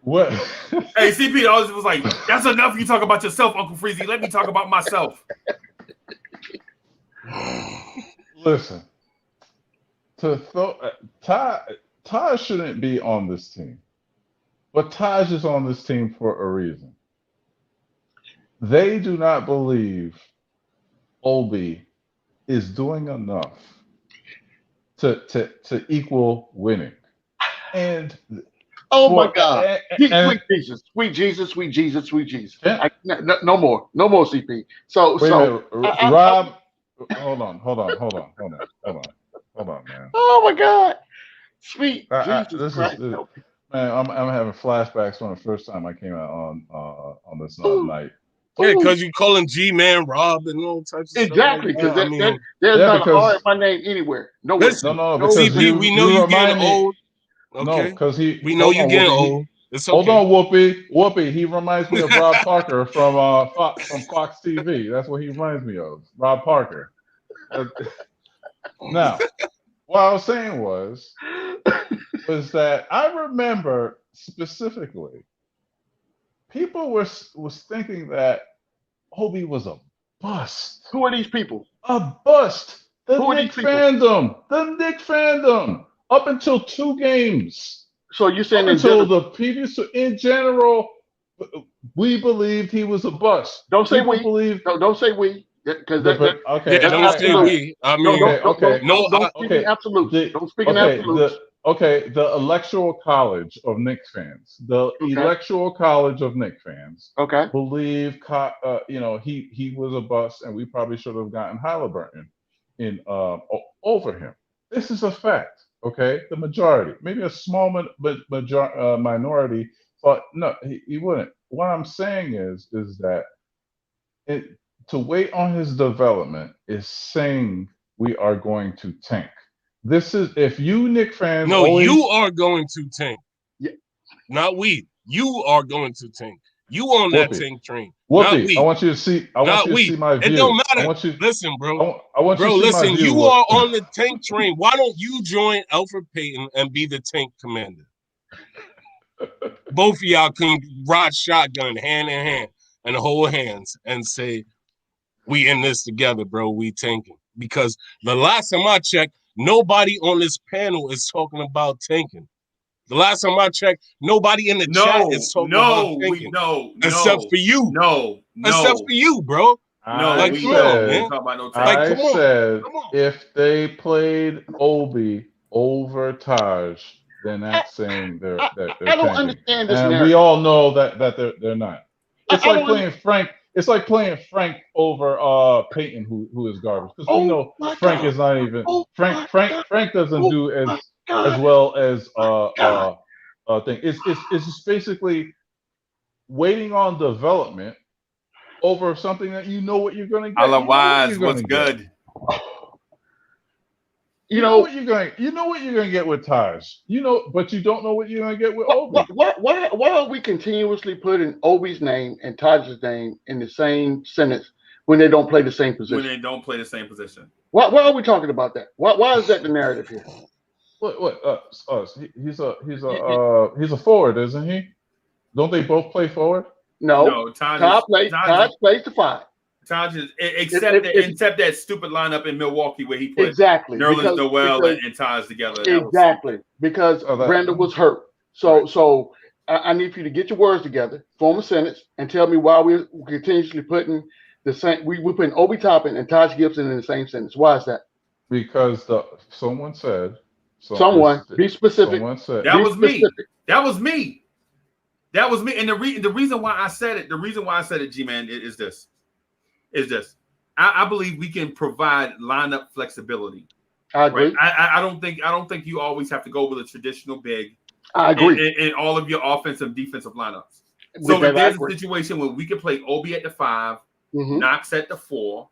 What? Hey, CP always was like, that's enough. You talk about yourself, Uncle Freezy. Let me talk about myself. Listen, Taj shouldn't be on this team, but Taj is on this team for a reason. They do not believe Obi is doing enough to equal winning. And my God, sweet Jesus. Yeah. No more CP. So wait a minute, Rob. Hold on, man. Oh my God, sweet Jesus this Christ. is man. I'm having flashbacks from the first time I came out on this night. Yeah, because you call him G-Man, Rob, and all types of exactly, stuff. Exactly, because there's not an R in my name anywhere. No, listen, no, because CP, we know you getting old. Okay. No, because we know you getting old. It's okay. Hold on, Whoopi. He reminds me of Rob Parker from Fox TV. That's what he reminds me of, Rob Parker. Now, what I was saying was that I remember specifically people was thinking that Obi was a bust. Who are these people? A bust. The Knicks fandom. Up until 2 games. So you're saying in general, we believed he was a bust. Don't say we. Don't say we. Because okay. Yeah, don't say we. I mean, don't speak in absolutes. Don't speak in absolutes. The electoral college of Knicks fans, believe he was a bust, and we probably should have gotten Halliburton over him. This is a fact. Okay, the majority, maybe a small minority, but no, he wouldn't. What I'm saying is that to wait on his development is saying we are going to tank. This is if you Knicks fans. No, you are going to tank. Yeah. Not we. You are going to tank. You on that tank train. Whoopi, I want you to see. I want you to see my view. It don't matter. Listen, bro. I want you to see listen. my view. You are on the tank train. Why don't you join Alfred Payton and be the tank commander? Both of y'all can ride shotgun hand in hand and hold hands and say, "We in this together, bro. We tanking." Because the last time I checked, nobody on this panel is talking about tanking. The last time I checked, nobody in the chat is talking about tanking. Except for you. Except for you, bro. I said if they played Obi over Taj, then that's saying they're I don't understand this. And we all know that they're not. It's like playing Frank. It's like playing Frank over Peyton, who is garbage. Because we know Frank is not even Frank doesn't do as well as thing. It's just basically waiting on development over something that you know what you're going to get. Otherwise, what's good? You know what you're going to get with Taj. But you don't know what you're going to get with Obi. Why are we continuously putting Obi's name and Taj's name in the same sentence when they don't play the same position? Why are we talking about that? Why is that the narrative here? He's a forward, isn't he? Don't they both play forward? No, Taj plays the 5. Taj is except that stupid lineup in Milwaukee where he put Nerlens Noel and Taj together. Because Randle was hurt. So I need for you to get your words together, form a sentence, and tell me why we're continuously putting the same. We're putting Obi Toppin and Taj Gibson in the same sentence. Why is that? Because someone said. Be specific. Someone said that was me. And the reason why I said it, G-Man, is this. I believe we can provide lineup flexibility. I agree. Right? I don't think you always have to go with a traditional big. I agree. In all of your offensive and defensive lineups. So if there's a situation where we can play Obi at the 5, Knox at the 4,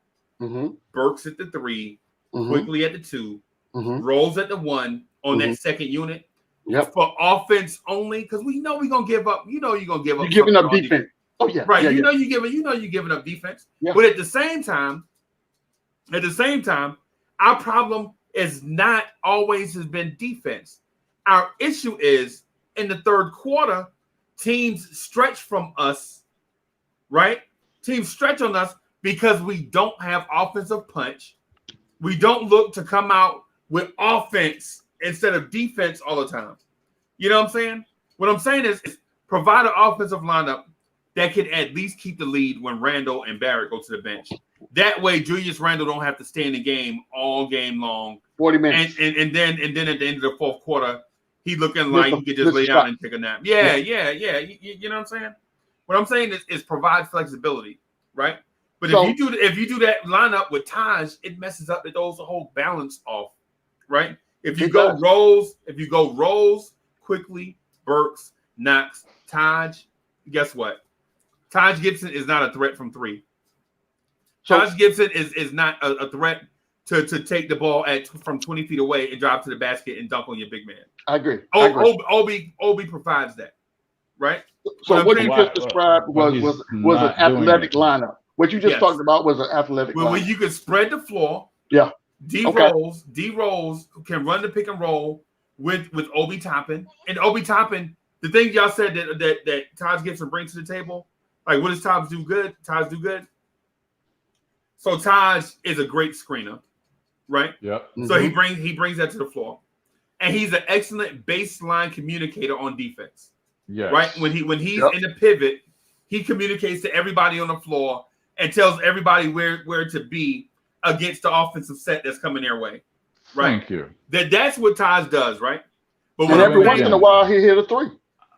Burks at the 3, Quickly at the 2, Rose at the 1 on that second unit. Yep. For offense only, because we know we're gonna give up. You're giving up defense. Oh yeah. Right. Yeah, you're giving up defense. Yeah. But at the same time, our problem is not always has been defense. Our issue is in the third quarter, teams stretch from us, right? Teams stretch on us because we don't have offensive punch. We don't look to come out with offense instead of defense all the time. You know what I'm saying? What I'm saying is provide an offensive lineup that can at least keep the lead when Randle and Barrett go to the bench. That way, Julius Randle don't have to stay in the game all game long. 40 minutes. And then at the end of the fourth quarter, he looking like he could just lay down and take a nap. Yeah. You know what I'm saying? What I'm saying is provide flexibility, right? But if you do that lineup with Taj, it messes up. It throws the whole balance off, right? If you go Rolls, Quickly, Burks, Knox, Taj, guess what? Taj Gibson is not a threat from three. Taj Gibson is not a threat to take the ball from 20 feet away and drive to the basket and dunk on your big man. I agree. Obi provides that, right? So what you just described was an athletic lineup. What you just talked about was an athletic lineup. Where you could spread the floor. Yeah. D Rose can run the pick and roll with Obi Toppin. And Obi Toppin, the thing y'all said that Taj Gibson brings to the table, like what does Taj do good? So Taj is a great screener, right? Yep. So he brings that to the floor. And he's an excellent baseline communicator on defense. Yes. Right? When he's in the pivot, he communicates to everybody on the floor and tells everybody where to be against the offensive set that's coming their way. Right. Thank you. That's what Taj does, right? But every once in a while he hit a three.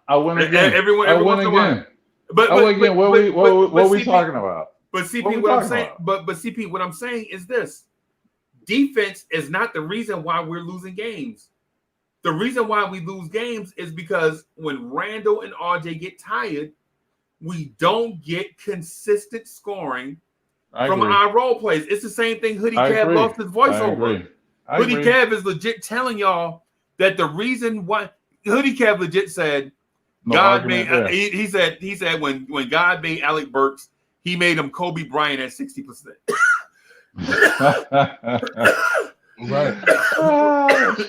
I win again. Every once in a while. But what are we talking about? But CP, what I'm saying, but CP, what I'm saying is this: defense is not the reason why we're losing games. The reason why we lose games is because when Randle and RJ get tired, we don't get consistent scoring from our role plays. It's the same thing Hoodie Cab lost his voice over. Hoodie Cab is legit telling y'all that the reason why Hoodie Cab legit said God made he said when God made Alec Burks, he made him Kobe Bryant at 60%. Right.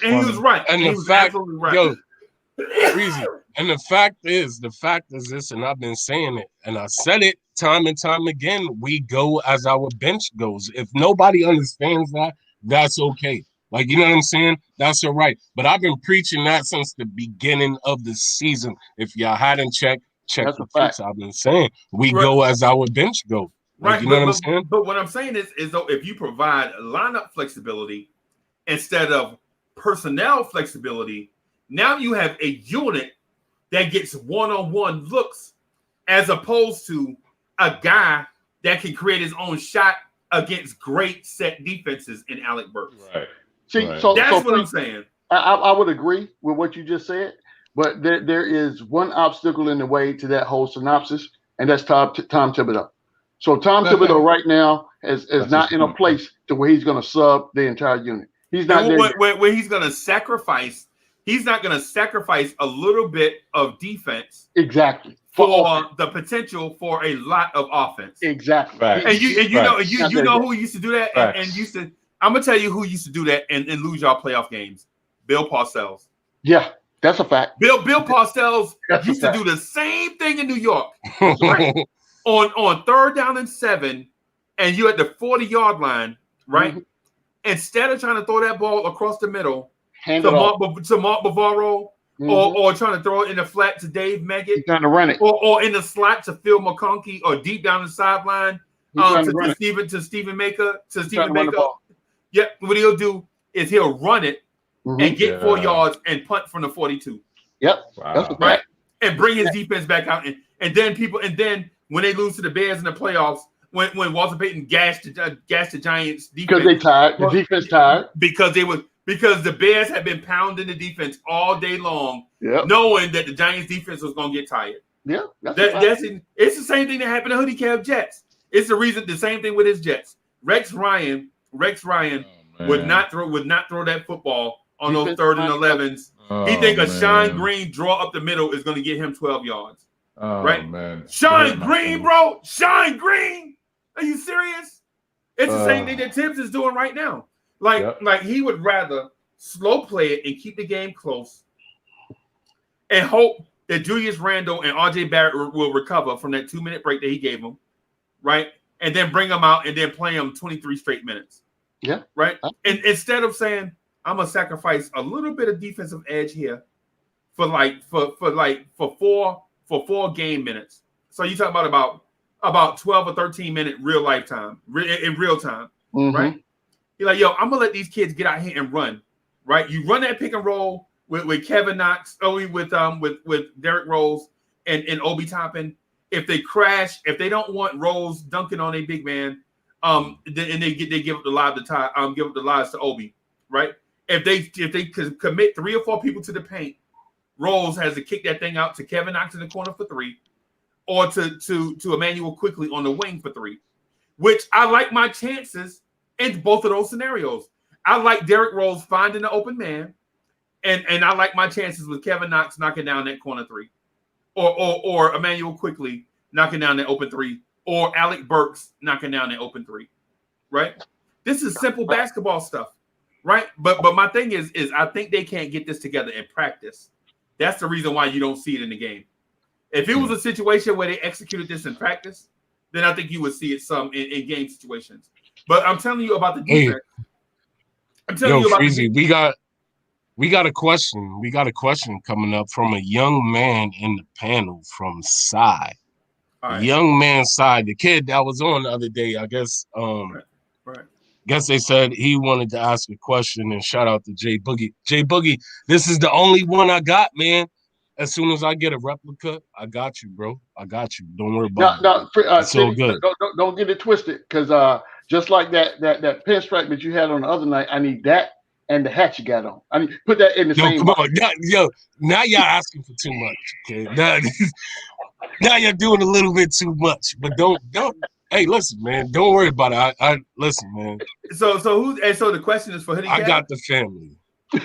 And he was right. And the fact, Breezy. And the fact is this, and I've been saying it, and I said it time and time again, we go as our bench goes. If nobody understands that, that's okay. Like, you know what I'm saying? That's all right. But I've been preaching that since the beginning of the season. If y'all hadn't check the facts. I've been saying we go as our bench go. Like, you know what I'm saying? But what I'm saying is though, if you provide lineup flexibility instead of personnel flexibility, now you have a unit that gets one-on-one looks as opposed to a guy that can create his own shot against great set defenses in Alec Burks. Right. See, right. So that's what I'm saying. I would agree with what you just said, but there is one obstacle in the way to that whole synopsis, and that's Tom Thibodeau. So Tom Thibodeau right now is not in a place to where he's going to sub the entire unit. He's not there. Where he's going to sacrifice. He's not going to sacrifice a little bit of defense. Exactly. For the potential for a lot of offense. Exactly. Facts. And you know who used to do that and used to. I'm gonna tell you who used to do that and lose y'all playoff games. Bill Parcells. Yeah, that's a fact. Bill Parcells used to do the same thing in New York. Right? on 3rd down and 7, and you at the 40-yard line, right? Mm-hmm. Instead of trying to throw that ball across the middle to Mark Bavaro, mm-hmm. or trying to throw it in the flat to Dave Meggett, trying to run it, or in the slot to Phil McConkey, or deep down the sideline to Stephen Maker. Yeah, what he'll do is he'll run it mm-hmm. and get 4 yards and punt from the 42. Yep, wow. Right, and bring his defense back out, and then when they lose to the Bears in the playoffs, when Walter Payton gashed the Giants defense because they tired, the defense tired because the Bears had been pounding the defense all day long, knowing that the Giants defense was going to get tired. Yeah, it's the same thing that happened to Hoodie Cab Jets. It's the same thing with his Jets. Rex Ryan would not throw that football on those 3rd and 11s. He think a Shine Green draw up the middle is going to get him 12 yards. Right? Man. Shine Green, bro. Shine Green. Are you serious? It's the same thing that Tibbs is doing right now. Like he would rather slow play it and keep the game close and hope that Julius Randle and RJ Barrett will recover from that 2-minute break that he gave them, right? And then bring them out and then play them 23 straight minutes. Yeah. Right? And instead of saying, I'm gonna sacrifice a little bit of defensive edge here for 4 game minutes. So you talk about 12 or 13 minute real lifetime in real time, right? You're like, yo, I'm gonna let these kids get out here and run, right? You run that pick and roll with Kevin Knox, with Derrick Rose and Obi Toppin. If they crash, if they don't want Rose dunking on a big man, then they give up the lives to Obi, right? If they commit 3 or 4 people to the paint, Rose has to kick that thing out to Kevin Knox in the corner for 3, or to Emmanuel Quickly on the wing for 3, which I like my chances in both of those scenarios. I like Derrick Rose finding the open man, and I like my chances with Kevin Knox knocking down that corner 3, or Emmanuel Quickly knocking down that open 3, or Alec Burks knocking down that open 3, right? This is simple basketball stuff, right? But my thing is I think they can't get this together in practice. That's the reason why you don't see it in the game. If it was a situation where they executed this in practice, then I think you would see it some in game situations. But I'm telling you about the defense. I'm telling you about Freezy, we got a question. We got a question coming up from a young man in the panel from Psy. Right. Young man Psy, the kid that was on the other day, I guess. Right. Guess they said he wanted to ask a question, and shout out to Jay Boogie. Jay Boogie, this is the only one I got, man. As soon as I get a replica, I got you, bro. I got you. Don't worry about it. It's so good. Don't get it twisted, because just like that pinstripe that you had on the other night, I need that and the hat you got on. I mean, put that in the same. Come on, now y'all asking for too much. Okay, now you're doing a little bit too much. But don't. Hey, listen, man. Don't worry about it. I listen, man. So the question is for Hoodie Cam? I got the family. The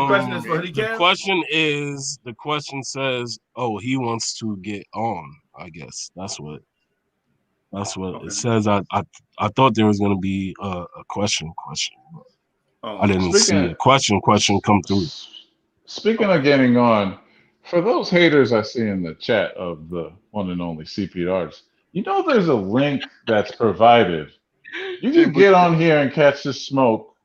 question is for Hoodie Cam? The question says, oh, he wants to get on. I guess that's what okay. It says. I thought there was gonna be a question. I didn't see a question come through. Speaking of getting on, for those haters I see in the chat of the one and only CP Arts, you know there's a link that's provided. You can get on here and catch the smoke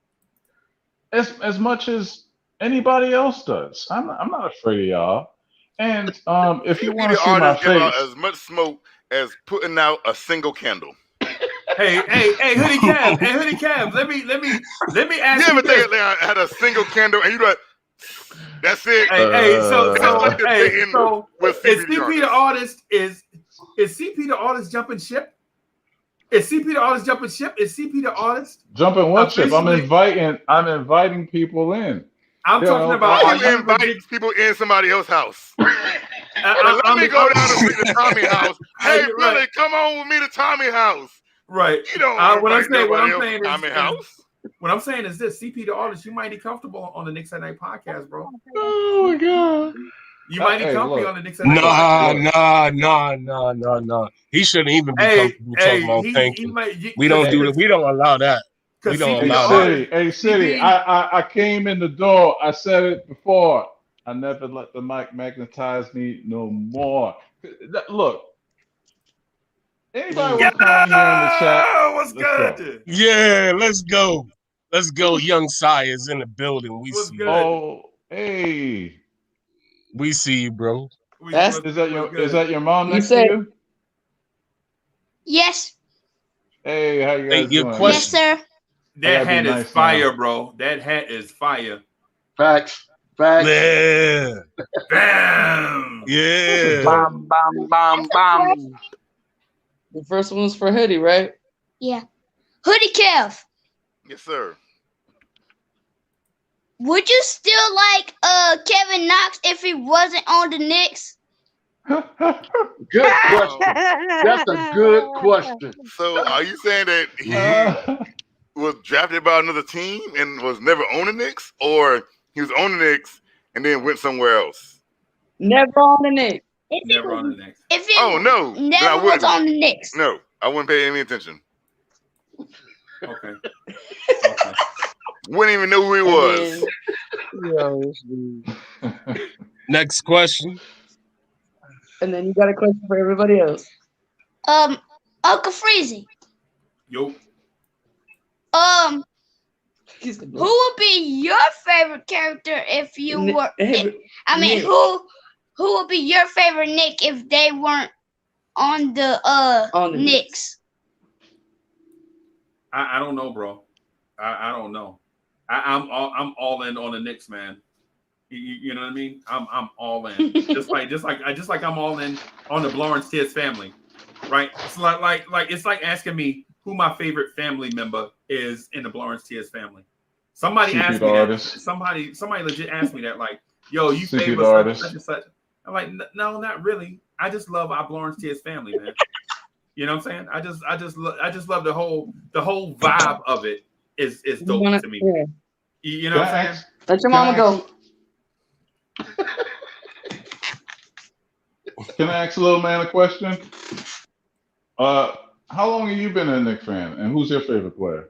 as much as anybody else does. I'm not afraid of y'all. And if you want to see my face, give out as much smoke as putting out a single candle. Hey, Hoodie Cam, let me ask you. You ever think I had a single candle and you like, that's it? So is CP the artist? Is CP the artist jumping ship? Is CP the artist jumping ship? Is CP the artist jumping what ship? I'm inviting people in. I'm talking about. Why you invite people in somebody else's house? Let me go down to see the Tommy house. Hey, Billy, come on with me to Tommy house. Right. You don't. What I'm saying Tommy house. What I'm saying is this: CP the artist, you might be comfortable on the Knicks at Night podcast, bro. Oh my god. You might be comfortable on the Knicks at Night podcast. Nah. He shouldn't even be comfortable talking about thinking. We don't do that. We don't allow that. We don't allow that. Hey, City, I came in the door. I said it before. I never let the mic magnetize me no more. Look. Anybody want to come here in the chat? What's good? Yeah, let's go. Let's go. Young Psy is in the building. We see you. Oh, hey. We see you, bro. Is that your mom next to you? Yes. Hey, how you guys doing? Yes, sir. That hat is fire, bro. That hat is fire. Facts. Yeah. Bam. Yeah. Bam, bam, bam, bam. The first one's for Hoodie, right? Yeah. Hoodie Kev. Yes, sir. Would you still like Kevin Knox if he wasn't on the Knicks? Good question. That's a good question. So are you saying that he was drafted by another team and was never on the Knicks, or he was on the Knicks and then went somewhere else? Never on the Knicks. Never on the Knicks. Oh no! Never was on the Knicks. No, I wouldn't pay any attention. Okay. Wouldn't even know who he was. Next question. And then you got a question for everybody else. Uncle Freezy. Yo. Who would be your favorite character if you were? Who would be your favorite Knick if they weren't on the Knicks? I don't know, bro. I don't know. I'm all in on the Knicks, man. You know what I mean? I'm all in. just like I'm all in on the Blorange family, right? It's like it's like asking me who my favorite family member is in the Blorange family. Somebody asked me that. Somebody legit asked me that. Like, yo, you favor such and such. I'm like, no, not really. I just love our Blorange family, man. You know what I'm saying? I just love the whole vibe of it is dope to me. Yeah. You know what I'm saying? Let your mama go. Can I ask a little man a question? How long have you been a Knicks fan, and who's your favorite player?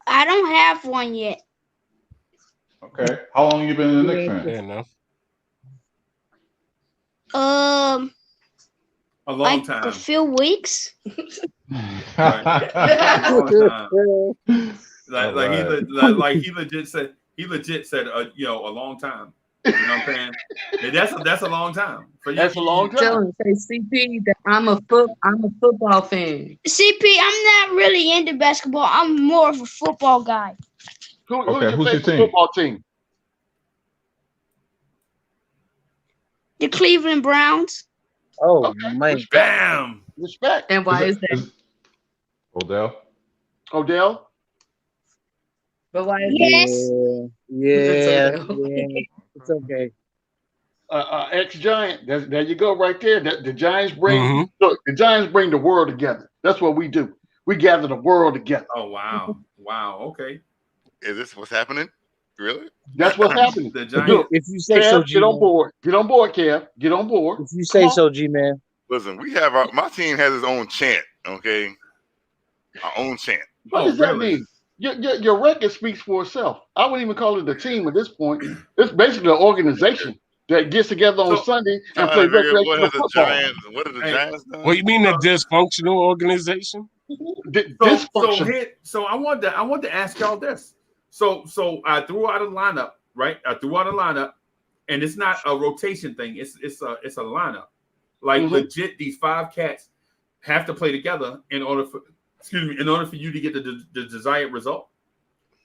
I don't have one yet. Okay. How long have you been a Knicks fan? Fair enough. A long time. A few weeks. Right. A long time. He legit said a long time. You know what I'm saying? That's a long time. That's a long time. Tell him, say CP that I'm a football fan. CP, I'm not really into basketball. I'm more of a football guy. Who's your favorite football team? The Cleveland Browns. Oh, man. Bam. Respect. And why is that? Odell. But why is that? Yeah. It's okay. Ex-Giant. There you go, right there. The Giants bring look. The Giants bring the world together. That's what we do. We gather the world together. Oh wow. Okay. Is this what's happening? Really? That's what's happening. The Giants. Look, if you say Kev, so, G. Get on board. Get on board, Kev. Get on board. If you say so, G man. Listen, we have my team has its own chant. Okay, our own chant. What does that mean? Your record speaks for itself. I wouldn't even call it a team at this point. It's basically an organization that gets together on Sunday and play recreational football. What are the Giants done? What you mean a dysfunctional organization? So I want to ask y'all this. So I threw out a lineup, right? And it's not a rotation thing. It's a lineup. Like legit, these 5 cats have to play together in order for you to get the desired result.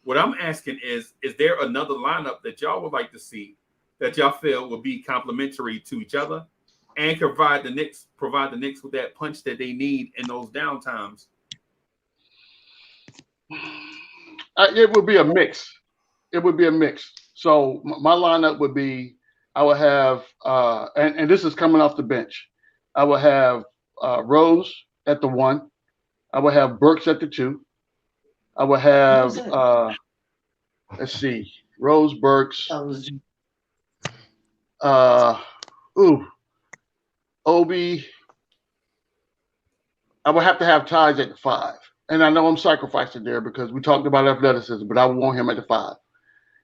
What I'm asking is there another lineup that y'all would like to see that y'all feel would be complementary to each other and provide the Knicks with that punch that they need in those down times? It would be a mix. So my lineup would be, I would have, and this is coming off the bench. I would have Rose at the 1. I would have Burks at the 2. I would have, let's see, Rose, Burks. Obi. I would have to have Taj at the 5. And I know I'm sacrificing there because we talked about athleticism, but I would want him at the 5.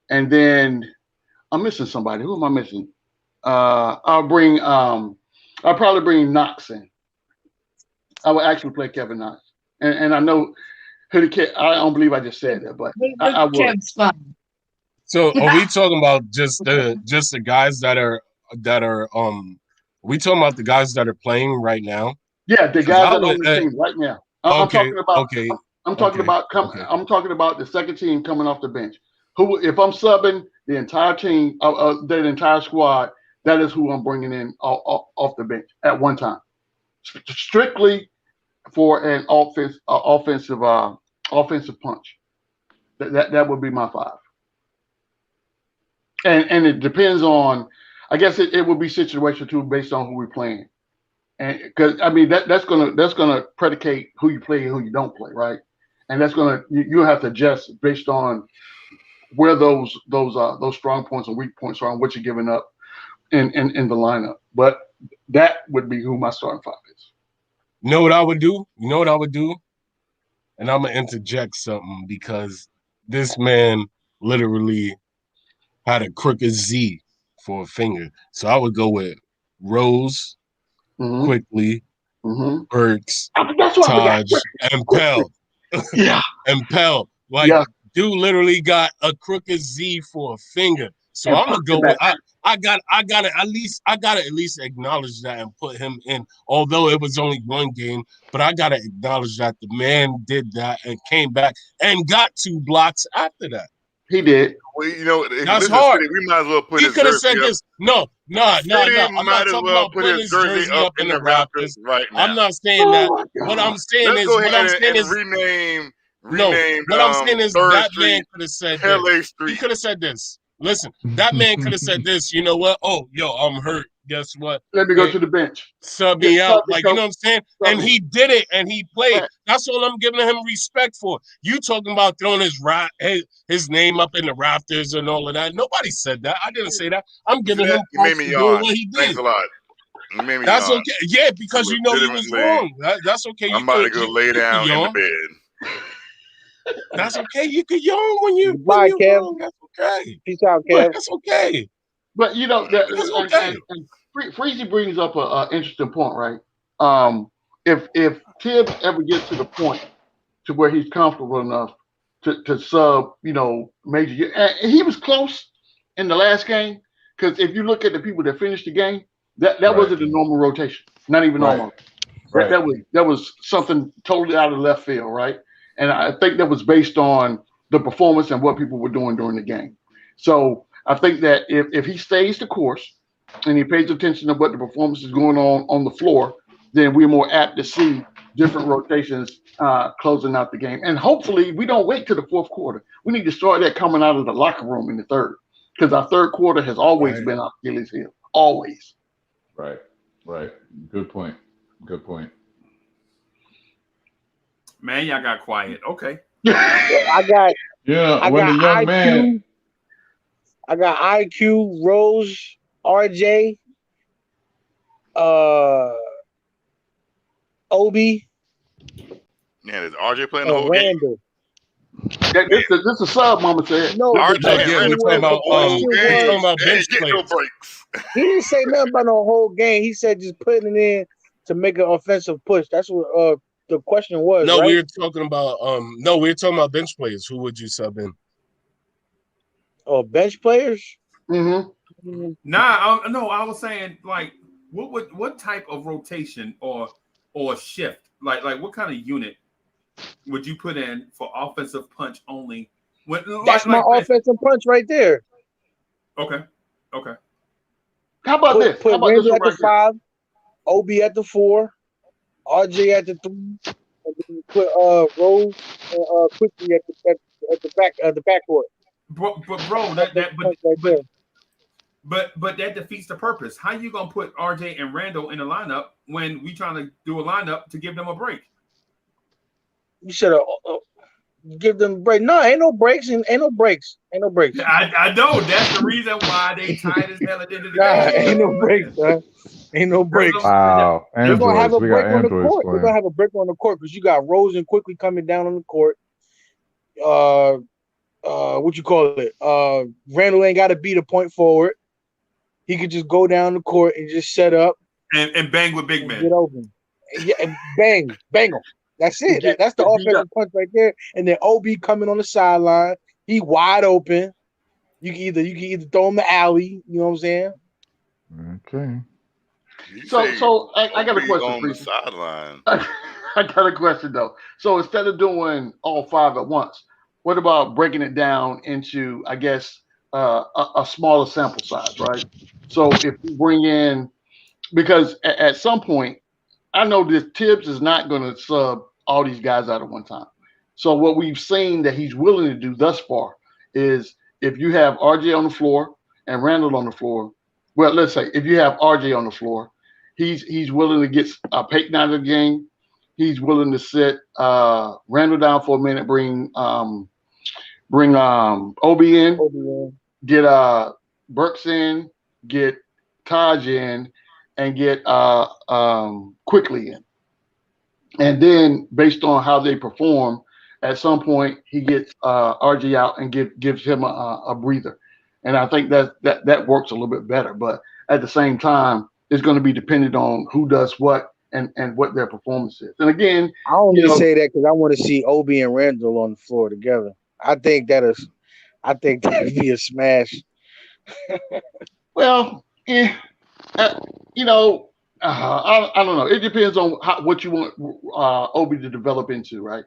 And then I'm missing somebody. Who am I missing? I'll probably bring Knox in. I will actually play Kevin Knox. And I know I don't believe I just said that, but I would. So are we talking about just the guys that are we talking about the guys that are playing right now? Yeah, the guys that are on the team right now. I'm talking about the second team coming off the bench. Who, if I'm subbing the entire team, the entire squad, that is who I'm bringing in off the bench at one time, strictly for an offensive punch. That would be my 5. And it depends on, I guess it would be situational too, based on who we're playing. And because I mean that's gonna predicate who you play and who you don't play, right? And that's you have to adjust based on where those strong points and weak points are and what you're giving up in the lineup. But that would be who my starting 5 is. You know what I would do? You know what I would do? And I'm gonna interject something because this man literally had a crooked Z for a finger. So I would go with Rose, Quickly, Burks, That's what I Taj, forgot. and Pell. Yeah. And Pell. Like, dude literally got a crooked Z for a finger. So And I'm gonna fuck go the with back. I gotta at least acknowledge that and put him in, although it was only one game, but I gotta acknowledge that the man did that and came back and got 2 blocks after that. He did. Well, you know, That's hard. we might as well put He his could have jersey said up. this. No. I'm might not as talking well about put putting his his jersey up in the Raptors right now. I'm not saying that. What I'm saying Let's is, go what I'm ahead saying and is, rename what I'm saying is 3rd that Street, man could have said LA this. Street. He could have said this. Listen, that man could have said this. You know what? Oh, yo, I'm hurt. Guess what? Let me go to the bench. Sub me out. Like, you know what I'm saying? Sub And me. he did it and he played. Right. That's all I'm giving him respect for. You talking about throwing his name up in the Raptors and all of that. Nobody said that. I didn't say that. I'm giving him You made props me for doing yawn. what he did. Thanks a lot. You made me That's yawn. okay. Yeah, because you know you was wrong. That's okay. I'm about to go lay down in the bed. That's okay. You can yawn when you Kev. wrong. That's okay. Peace out, Kev. That's okay. But you know, That's okay. and Freezy brings up an interesting point, right? If Tibbs ever gets to the point to where he's comfortable enough to sub, you know, major, and he was close in the last game, because if you look at the people that finished the game, that wasn't a normal rotation, not even normal. Right. That was something totally out of left field, right? And I think that was based on the performance and what people were doing during the game. So I think that if he stays the course and he pays attention to what the performance is going on the floor, then we're more apt to see different rotations closing out the game. And hopefully we don't wait till the fourth quarter. We need to start that coming out of the locker room in the third, because our third quarter has always been our Achilles heel. Always. Right. Good point. Man, y'all got quiet. Okay. I got IQ, Rose, RJ, Obi. Yeah, is RJ playing the whole Randall. This is a sub, Mama said. No, RJ we're talking about bench players. He didn't say nothing about no whole game. He said just putting it in to make an offensive push. That's what the question was. No, right? we were talking about bench players. Who would you sub in? Oh, bench players? Mm-hmm. I was saying, like, what type of rotation or shift, like what kind of unit would you put in for offensive punch only? That's my offensive punch right there. Okay. How about this? Put How about Randall this at the 5, OB at the 4, RJ at the 3, and then put Rose and Quickly at the backcourt. But that defeats the purpose. How you gonna put RJ and Randall in a lineup when we trying to do a lineup to give them a break? You should have give them a break. No, ain't no breaks. Ain't no breaks. I know that's the reason why they tied as hell at the end of the game. Ain't no breaks, man. Ain't no breaks. Wow. We're gonna have a We break got on the Androids court. We're playing. gonna have a break on the court because you got Rose and Quickly coming down on the court. What you call it? Randall ain't got to be the point forward. He could just go down the court and just set up and bang with big men. Get open. Yeah, and bang them. That's it. That's the offensive punch right there. And then OB coming on the sideline. He wide open. You can either throw him the alley. You know what I'm saying? Okay. So I got a question on for the you. sideline. I got a question though. So instead of doing all 5 at once, what about breaking it down into, I guess, a smaller sample size, right? So if you bring in, because at some point, I know this Tibbs is not going to sub all these guys out at one time. So what we've seen that he's willing to do thus far is if you have RJ on the floor and Randall on the floor, well, let's say if you have RJ on the floor, he's willing to get Peyton out of the game. He's willing to sit Randall down for a minute, bring OB in, get Burks in, get Taj in, and get Quickly in. And then based on how they perform, at some point he gets RG out and gives him a breather. And I think that works a little bit better. But at the same time, it's going to be dependent on who does what and what their performance is. And again, I only say that because I want to see Obi and Randle on the floor together. I think that'd be a smash. Well, I don't know. It depends on what you want Obi to develop into, right?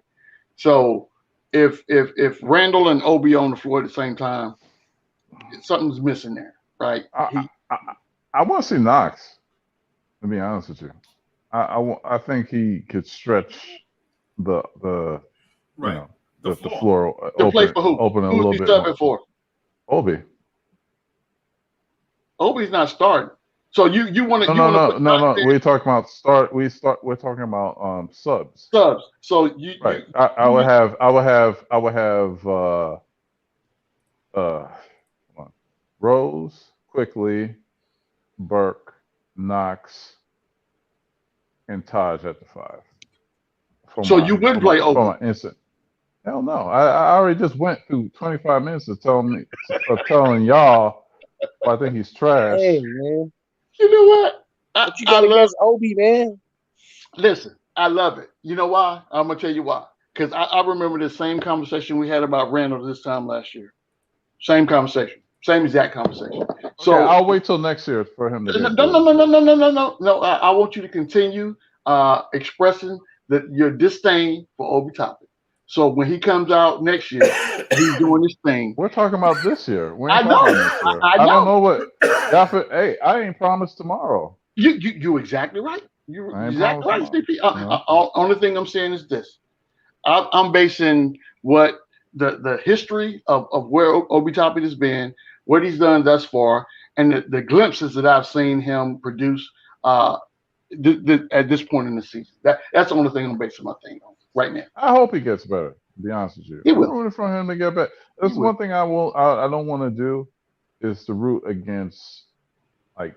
So if Randle and Obi on the floor at the same time, something's missing there, right? I want to see Knox. To be honest with you, I think he could stretch the floor to play for who? Open a Who's little he bit subbing more. for? Obi. Obi's not starting. So you want to no. We're talking about We're talking about subs. Subs. So I would have Rose, Quickly, Burke, Knox, and Taj at the 5. So you wouldn't play Obi? For my instant. Hell no. I already just went through 25 minutes of telling y'all I think he's trash. Hey man. You know what? But you got against Obi, man. Listen, I love it. You know why? I'm gonna tell you why. Because I remember the same conversation we had about Randle this time last year. Same conversation. Same exact conversation. Okay, So I'll wait till next year for him to get No. I want you to continue expressing your disdain for Obi Toppin. So when he comes out next year, he's doing his thing. We're talking about this year. I know. I don't know what. Hey, I ain't promised tomorrow. You're exactly right. You're exactly right, CP. Only thing I'm saying is this. I'm basing what the history of where Obi Toppin has been, what he's done thus far, and the glimpses that I've seen him produce at this point in the season. That's the only thing I'm basing my thing on right now. I hope he gets better. To be honest with you, he will. I'm rooting for him to get better. That's one thing I don't want to do is to root against like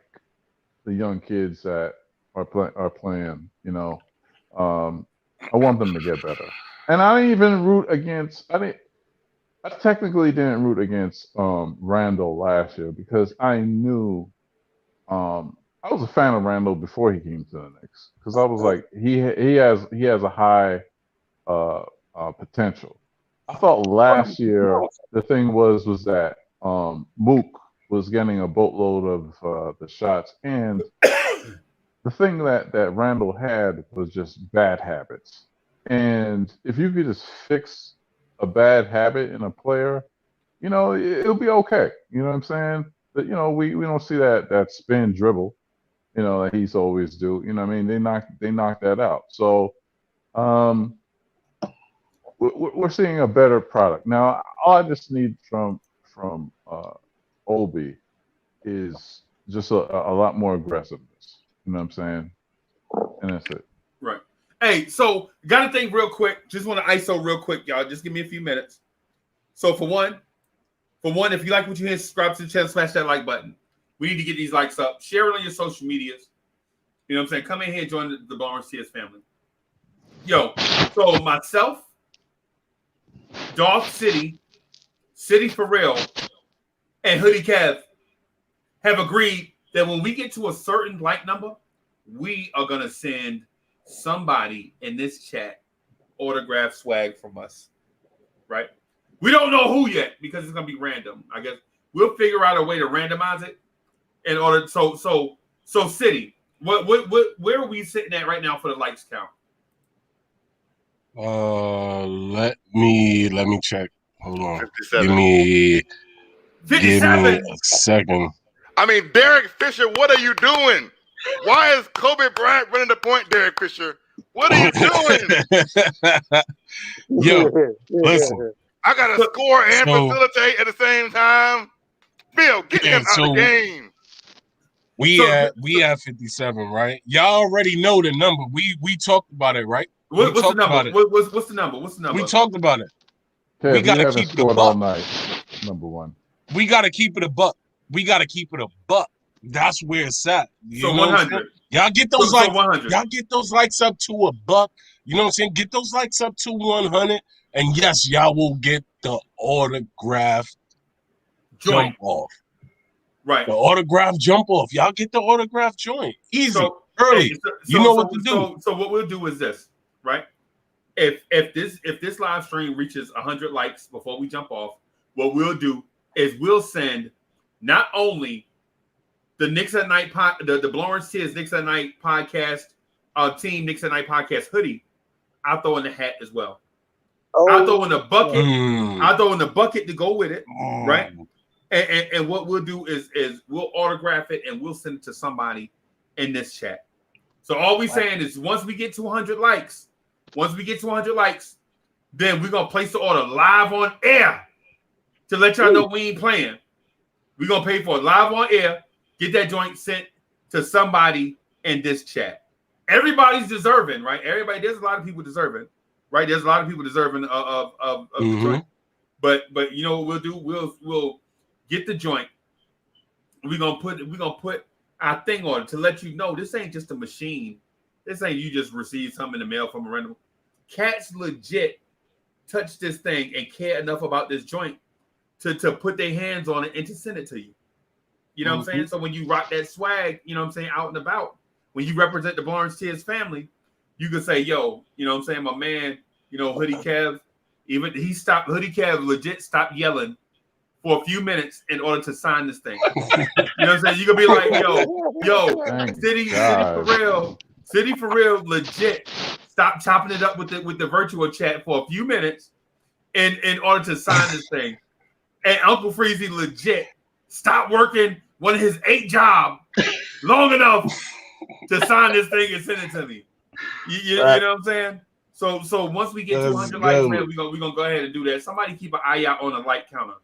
the young kids that are playing. You know, I want them to get better. And I didn't even root against. I technically didn't root against Randle last year because I knew I was a fan of Randle before he came to the Knicks because I was like he has a high potential. I thought last year the thing was that Mook was getting a boatload of the shots, and the thing that Randle had was just bad habits. And if you could just fix a bad habit in a player, you know, it'll be okay. You know what I'm saying? But you know, we don't see that spin dribble, you know, that he's always do. You know what I mean? They knocked that out. So we're seeing a better product. Now all I just need from Obi is just a lot more aggressiveness. You know what I'm saying? And that's it. Right. Hey, so got to think real quick. Just want to ISO real quick, y'all. Just give me a few minutes. So for one, if you like what you hear, subscribe to the channel, smash that like button. We need to get these likes up. Share it on your social medias. You know what I'm saying? Come in here and join the Blorange TS family. Yo, so myself, Dolph City for real, and Hoodie Kev have agreed that when we get to a certain like number, we are going to send somebody in this chat autograph swag from us, right? We don't know who yet because it's going to be random. I guess we'll figure out a way to randomize it in order. So City, where are we sitting at right now for the likes count? Let me check. Hold on. 57. Give me 57. Give me a second. I mean, Derek Fisher, what are you doing? Why is Kobe Bryant running the point, Derek Fisher? What are you doing? Yo, listen. I got to score and facilitate at the same time. Bill, get him out of the game. We at 57, right? Y'all already know the number. We talked about it, right? What's the number? What's the number? What's the number? We talked about it. Kev, we gotta keep it a buck. All night. Number one. We gotta keep it a buck. We gotta keep it a buck. That's where it's at. So 100. Y'all get those Y'all get those likes up to a buck. You know what I'm saying? Get those likes up to 100, and yes, y'all will get the autograph jump off. Right. The autograph jump off. Y'all get the autograph joint. Easy. Early. You know what to do. So what we'll do is this, right? If this live stream reaches 100 likes before we jump off, what we'll do is we'll send not only the Knicks at Night the Blorange Tears Knicks at Night podcast team Knicks at Night podcast hoodie. I'll throw in the hat as well. I'll throw in the bucket. I'll throw in the bucket to go with it, right? And what we'll do is we'll autograph it and we'll send it to somebody in this chat. So all we're saying is once we get to 100 likes, then we're gonna place the order live on air to let y'all know we ain't playing. We're gonna pay for it live on air, get that joint sent to somebody in this chat. Everybody's deserving, right? There's a lot of people deserving, right? There's a lot of people deserving of the joint. But you know what we'll do? We'll get the joint. We're gonna put our thing on it to let you know this ain't just a machine. This ain't you just receive something in the mail from a random. Cats legit touch this thing and care enough about this joint to put their hands on it and to send it to you. You know what I'm saying? So when you rock that swag, you know what I'm saying, out and about, when you represent the Blorange Tears family, you can say, yo, you know what I'm saying, my man, you know, Hoodie Kev, Hoodie Kev legit stopped yelling for a few minutes in order to sign this thing. You know what I'm saying? You can be like, yo, City for real, legit stop chopping it up with the virtual chat for a few minutes in order to sign this thing. And Uncle Freezy legit stopped working one of his 8 jobs long enough to sign this thing and send it to me. You know what I'm saying? So once we get to 100 likes, man, we're gonna go ahead and do that. Somebody keep an eye out on the like counter.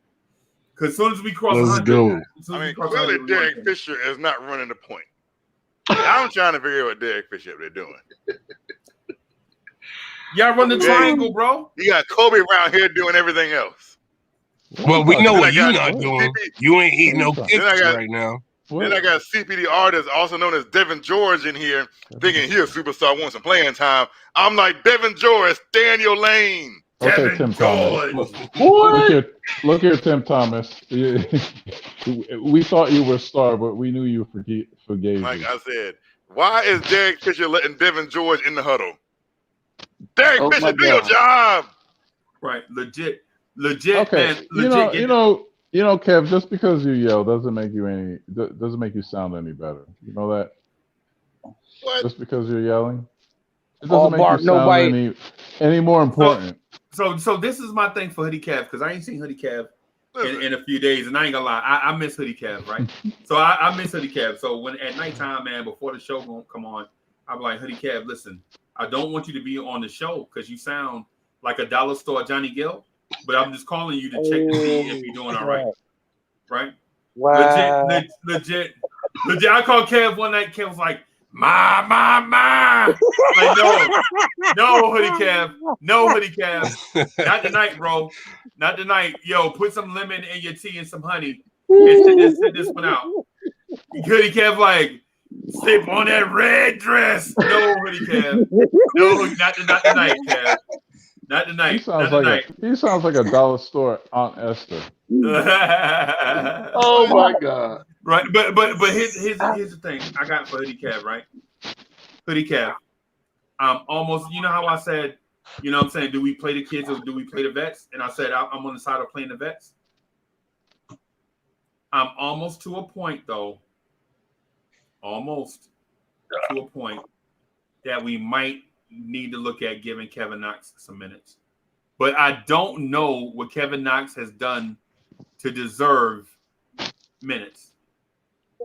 Because as soon as we cross 100, clearly Derek Fisher is not running the point. I'm trying to figure out what Derek Fisher they're doing. Y'all run the triangle, bro. You got Kobe around here doing everything else. Well, we know what you're not doing. You ain't eating no kicks right now. Then I got CPD artist, also known as Devin George, in here, thinking he a superstar, wants some playing time. I'm like, Devin George, stay in your lane. Okay, Tim Thomas. Look here, Tim Thomas. We thought you were a star, but we knew you forgave Like you. I said, why is Derek Fisher letting Devin George in the huddle? Derek Fisher, do your job. Right, legit. Okay, man, you know, Kev. Just because you yell doesn't make you sound any better. You know that. What? Just because you're yelling, it doesn't make you sound any more important. So this is my thing for Hoodie Kev, because I ain't seen Hoodie Kev in a few days, and I ain't gonna lie, I miss Hoodie Kev, right? So I miss Hoodie Kev. So when at nighttime, man, before the show won't come on, I'm like, Hoodie Kev, listen, I don't want you to be on the show because you sound like a dollar store Johnny Gill, but I'm just calling you to check to see if you're doing all right. Right? Wow. Legit. I called Kev one night. Kev was like, my. Like, no, Hoodie Kev. No, Hoodie Kev. Not tonight, bro. Not tonight. Yo, put some lemon in your tea and some honey and sit this one out. Hoodie Kev like, slip on that red dress. No, Hoodie Kev. No, not tonight, Kev. Not tonight. He sounds like a dollar store Aunt Esther. Oh my God! Right, but here's the thing I got for Hoodie Kev, right? Hoodie Kev, almost. You know how I said, you know what I'm saying? Do we play the kids or do we play the vets? And I said I'm on the side of playing the vets. I'm almost to a point though. Almost to a point that we might need to look at giving Kevin Knox some minutes. But I don't know what Kevin Knox has done to deserve minutes.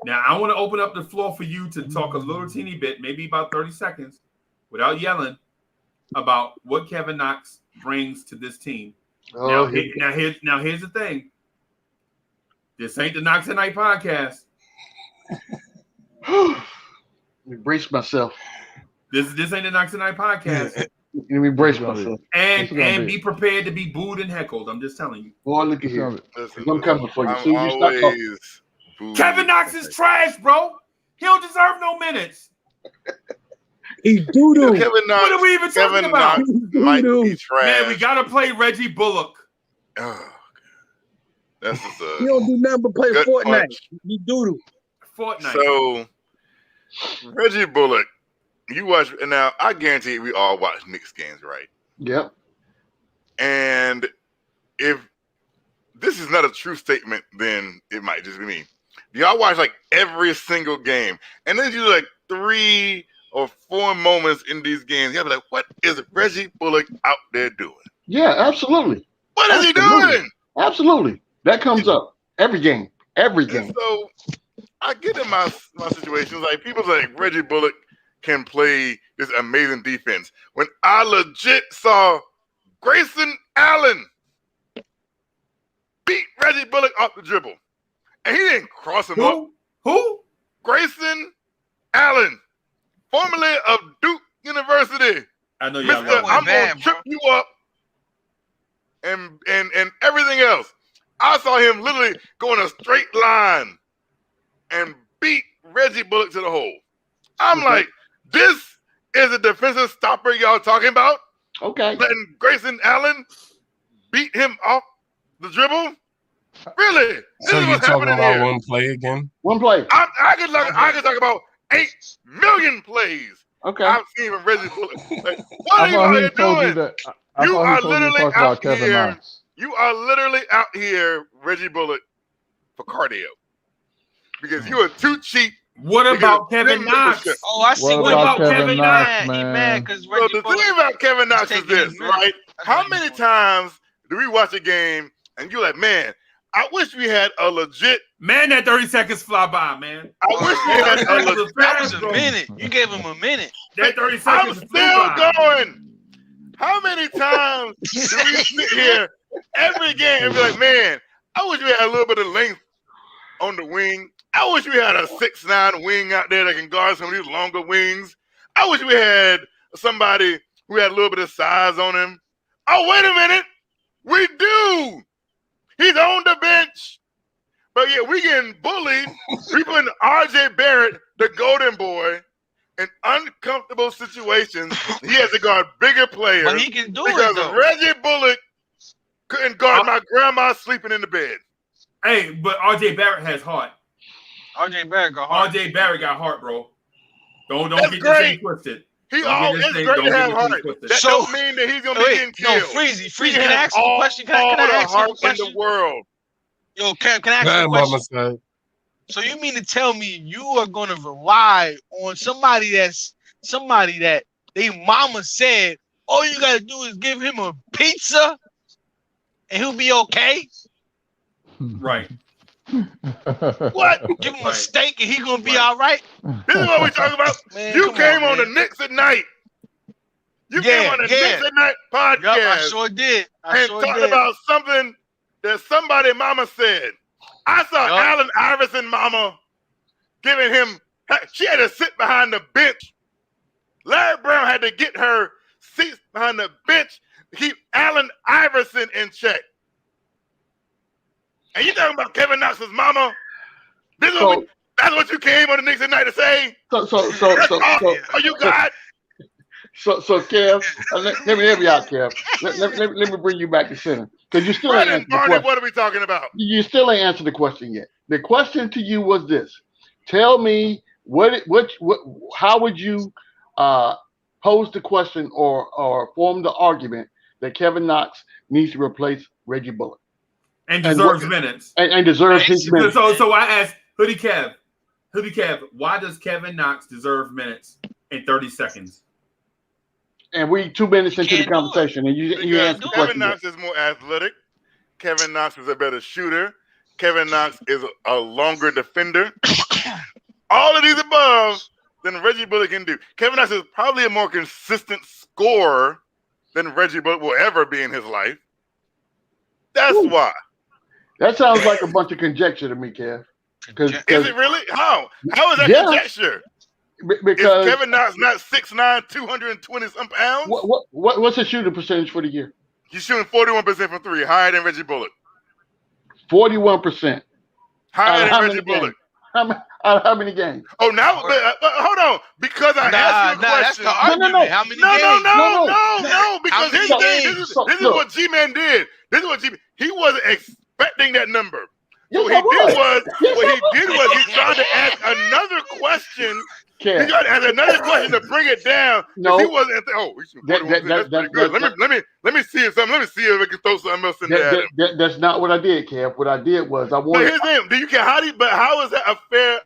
Now, I want to open up the floor for you to talk a little teeny bit, maybe about 30 seconds, without yelling, about what Kevin Knox brings to this team. Now, here's the thing. This ain't the Knox at Night podcast. Let me brace myself. This ain't the Knox at Night podcast. Let me brace myself. And be prepared to be booed and heckled. I'm just telling you. Boy, look at here. I'm coming for you. Soon as you stop talking. Kevin Knox is trash, bro. He don't deserve no minutes. He doo-doo. Kevin Knox. What are we even talking Kevin about? Knox might be trash. Man, we gotta play Reggie Bullock. Oh, that's just a He don't do nothing but play gut Fortnite. punch. He doo-doo. Fortnite. So Reggie Bullock, you watch, and now I guarantee we all watch Knicks games, right? Yep. And if this is not a true statement, then it might just be me. Y'all watch like every single game, and then you do like 3 or 4 moments in these games. Y'all be like, what is Reggie Bullock out there doing? Yeah, absolutely. What is he doing? Absolutely. That comes up every game. Every game. And so I get in my situations, like people say Reggie Bullock can play this amazing defense. When I legit saw Grayson Allen beat Reggie Bullock off the dribble. And he didn't cross him up. Who? Grayson Allen, formerly of Duke University. I know y'all Mr. I'm going to trip you up and everything else. I saw him literally go in a straight line and beat Reggie Bullock to the hole. I'm like, this is a defensive stopper y'all talking about? Okay. Letting Grayson Allen beat him off the dribble? Really? So you're talking about one play again? One play. I can talk about 8 million plays. Okay. I've seen from Reggie Bullock. Like, what are you out here doing? You are literally out here. You are literally out here, Reggie Bullock, for cardio. Because you are too cheap. What about Kevin Knox? Oh, I see. What about Kevin Knox, He man? mad because So Reggie the Bullock thing about Kevin Knox is taking his this, minutes. right? How many times do we watch a game and you're like, man, I wish we had a legit. Man, that 30 seconds fly by, man. I wish we had a legit. That was a minute. You gave him a minute. That 30 I'm seconds still flew by. going. How many times do we sit here every game and be like, man, I wish we had a little bit of length on the wing. I wish we had a 6'9" wing out there that can guard some of these longer wings. I wish we had somebody who had a little bit of size on him. Oh, wait a minute. We do. He's on the bench. But yeah, we getting bullied. We putting RJ Barrett, the golden boy, in uncomfortable situations. He has to guard bigger players. But he can do because it, though. Reggie Bullock couldn't guard my grandma sleeping in the bed. Hey, but RJ Barrett has heart. RJ Barrett got heart. RJ Barrett got heart, bro. Don't That's get great. this thing twisted. He Don't always get this great thing- to don't have get this thing heart. twisted. That don't mean that he's gonna be getting killed. Freezy, He can I has ask you a question? Can I all the ask you a heart in question? the world. Yo, can I ask you a question? So you mean to tell me you are going to rely on somebody that they mama said all you got to do is give him a pizza and he'll be okay? Right. What? Give him a steak and he gonna be all right? This is what we talking about. Man, You come came on the man. Knicks at night. You came on the Knicks at Night podcast. Yup, I sure did. and talked about something that somebody mama said. I saw Allen Iverson mama giving him, she had to sit behind the bench. Larry Brown had to get her seats behind the bench to keep Allen Iverson in check. And you talking about Kevin Knox's mama? This is what that's what you came on the Knicks at Night to say? That's all you got? So Kev, let me help you out, Kev. Let me bring you back to center because you still ain't answered the question. What are we talking about? You still ain't answered the question yet. The question to you was this: tell me how would you pose the question or form the argument that Kevin Knox needs to replace Reggie Bullock And deserves minutes. And deserves his minutes. So I asked Hoodie Kev, why does Kevin Knox deserve minutes in 30 seconds? And we 2 minutes into the conversation, and you answered the Kevin question. Knox is more athletic. Kevin Knox is a better shooter. Kevin Knox is a longer defender. All of these above than Reggie Bullock can do. Kevin Knox is probably a more consistent scorer than Reggie Bullock will ever be in his life. That's why. That sounds like a bunch of conjecture to me, Kev. Is it really? How? How is that conjecture? Because is Kevin Knox not 6'9", 220-some pounds? What's his shooting percentage for the year? He's shooting 41% from three, higher than Reggie Bullock. 41%. Higher than Reggie Bullock. How many games? Oh, now hold on, because I asked you a question. That's the argument. No. How many games? No. Because here's the thing. This is what G-Man did. This is what he wasn't expecting that number. So Yes, what he did was he tried to ask another question. He tried to ask another question to bring it down. No, he wasn't. That's pretty good. Let me see something. Let me see if we can throw something else in there. That's not what I did, Kev. What I did was I wanted. But here's the thing. Do you care? How is that a fair?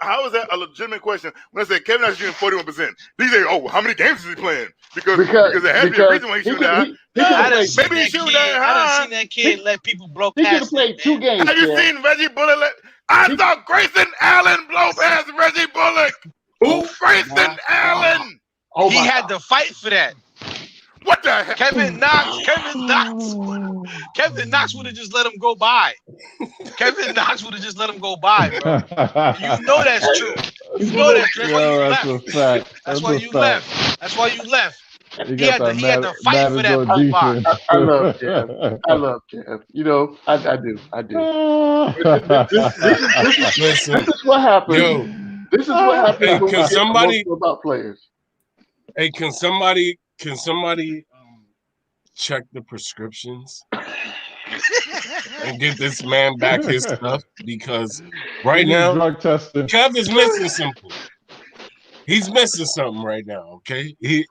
How is that a legitimate question? When I say Kevin Knox is shooting 41%, they say, "Oh, how many games is he playing?" Because there has to be a reason why he's shooting that high. Maybe he's shooting that high. I done seen that kid let people blow He past. could have played 2 games. Have you seen Reggie Bullock? I saw Grayson Allen blow past Reggie Bullock. Who? Grayson Allen. Oh, he had to fight for that. What the heck? Kevin Knox would have just let him go by. Kevin Knox would have just let him go by, bro. You know that's true. You know that's true. That's a fact. That's why you left. That's why you left. He had to fight for that ball box. I love Kev. You know, I do. This is what happens. Yo, this is what happens when we can get somebody about players. Hey, can somebody check the prescriptions and get this man back his stuff? Because right now, drug testing. Kev is missing something. He's missing something right now. Okay, he's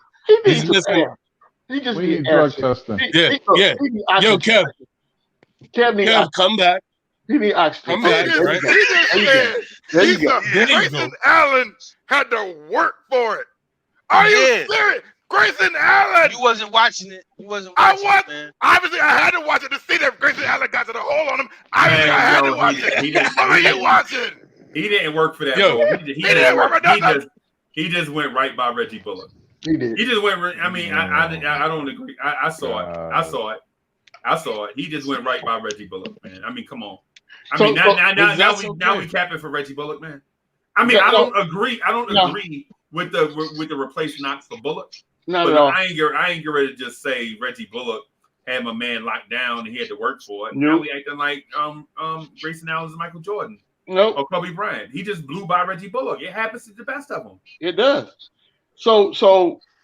missing. He just we need drug testing. Yeah. Yo, Kev, come back. He need oxygen. Come back. Right? He said, Grayson Allen had to work for it. Are you serious? Grayson Allen! You wasn't watching it. You wasn't watching it, man. Obviously, I had to watch it to see that Grayson Allen got to the hole on him. I had to watch it. What are you watching? He didn't work for that. He just went right by Reggie Bullock. He did. He just went. I mean, I don't agree. I saw it. I saw it. He just went right by Reggie Bullock, man. I mean, come on. I mean, now we capping for Reggie Bullock, man. I mean, I don't agree. I don't agree with the replace Knox for Bullock. Not at all. I ain't get ready to just say Reggie Bullock had my man locked down and he had to work for it. Nope. Now we acting like Grayson Allen is Michael Jordan. Nope. Or Kobe Bryant. He just blew by Reggie Bullock. It happens to the best of them. It does. So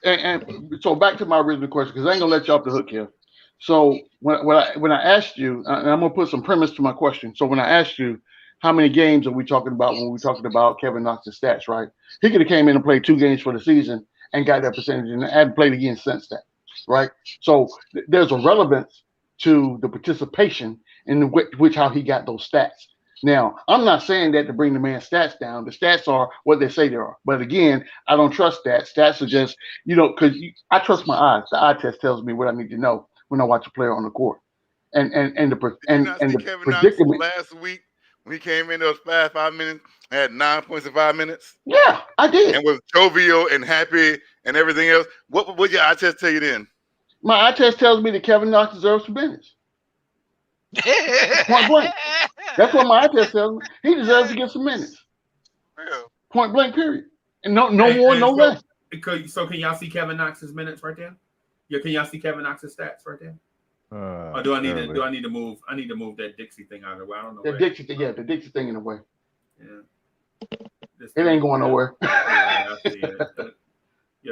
back to my original question, because I ain't gonna let you off the hook here. So when I asked you, and I'm gonna put some premise to my question. So when I asked you how many games are we talking about when we're talking about Kevin Knox's stats, right? He could have came in and played 2 games for the season and got that percentage and hadn't played again since that, right? So there's a relevance to the participation in which how he got those stats. Now, I'm not saying that to bring the man's stats down. The stats are what they say they are. But again, I don't trust stats. Stats are just, because I trust my eyes. The eye test tells me what I need to know when I watch a player on the court. And the predicament last week when he came in those 5 minutes, had 9 points in 5 minutes. Yeah, I did. And was jovial and happy and everything else. What would your eye test tell you then? My eye test tells me that Kevin Knox deserves some minutes. Point blank. That's what my eye test tells me. He deserves to get some minutes. Point blank, period. And no more, no less. So can y'all see Kevin Knox's minutes right there? Yeah, can y'all see Kevin Knox's stats right there? Or do I need to move? I need to move that Dixie thing out of the way. I don't know. The Dixie thing, the Dixie thing in the way. Yeah. It ain't going nowhere. Yeah,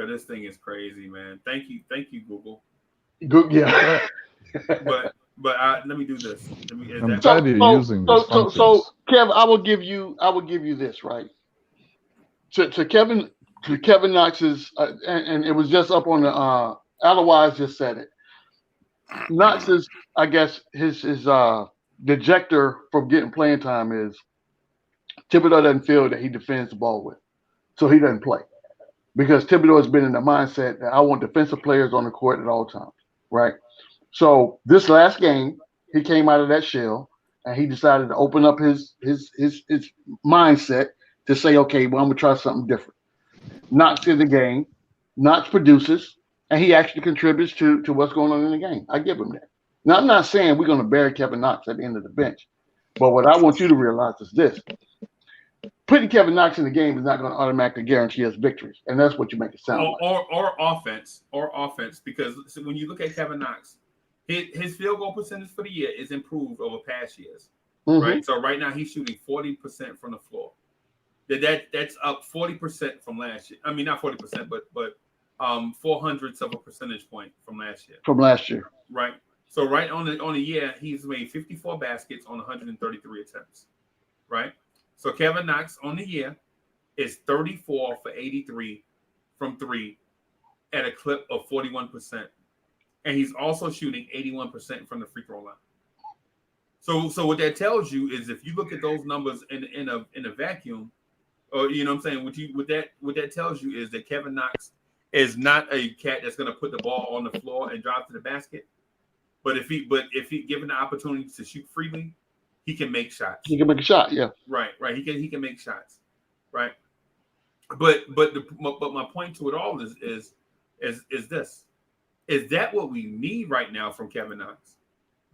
this thing is crazy, man. Thank you, Google. Good, yeah. but let me do this. I'm glad you're using this. So Kev, I will give you this, right? To Kevin Knox's, and it was just up on the otherwise just said it. Knox's, I guess his dejector from getting playing time is Thibodeau doesn't feel that he defends the ball with, so he doesn't play because Thibodeau has been in the mindset that I want defensive players on the court at all times, right? So this last game, he came out of that shell and he decided to open up his mindset to say, okay, well, I'm gonna try something different. Knox in the game, Knox produces, and he actually contributes to what's going on in the game. I give him that. Now, I'm not saying we're going to bury Kevin Knox at the end of the bench, but what I want you to realize is this. Putting Kevin Knox in the game is not going to automatically guarantee us victories, and that's what you make it sound like. Or offense, because when you look at Kevin Knox, his field goal percentage for the year is improved over past years, right? So right now he's shooting 40% from the floor. That's up 40% from last year. I mean, not 40%, but 0.04 of a percentage point from last year. From last year, right? So right on the year, he's made 54 baskets on 133 attempts, right? So Kevin Knox on the year is 34 for 83 from three at a clip of 41%, and he's also shooting 81% from the free throw line. So what that tells you is if you look at those numbers in a vacuum, or you know what I'm saying, what that tells you is that Kevin Knox is not a cat that's going to put the ball on the floor and drive to the basket. But if he given the opportunity to shoot freely, he can make shots. He can make a shot, yeah. Right. He can make shots, right? But my point to it all is this: is that what we need right now from Kevin Knox?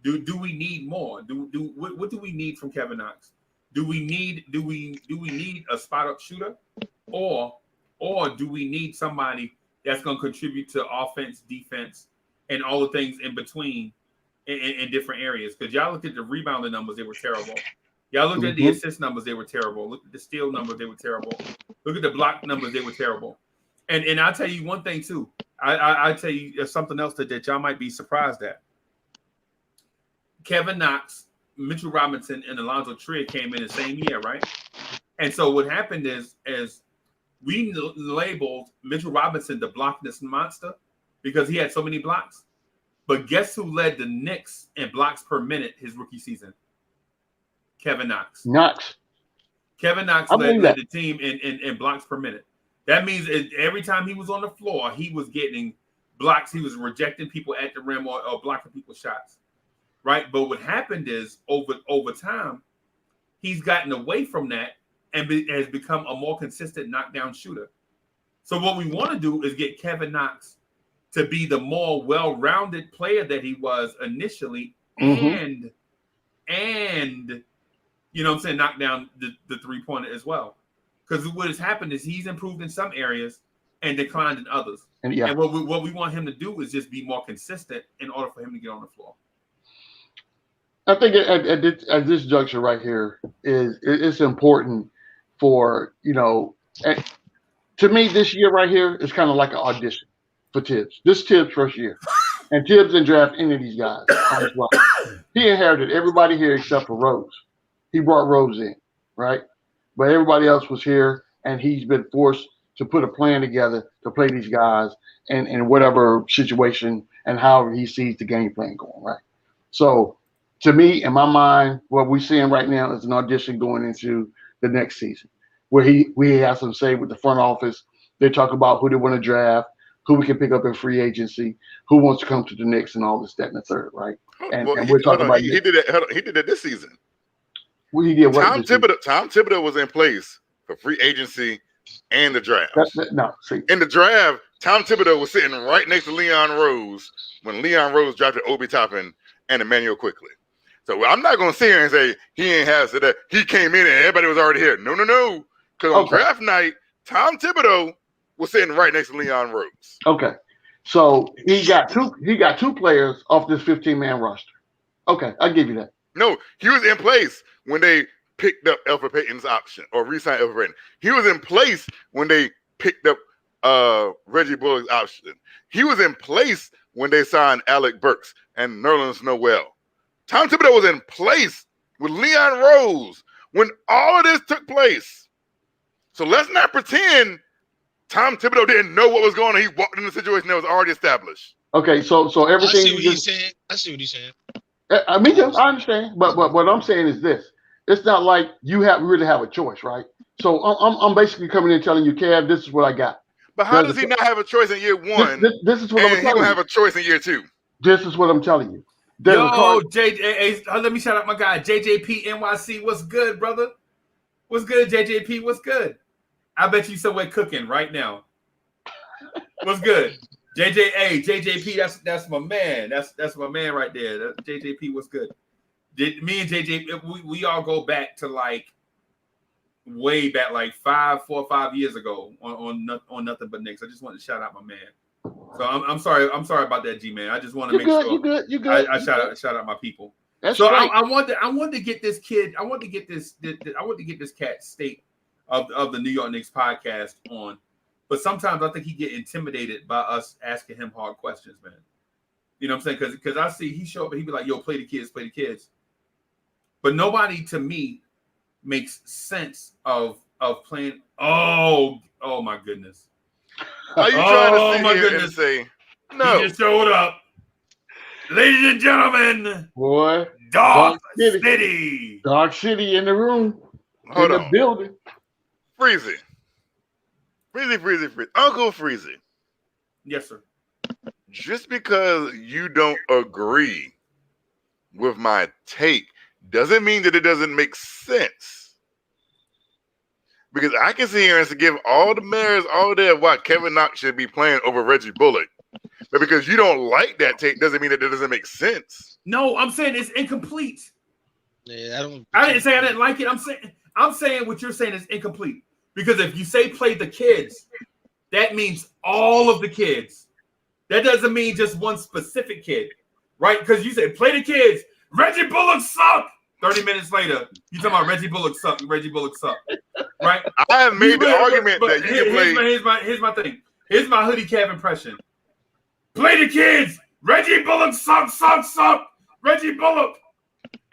Do we need more? What do we need from Kevin Knox? Do we need a spot up shooter, or do we need somebody that's going to contribute to offense, defense, and all the things in between in different areas? Because y'all looked at the rebounding numbers, they were terrible. Y'all looked at the assist numbers, they were terrible. Look at the steal numbers, they were terrible. Look at the block numbers, they were terrible. And I'll tell you one thing too. I'll tell you something else that y'all might be surprised at. Kevin Knox, Mitchell Robinson, and Alonzo Trier came in the same year, right? And so what happened is we labeled Mitchell Robinson the blockness monster because he had so many blocks. But guess who led the Knicks in blocks per minute his rookie season? Kevin Knox. Kevin Knox led the team in blocks per minute. That means every time he was on the floor, he was getting blocks. He was rejecting people at the rim or blocking people's shots, right? But what happened is over time, he's gotten away from that and has become a more consistent knockdown shooter. So what we want to do is get Kevin Knox to be the more well-rounded player that he was initially, and you know what I'm saying, knock down the three-pointer as well. Because what has happened is he's improved in some areas and declined in others. And what we want him to do is just be more consistent in order for him to get on the floor. I think at this juncture right here it's important for, you know, to me this year right here is kind of like an audition for Tibbs. This Tibbs' first year. And Tibbs didn't draft any of these guys on his roster. He inherited everybody here except for Rose. He brought Rose in, right? But everybody else was here, and he's been forced to put a plan together to play these guys in whatever situation and how he sees the game plan going, right? So to me, in my mind, what we're seeing right now is an audition going into the next season, where we have some say with the front office. They talk about who they want to draft, who we can pick up in free agency, who wants to come to the Knicks, and all this, that, and the third, right? And we're talking about he did that. He did that this season. Well, he did Tom Thibodeau was in place for free agency and the draft. In the draft, Tom Thibodeau was sitting right next to Leon Rose when Leon Rose drafted Obi Toppin and Emmanuel Quickley. So I'm not going to sit here and say he ain't has that. He came in and everybody was already here. No. Because on draft night, Tom Thibodeau was sitting right next to Leon Rose. Okay, so he got two players off this 15-man roster. Okay, I'll give you that. No, he was in place when they picked up Elfrid Payton's option or re-signed Elfrid Payton. He was in place when they picked up Reggie Bullock's option. He was in place when they signed Alec Burks and Nerlens Noel. Tom Thibodeau was in place with Leon Rose when all of this took place. So let's not pretend Tom Thibodeau didn't know what was going on. He walked in a situation that was already established. Okay, so everything. I see what he's saying. I mean, I understand, but what I'm saying is this: it's not like you really have a choice, right? So I'm basically coming in telling you, Kev, this is what I got. But how does he not have a choice in year one? This is what I'm telling you. He will have a choice in year two. This is what I'm telling you. Let me shout out my guy JJP NYC. What's good, brother? What's good, JJP? What's good? I bet you somewhere cooking right now. What's good? JJP, that's my man. That's my man right there. JJP, what's good? Me and JJ, we all go back to like way back, like 4 or 5 years ago on Nothing But Knicks. I just wanted to shout out my man. So I'm sorry about that, G man. I just want to make sure you good. I shout out my people. That's so right. I wanted to get this kid. I want to get this cat state of the New York Knicks podcast on. But sometimes I think he get intimidated by us asking him hard questions, man. You know what I'm saying? Because I see he show up and he be like, "Yo, play the kids, play the kids." But nobody to me makes sense of playing. Oh my goodness! Are you trying to sit here and say no? He just showed up, ladies and gentlemen. Boy, Dark City. Dark City in the room. Hold in on. the building. Freezy. Uncle Freezy. Yes, sir. Just because you don't agree with my take doesn't mean that it doesn't make sense. Because I can sit here and give all the mayors all day why Kevin Knox should be playing over Reggie Bullock. But because you don't like that take doesn't mean that it doesn't make sense. No, I'm saying it's incomplete. Yeah, I didn't say I didn't like it. I'm saying what you're saying is incomplete. Because if you say play the kids, that means all of the kids. That doesn't mean just one specific kid, right? Because you said play the kids. Reggie Bullock suck. 30 minutes later, you talking about Reggie Bullock suck. Reggie Bullock suck, right? I have made the argument that you can play. Here's my thing. Here's my Hoodie Cav impression. Play the kids. Reggie Bullock suck. Reggie Bullock.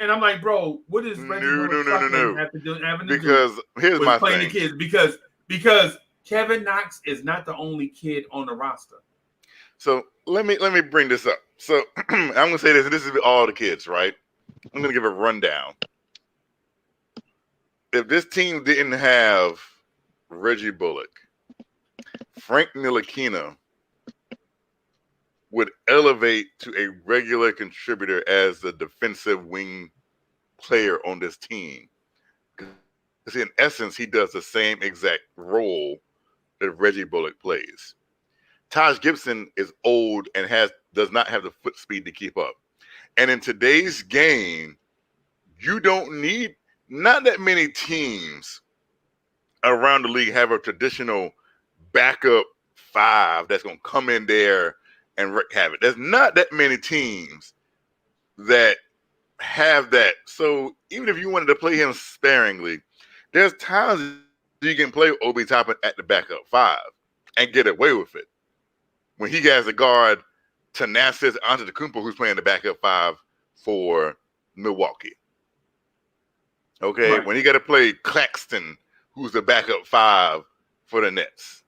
And I'm like, bro, what is Reggie Bullock have to do? Because here's my playing thing. The kids because Kevin Knox is not the only kid on the roster. So let me bring this up. So I'm gonna say this, and this is all the kids, right? I'm gonna give a rundown. If this team didn't have Reggie Bullock, Frank Ntilikina would elevate to a regular contributor as the defensive wing player on this team. Because in essence, he does the same exact role that Reggie Bullock plays. Taj Gibson is old and does not have the foot speed to keep up. And in today's game, you don't need, not that many teams around the league have a traditional backup five that's going to come in there and wreak havoc. There's not that many teams that have that. So even if you wanted to play him sparingly, there's times you can play Obi Toppin at the backup five and get away with it. When he has a guard, Thanasis Antetokounmpo, who's playing the backup five for Milwaukee. Okay, right. When he got to play Claxton, who's the backup five for the Nets.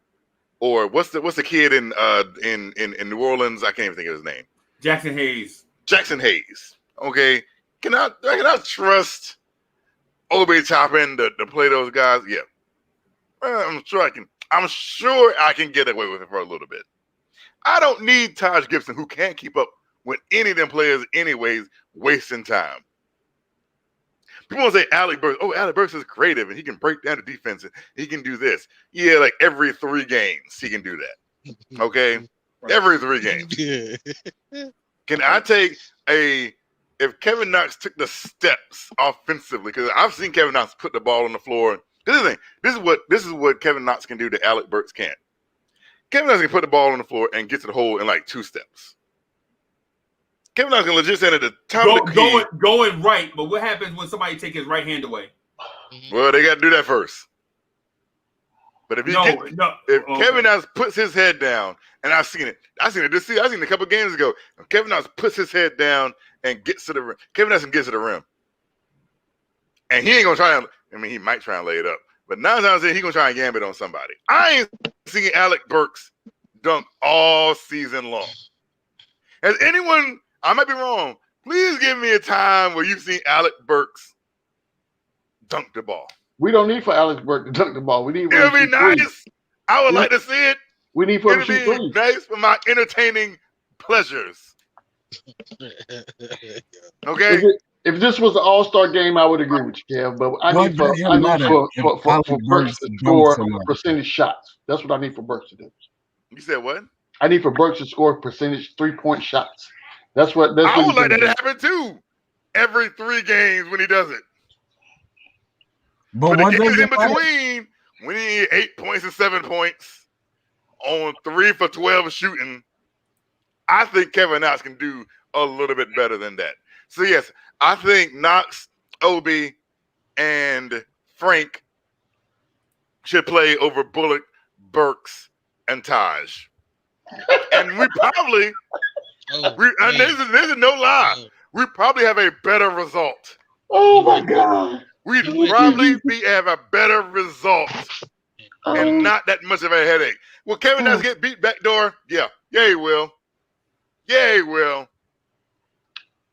Or what's the kid in New Orleans? I can't even think of his name. Jackson Hayes. Okay, can I trust Obi Toppin to play those guys? Yeah, I'm sure I can get away with it for a little bit. I don't need Taj Gibson, who can't keep up with any of them players anyways, wasting time. People want to say Alec Burks. Oh, Alec Burks is creative and he can break down the defense and he can do this. Yeah, like every 3 games he can do that. Okay? Right. Every 3 games. Can I take if Kevin Knox took the steps offensively, because I've seen Kevin Knox put the ball on the floor. This is what Kevin Knox can do that Alec Burks can't. Kevin Knox can put the ball on the floor and get to the hole in like 2 steps. Kevin Knox can legit stand at the top of the key. Going right, but what happens when somebody take his right hand away? Well, they got to do that first. But if Kevin Knox puts his head down, and I've seen it this season, I've seen it a couple games ago. Kevin Knox puts his head down and gets to the rim. Kevin Knox gets to the rim, and he ain't gonna try. He might try and lay it up, but 9 times he's gonna try and gambit on somebody. I ain't seen Alec Burks dunk all season long. Has anyone? I might be wrong. Please give me a time where you've seen Alec Burks dunk the ball. We don't need for Alex Burke to dunk the ball. We need. It'll be nice. I would like to see it. We need for him to shoot threes. Nice for my entertaining pleasures. Okay. If this was an all-star game, I would agree with you, Kev. But I need for Burks to score percentage shots. That's what I need for Burks to do. You said what? I need for Burks to score percentage 3-point shots. I would like that to happen too. Every 3 games when he does it. But the games in between, when he need 8 points and 7 points on 3 for 12 shooting, I think Kevin Knox can do a little bit better than that. So yes, I think Knox, Obi, and Frank should play over Bullock, Burks, and Taj. And we probably, and this is no lie, we probably have a better result. Oh my God. We'd probably have a better result and not that much of a headache. Will Kevin Knox get beat backdoor? Yeah. Yeah, he will. Yeah, he will.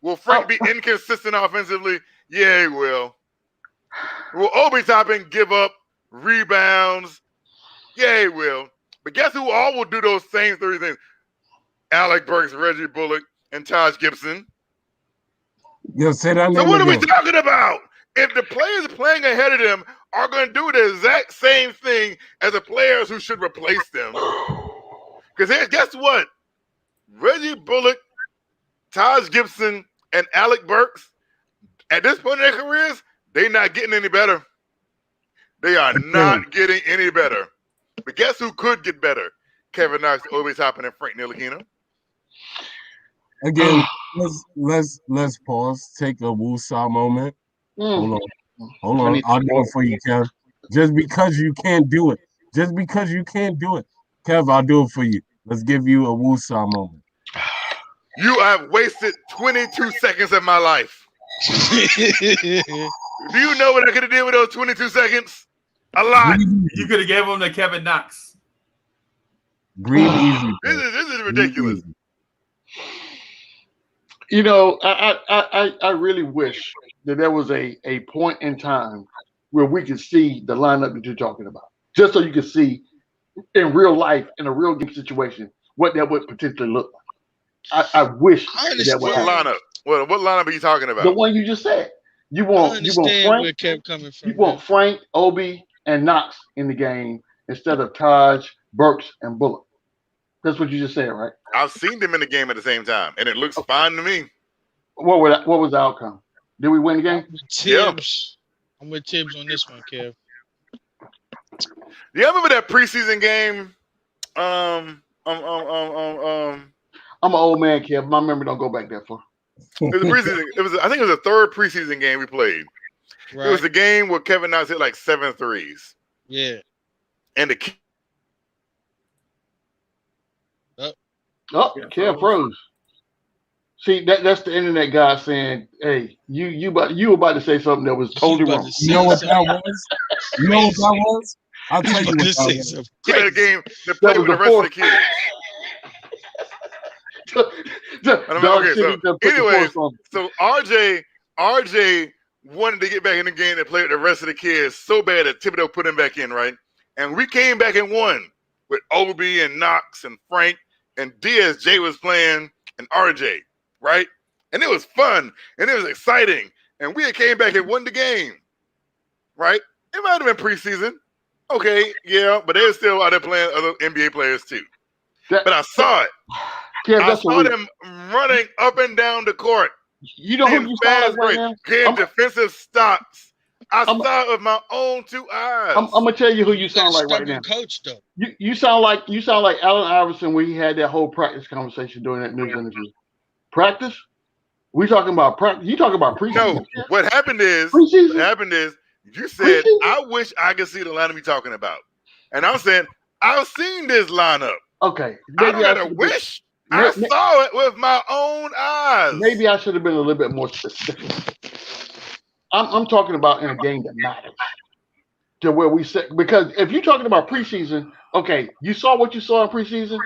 Will Frank be inconsistent offensively? Yeah, he will. Will Obi Toppin give up rebounds? Yeah, he will. But guess who all will do those same three things? Alec Burks, Reggie Bullock, and Taj Gibson. Say that so name what again. are we talking about? If the players playing ahead of them are going to do the exact same thing as the players who should replace them. Because guess what? Reggie Bullock, Taj Gibson, and Alec Burks, at this point in their careers, they're not getting any better. They are not getting any better. But guess who could get better? Kevin Knox, Obi Toppin, and Frank Ntilikina. Again, let's pause. Take a woosah moment. Hold on. I'll do it for you, Kev. Just because you can't do it. Kev, I'll do it for you. Let's give you a woosah moment. You have wasted 22 seconds of my life. Do you know what I could have did with those 22 seconds? A lot. You could have gave them to Kevin Knox. Breathe easy. This is ridiculous. You know, I really wish that there was a point in time where we could see the lineup that you're talking about, just so you could see in real life, in a real game situation, what that would potentially look like. I wish that would happen. Lineup? What lineup are you talking about? The one you just said. You want Frank. Where Kev coming from, you want Frank, Obi, and Knox in the game instead of Taj, Burks, and Bullock. That's what you just said, right? I've seen them in the game at the same time, and it looks fine to me. What was the outcome? Did we win the game? Tibbs. I'm with Tibbs on this one, Kev. Do you remember that preseason game? I'm an old man, Kev. My memory don't go back that far. It was a preseason. I think it was the third preseason game we played. Right. It was the game where Kevin Knox hit like 7 threes. Yeah. And the Kev froze. See, that's the internet guy saying, "Hey, you about to say something that was totally wrong." You know what that was? I'll tell you what that was. The game that played with the rest of the kids. So RJ wanted to get back in the game and play with the rest of the kids so bad that Thibodeau put him back in, right? And we came back and won with Obi and Knox and Frank and DSJ was playing and RJ, right? And it was fun and it was exciting. And we came back and won the game, right? It might have been preseason. Okay, yeah, but they were still out there playing other NBA players too. But I saw it. I saw them running up and down the court. You know who you saw right now? Getting defensive stops. I saw it with my own 2 eyes. I'm gonna tell you who you sound like right now. Coach, though. You sound like Allen Iverson when he had that whole practice conversation during that news interview. Practice? We talking about practice? You talking about preseason? No. What happened is you said I wish I could see the lineup you're talking about, and I'm saying I've seen this lineup. Okay, I don't gotta wish. I saw it with my own eyes. Maybe I should have been a little bit more specific. I'm talking about in a game that matters. To where we sit, because if you're talking about preseason, okay, you saw what you saw in preseason.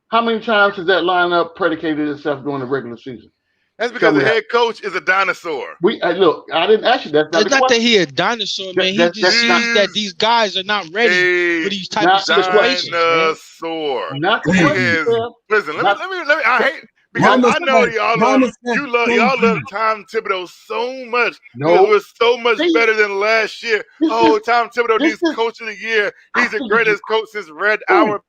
How many times has that lineup predicated itself during the regular season? That's because the head coach is a dinosaur. Look, I didn't ask you that. It's not that he a dinosaur, man. He just sees that these guys are not ready for these type of situations. Dinosaur. Not listen, let me. I hate because I know y'all love Tom Thibodeau so much. No, it was so much better than last year. Oh, Tom Thibodeau needs Coach of the Year. He's the greatest coach since Red Auerbach.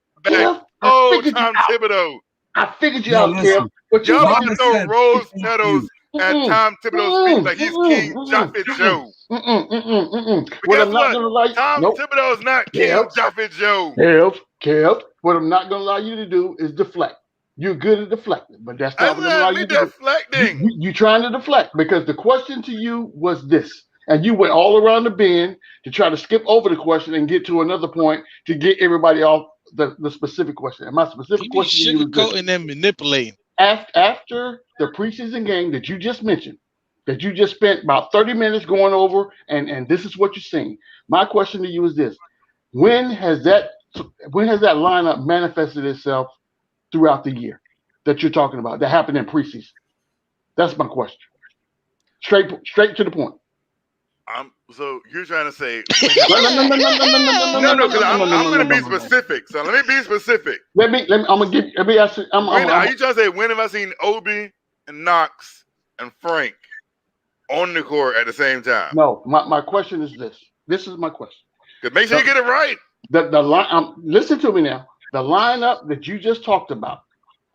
Oh, Tom Thibodeau. I figured you out, Kev. But y'all want to throw rose petals at Tom Thibodeau's feet like he's King Jaffet Joe. What I'm not gonna lie, Tom Thibodeau is not King Jaffet Joe. Kev, what I'm not gonna allow you to do is deflect. You're good at deflecting, but that's not what I'm allow you to do. Deflecting. You trying to deflect because the question to you was this: And you went all around the bend to try to skip over the question and get to another point to get everybody off the specific question. And my specific question to you is this. Sugarcoating and manipulating. After the preseason game that you just mentioned, that you just spent about 30 minutes going over, and this is what you're seeing. My question to you is this. When has that lineup manifested itself throughout the year that you're talking about that happened in preseason? That's my question. Straight to the point. So you're trying to say no, because I'm going to be specific. So let me be specific. Let me ask you. Are you trying to say when have I seen Obi and Knox and Frank on the court at the same time? No, my question is this. This is my question. Because make sure you get it right. The line. Listen to me now. The lineup that you just talked about.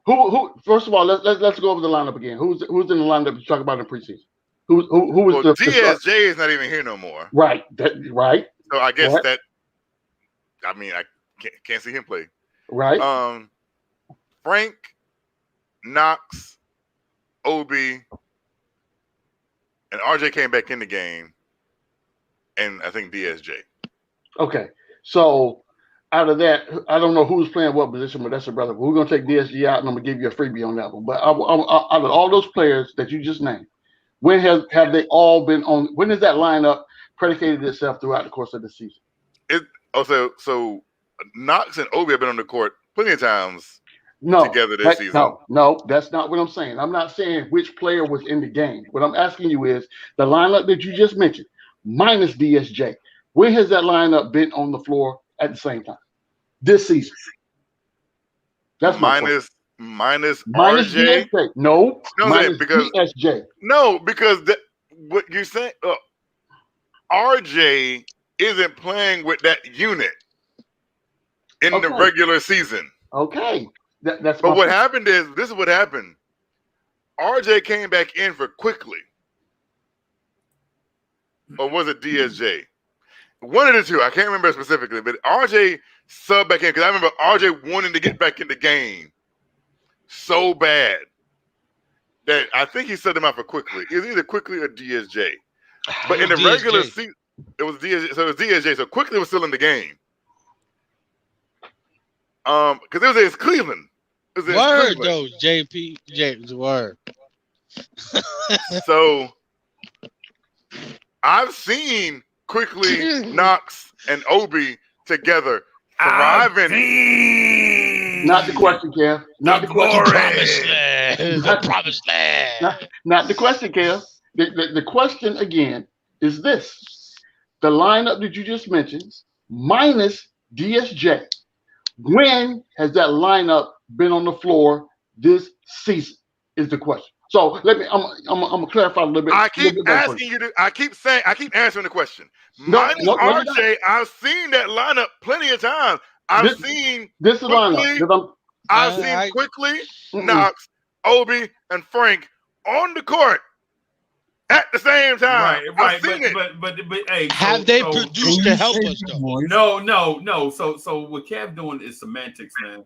Who? First of all, let's go over the lineup again. Who's in the lineup you talk about in preseason? Who was the DSJ is not even here no more. Right. Right. So I guess that. I mean, I can't see him play. Right. Frank, Knox, Obi, and RJ came back in the game, and I think DSJ. Okay, so out of that, I don't know who's playing what position, but that's a brother. We're gonna take DSG out, and I'm gonna give you a freebie on that one. But out of all those players that you just named, when have they all been on? When has that lineup predicated itself throughout the course of the season? So Knox and Obi have been on the court plenty of times together this season. No, that's not what I'm saying. I'm not saying which player was in the game. What I'm asking you is the lineup that you just mentioned, minus DSJ. When has that lineup been on the floor at the same time this season? That's minus RJ. DSJ. No, because DSJ. No, because what you're saying, RJ isn't playing with that unit in the regular season. Okay, that's. But what happened is this is what happened. RJ came back in for Quickly, or was it DSJ? One of the two, I can't remember specifically, but RJ subbed back in because I remember RJ wanting to get back in the game so bad that I think he subbed him out for Quickly. It was either Quickly or DSJ. But in the regular season, it was DSJ. So it was DSJ. So Quickly was still in the game. Because it was Cleveland. Word though, JP James. Word. So I've seen Quickly, Knox, and Obi together thriving. Not the question, Kev. Not the question. The promised land. Not the question, Kev. The question again is this: the lineup that you just mentioned, minus DSJ. When has that lineup been on the floor this season? Is the question. So I'm gonna clarify a little bit. I keep asking you to. I keep answering the question. Minus RJ, I've seen that lineup plenty of times. I've seen Quickly, Knox, Obi, and Frank on the court at the same time. Right. But hey, have they produced to help us though? No. So what Kev doing is semantics, man.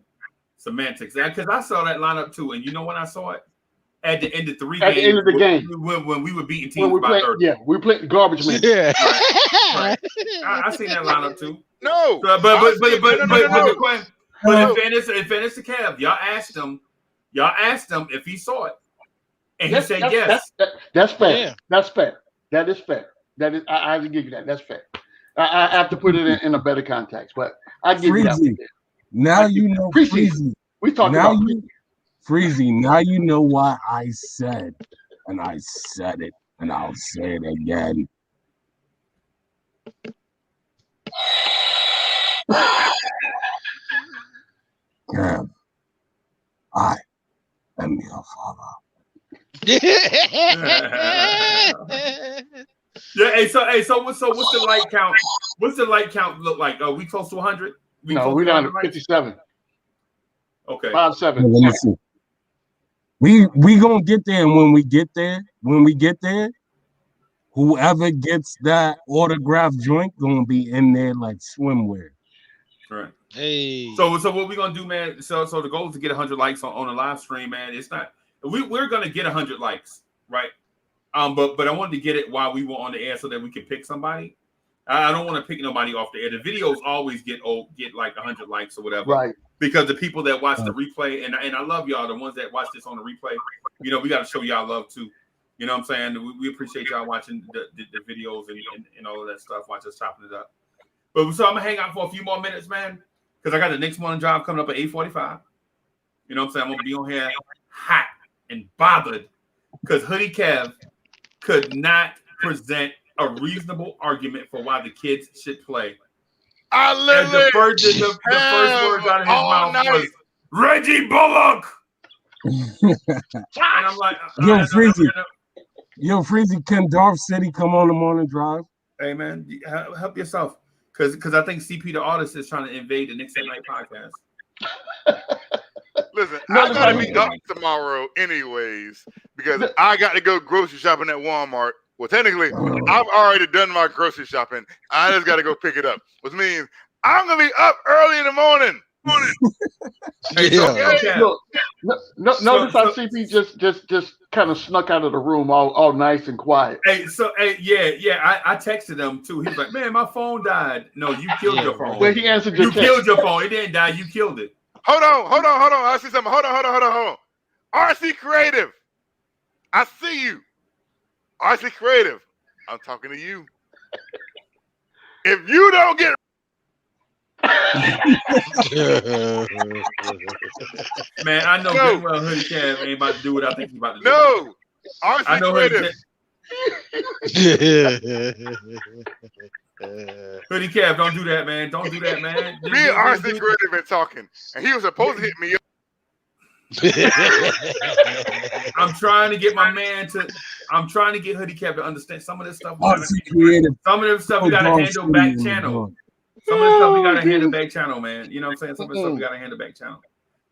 Semantics. Because I saw that lineup too, and you know when I saw it? At the end of the game. When we were beating teams by 30. Yeah, we played garbage man. Yeah. Right. I seen that lineup too. No. But in fairness to Kev, y'all asked him if he saw it. And he said yes. That's fair. Yeah. That's fair. That is fair. That is I have to give you that. That's fair. I have to put it in a better context, but I give you that. Now you know Freezy. We talked about Freezy, now you know why I said, and I said it, and I'll say it again. Kev, I am your father. Yeah. So what's the light count? What's the light count look like? Are we close to 100? No, we're down to 57. Okay. 5-7. Let me see. We gonna get there, and when we get there, whoever gets that autograph joint gonna be in there like swimwear. Right. Hey. So what we gonna do, man? So the goal is to get 100 likes on a live stream, man. It's not we're gonna get 100 likes, right? But I wanted to get it while we were on the air so that we could pick somebody. I don't want to pick nobody off the air. The videos always get like 100 likes or whatever, right? Because the people that watch the replay, and I love y'all, the ones that watch this on the replay. You know, we got to show y'all love too. You know what I'm saying? We appreciate y'all watching the videos and all of that stuff. Watch us chopping it up. But so I'm gonna hang out for a few more minutes, man, because I got the next morning drive coming up at 8:45. You know what I'm saying? I'm gonna be on here hot and bothered because Hoodie Kev could not present a reasonable argument for why the kids should play. I literally the first words out of his mouth was Reggie Bullock. And I'm like, Yo, Freezy, can Darth City come on the morning drive? Hey man, help yourself, because I think CP the artist is trying to invade the Knicks at Night podcast. Listen, I gotta be up tomorrow anyways because I got to go grocery shopping at Walmart. Well, technically, I've already done my grocery shopping. I just got to go pick it up, which means I'm gonna be up early in the morning. Notice how CP just kind of snuck out of the room all nice and quiet. I texted him too. He was like, "Man, my phone died." No, you killed your phone. Well, he answered your text. Killed your phone. It didn't die. You killed it. Hold on. I see something. Hold on. RC Creative. I see you. RC Creative. I'm talking to you. If you don't get man, I know good well Hoodie Kev ain't about to do what I think he's about to do. No. RC I know Creative. Hoodie Kev, don't do that, man. Don't do that, man. Me and RC Creative been talking, and he was supposed to hit me up. I'm trying to get my man to. I'm trying to get Hoodie Kev to understand some of this stuff. Some of this stuff we gotta handle back channel. Some of the stuff we gotta handle back channel, man. You know what I'm saying? Some of the stuff we gotta handle back channel.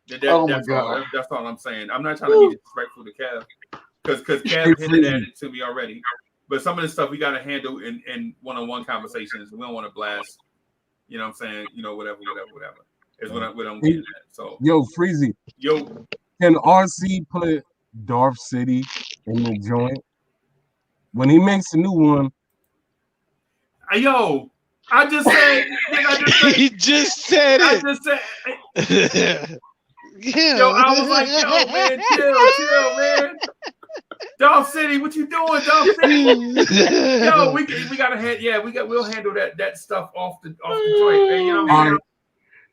That's all I'm saying. I'm not trying to be disrespectful to Kev, because Kev hinted at it to me already. But some of the stuff we gotta handle in one-on-one conversations. We don't want to blast. You know what I'm saying? You know, whatever. Is what I'm getting at. So yo, Freezy. Yo, can RC put Darth City in the joint when he makes a new one? Yo. I just said. He just said it. I just said. Yeah. Yo, I was like, yo, man, chill, man. Dolph City, what you doing, Dolph City? Yo, we gotta we'll handle that stuff off the joint, man. You know what I mean?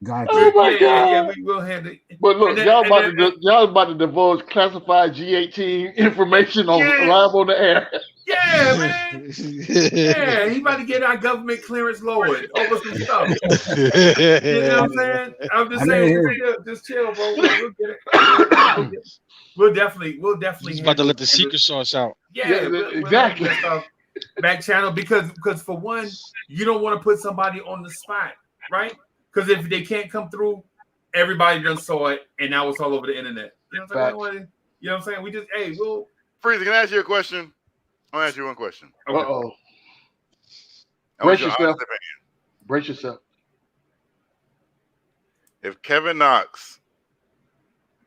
Gotcha. Oh my God! Yeah, we will handle it. But look, y'all about to divulge classified G18 information live on the air. Yeah, man. Yeah, he about to get our government clearance lowered over some stuff. You know what I'm saying? I'm just saying, just chill, bro. We'll get it. We'll definitely. He's about to let the secret sauce out. Yeah, exactly. Back channel because for one, you don't want to put somebody on the spot, right? Because if they can't come through, everybody done saw it, and now it's all over the internet. You know what I'm saying? You know what I'm saying? We just, we'll. Freezy, can I ask you a question? I'm gonna ask you one question. Okay. Uh-oh. Brace yourself. If Kevin Knox,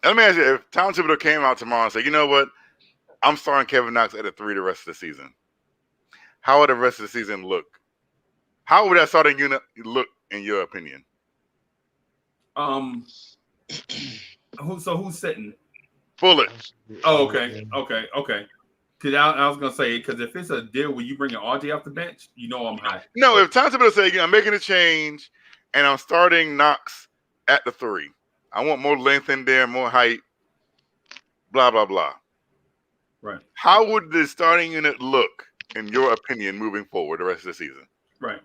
let me ask you, if Tom Thibodeau came out tomorrow and said, you know what, I'm starting Kevin Knox at a 3 the rest of the season, how would the rest of the season look? How would that starting unit look in your opinion? Who's sitting? Bullet. Oh, okay. Because I was gonna say, because if it's a deal where you bring an RJ off the bench, you know I'm high. No, if Tom Thibodeau say, I'm making a change, and I'm starting Knox at the 3, I want more length in there, more height, blah blah blah. Right. How would the starting unit look in your opinion moving forward the rest of the season? Right.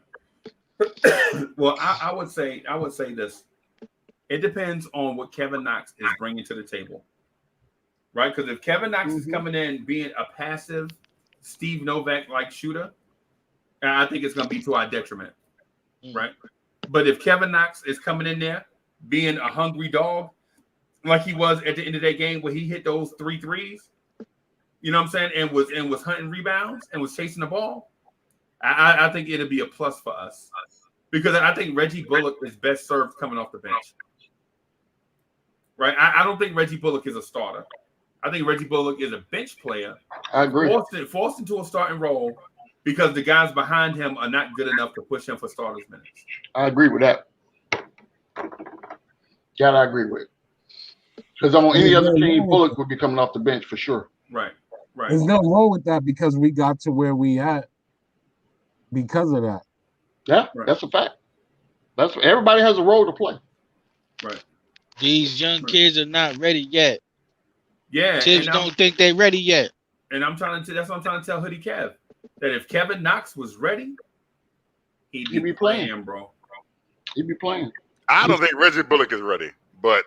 Well, I would say this. It depends on what Kevin Knox is bringing to the table, right? Because if Kevin Knox is coming in being a passive Steve Novak-like shooter, I think it's going to be to our detriment, right? But if Kevin Knox is coming in there being a hungry dog, like he was at the end of that game where he hit those 3 threes, you know what I'm saying, and was hunting rebounds and was chasing the ball, I think it'll be a plus for us. Because I think Reggie Bullock is best served coming off the bench. Right? I don't think Reggie Bullock is a starter. I think Reggie Bullock is a bench player. I agree. Forced into a starting role because the guys behind him are not good enough to push him for starters minutes. I agree with that. That I agree with. Because on any other team, Bullock would be coming off the bench for sure. Right. There's no wrong with that because we got to where we at because of that. Yeah, that's a fact. That's everybody has a role to play. Right. These young kids are not ready yet. Yeah. Tibbs don't think they're ready yet. And that's what I'm trying to tell Hoodie Kev. That if Kevin Knox was ready, he'd be playing, bro. He'd be playing. I don't think Reggie Bullock is ready, but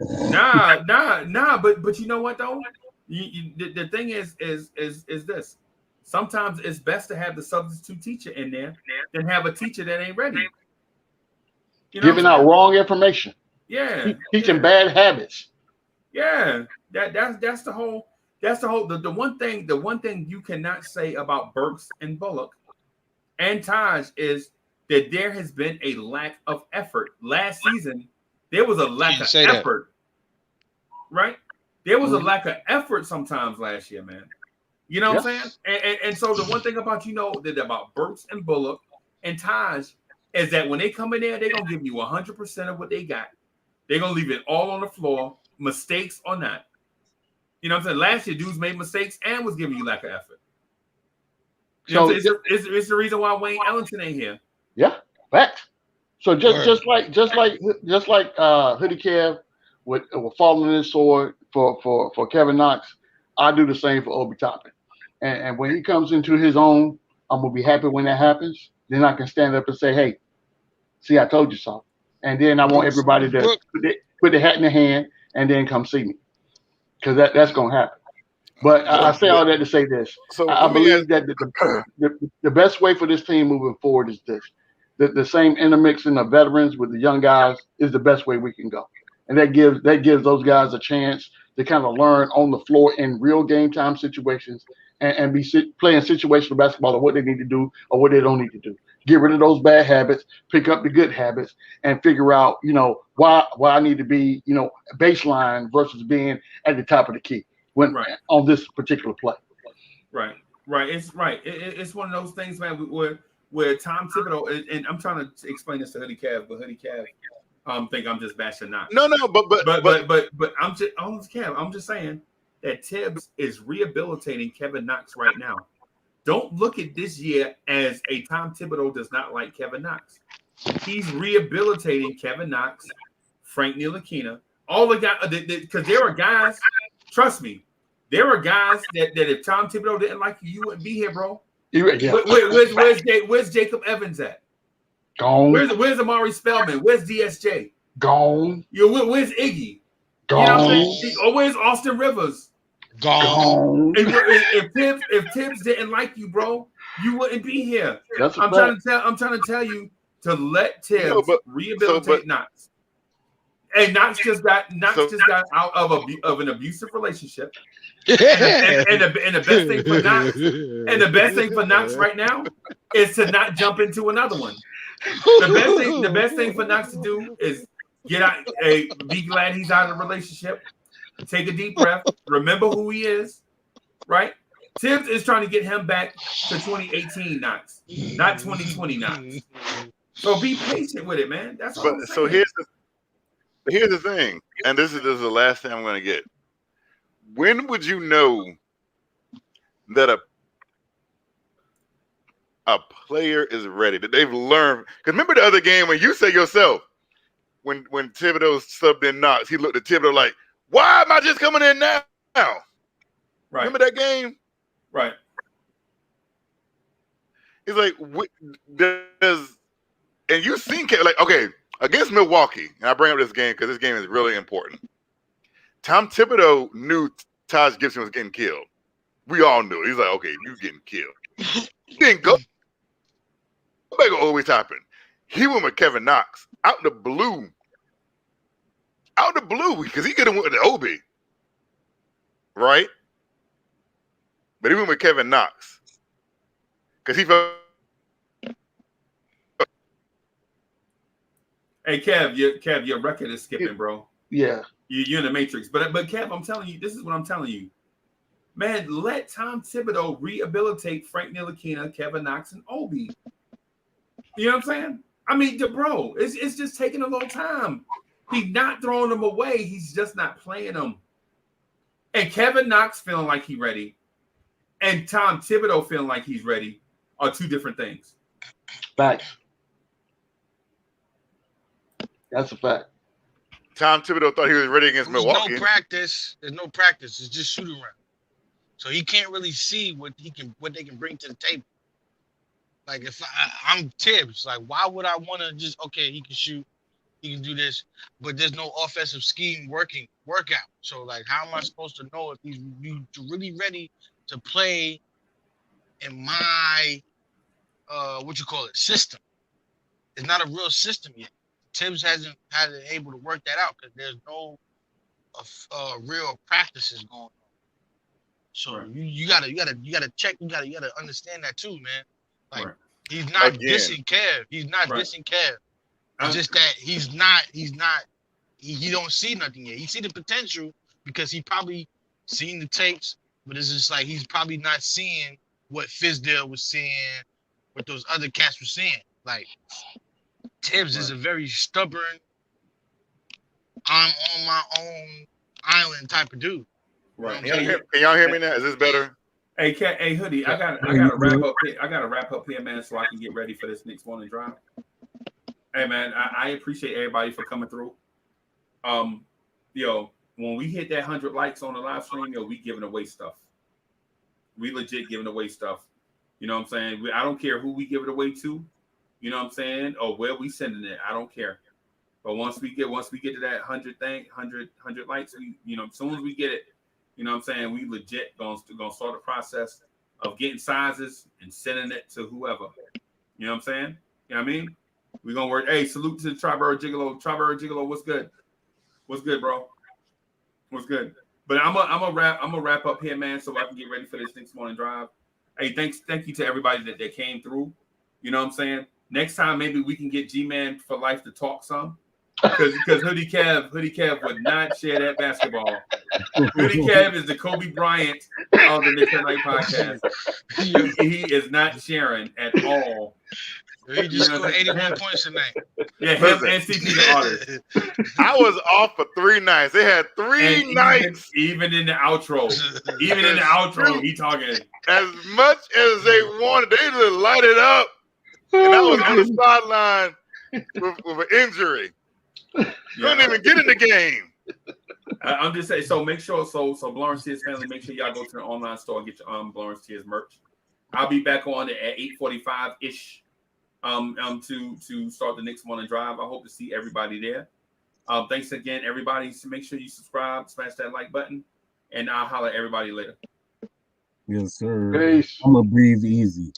Nah. But you know what though? The thing is this. Sometimes it's best to have the substitute teacher in there than have a teacher that ain't ready. You know, giving out wrong information. Yeah. Teaching bad habits. Yeah. That's the whole. The one thing you cannot say about Burks and Bullock and Taj is that there has been a lack of effort. Last season, there was a lack of effort. Right? There was a lack of effort sometimes last year, man. You know what I'm saying? And so the one thing about about Burks and Bullock and Taj is that when they come in there, they're gonna give you 100% of what they got. They're gonna leave it all on the floor, mistakes or not. You know what I'm saying? Last year, dudes made mistakes and was giving you lack of effort. You know, it's the reason why Wayne Ellington ain't here. Yeah, fact. So just like Hoodie Kev would fall on his sword for Kevin Knox, I do the same for Obi Toppin. And when he comes into his own, I'm gonna be happy when that happens. Then I can stand up and say, "Hey, see, I told you so." And then I want everybody to put the hat in their hand and then come see me, because that's gonna happen. But I say all that to say this: I believe that the best way for this team moving forward is this: the same intermixing of veterans with the young guys is the best way we can go, and that gives those guys a chance to kind of learn on the floor in real game time situations and be playing situational basketball of what they need to do or what they don't need to do. Get rid of those bad habits, pick up the good habits, and figure out, why I need to be, baseline versus being at the top of the key on this particular play. Right. It's right. It's one of those things, man, where Tom Thibodeau, and I'm trying to explain this to Hoodie Cav, but Hoodie Cav think I'm just bashing Knox. No, but I'm just saying that Tibbs is rehabilitating Kevin Knox right now. Don't look at this year as a Tom Thibodeau does not like Kevin Knox. He's rehabilitating Kevin Knox, Frank Ntilikina, all the guys, because there are guys, trust me, there are guys that if Tom Thibodeau didn't like you, you wouldn't be here, bro. Yeah. Where's Jacob Evans at? Gone. Where's Amari Spellman? Where's DSJ? Gone. Where's Iggy? Gone. You know what I'm saying? Or where's Austin Rivers? Gone. If Tibbs didn't like you, bro, you wouldn't be here. I'm trying to tell you to let Tibbs rehabilitate Knox. And Knox just got out of an abusive relationship. And the best thing for Knox, and the best thing for Knox right now is to not jump into another one. The best thing for Knox to do is get out, be glad he's out of the relationship. Take a deep breath. Remember who he is, right? Tibbs is trying to get him back to 2018 Knox, not 2020 Knox. So be patient with it, man. That's all. So here's the thing, and this is the last thing I'm going to get. When would you know that a player is ready, that they've learned? Because remember the other game when you say yourself, when Thibodeau subbed in Knox, he looked at Thibodeau like, why am I just coming in now? Right. Remember that game? Right. He's like, and you seen, like, okay, against Milwaukee, and I bring up this game because this game is really important. Tom Thibodeau knew Taj Gibson was getting killed. We all knew. He's like, okay, you getting killed. He didn't go back on always happened. He went with Kevin Knox out the blue, because he could have went with the Obi, right? But he went with Kevin Knox because he felt. Hey, Kev, your record is skipping, bro. Yeah. You're in the matrix. But Kev, I'm telling you, this is what I'm telling you. Man, let Tom Thibodeau rehabilitate Frank Ntilikina, Kevin Knox, and Obi. You know what I'm saying? I mean, bro, it's just taking a little time. He's not throwing them away. He's just not playing them. And Kevin Knox feeling like he's ready and Tom Thibodeau feeling like he's ready are two different things. Facts. That's a fact. Tom Thibodeau thought he was ready against Milwaukee. No practice. There's no practice. It's just shooting around. So he can't really see what they can bring to the table. Like if I'm Tibbs, like why would I want to just he can shoot, he can do this, but there's no offensive scheme workout. So like how am I supposed to know if he's really ready to play in my system? It's not a real system yet. Tibbs hasn't able to work that out because there's no real practices going on. So right. you gotta check. You gotta understand that too, man. Like right. He's not dissing Kev. He's not right. dissing Kev. It's just that he's not. He don't see nothing yet. He see the potential because he probably seen the tapes, but it's just like he's probably not seeing what Fizdale was seeing, what those other cats were seeing. Like Tibbs right. is a very stubborn, I'm on my own island type of dude. Right. Can y'all hear me now? Is this better? Hey, Hoodie, I gotta wrap up here. I gotta wrap up here, man, so I can get ready for this next morning drive. Hey, man, I appreciate everybody for coming through. When we hit that 100 likes on the live stream, we giving away stuff. We legit giving away stuff. You know what I'm saying? I don't care who we give it away to. You know what I'm saying? Or where we sending it. I don't care. But once we get to that 100 likes, as soon as we get it, you know what I'm saying? We legit gonna start the process of getting sizes and sending it to whoever. You know what I'm saying? You know what I mean? We're gonna work. Hey, salute to the Tri-Bird Gigolo. Tri-Bird Gigolo, what's good? What's good, bro? What's good? But I'm gonna wrap up here, man, so I can get ready for this next morning drive. Hey, thank you to everybody that came through. You know what I'm saying? Next time maybe we can get G-Man for life to talk some. Because Hoodie Kev would not share that basketball. Hoodie Kev is the Kobe Bryant of the Knicks Night podcast. He is not sharing at all. He just scored 81 points tonight. Yeah, him and CP the artist. I was off for 3 nights. They had 3 nights. Even in the outro, he talking. As much as they wanted, they just light it up. And I was on the sideline with an injury. Couldn't even get in the game. I'm just saying. So make sure. So Blorange Tears family, make sure y'all go to the online store and get your Blorange Tears merch. I'll be back on at 8:45 ish. To start the next morning drive. I hope to see everybody there. Thanks again, everybody. So make sure you subscribe, smash that like button, and I'll holler at everybody later. Yes, sir. Peace. I'm gonna breathe easy.